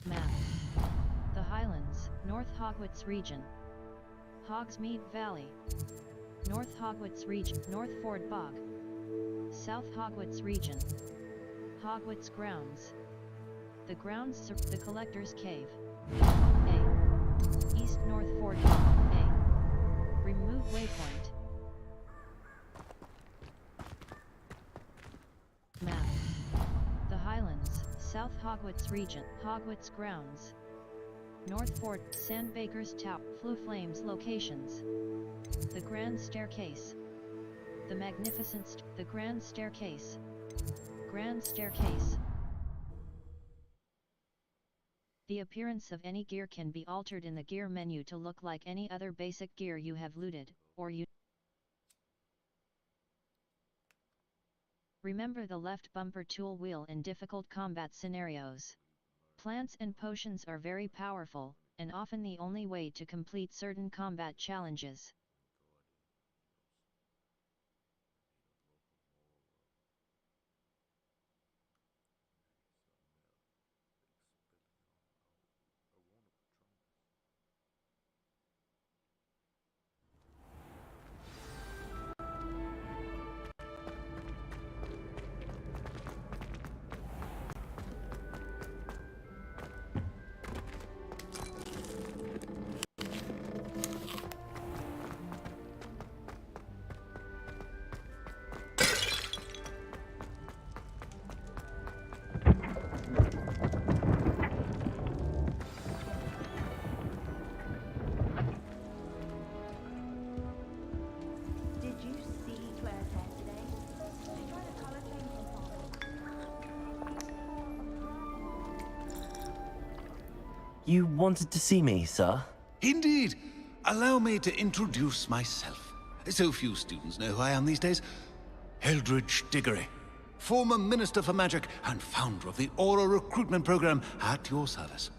Map. The Highlands, North Hogwarts region. Hogsmeade Valley. North Hogwarts region, North Ford Bog. South Hogwarts region. Hogwarts grounds. The grounds, the Collector's Cave. A. East North Ford Bog. A. Remove waypoint. Map. The Highlands, South Hogwarts region, Hogwarts grounds. North Fort, Sandbaker's Tower, Floo Flames locations. The Grand Staircase. The Magnificent, the Grand Staircase. Grand Staircase. The appearance of any gear can be altered in the gear menu to look like any other basic gear you have looted, or you. Remember the left bumper tool wheel in difficult combat scenarios. Plants and potions are very powerful, and often the only way to complete certain combat challenges. Did you see Claire's hair today? She tried a color change on You wanted to see me, sir? Indeed. Allow me to introduce myself. So few students know who I am these days. Eldridge Diggory, former Minister for Magic and founder of the Aura Recruitment Program, at your service.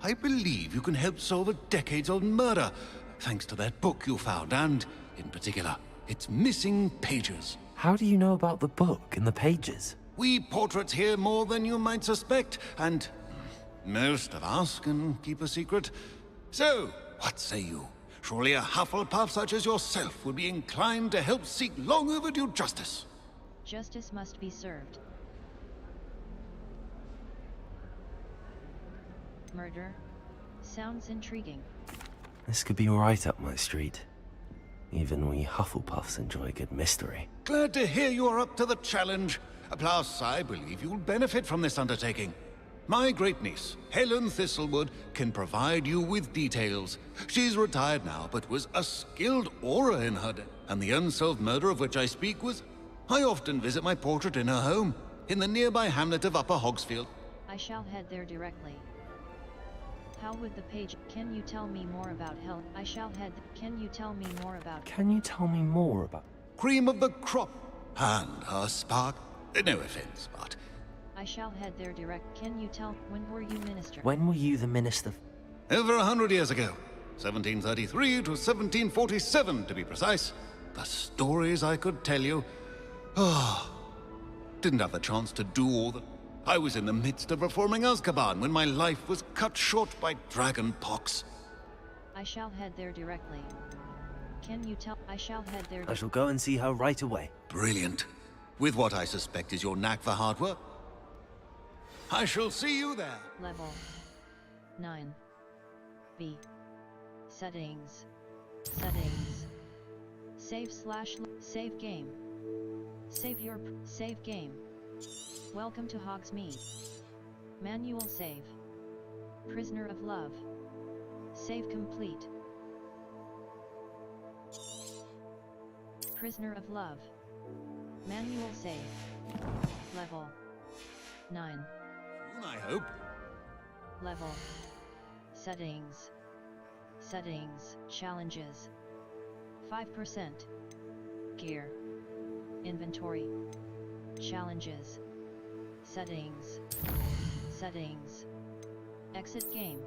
I believe you can help solve a decades-old murder, thanks to that book you found, and, in particular, its missing pages. How do you know about the book and the pages? We portraits here more than you might suspect, and most of us can keep a secret. So, what say you? Surely a Hufflepuff such as yourself would be inclined to help seek long overdue justice. Justice must be served. Murder? Sounds intriguing. This could be right up my street. Even we Hufflepuffs enjoy a good mystery. Glad to hear you are up to the challenge. Plus, I believe you'll benefit from this undertaking. My great-niece, Helen Thistlewood, can provide you with details. She's retired now, but was a skilled aura in her day. And the unsolved murder of which I speak was... I often visit my portrait in her home, in the nearby hamlet of Upper Hogsfield. I shall head there directly. How would the page... Can you tell me more about Helen? I shall head... Can you tell me more about... Can you tell me more about... Cream of the crop, and her spark. No offense, but... I shall head there direct. Can you tell... When were you minister? When were you the minister? Over 100 years ago. 1733 to 1747, to be precise. The stories I could tell you... Oh, didn't have the chance to do all the... I was in the midst of reforming Azkaban when my life was cut short by dragon pox. I shall head there directly. Can you tell... I shall head there... I shall go and see her right away. Brilliant. With what I suspect is your knack for hard work. I shall see you there. Level 9. B. Settings. Settings. Save game. Save game. Welcome to Hogsmeade. Manual save. Prisoner of Love. Save complete. Prisoner of Love. Manual save. Level 9. I hope. Level. Settings. Settings. Challenges. 5%. Gear. Inventory. Challenges. Settings. Settings. Exit game.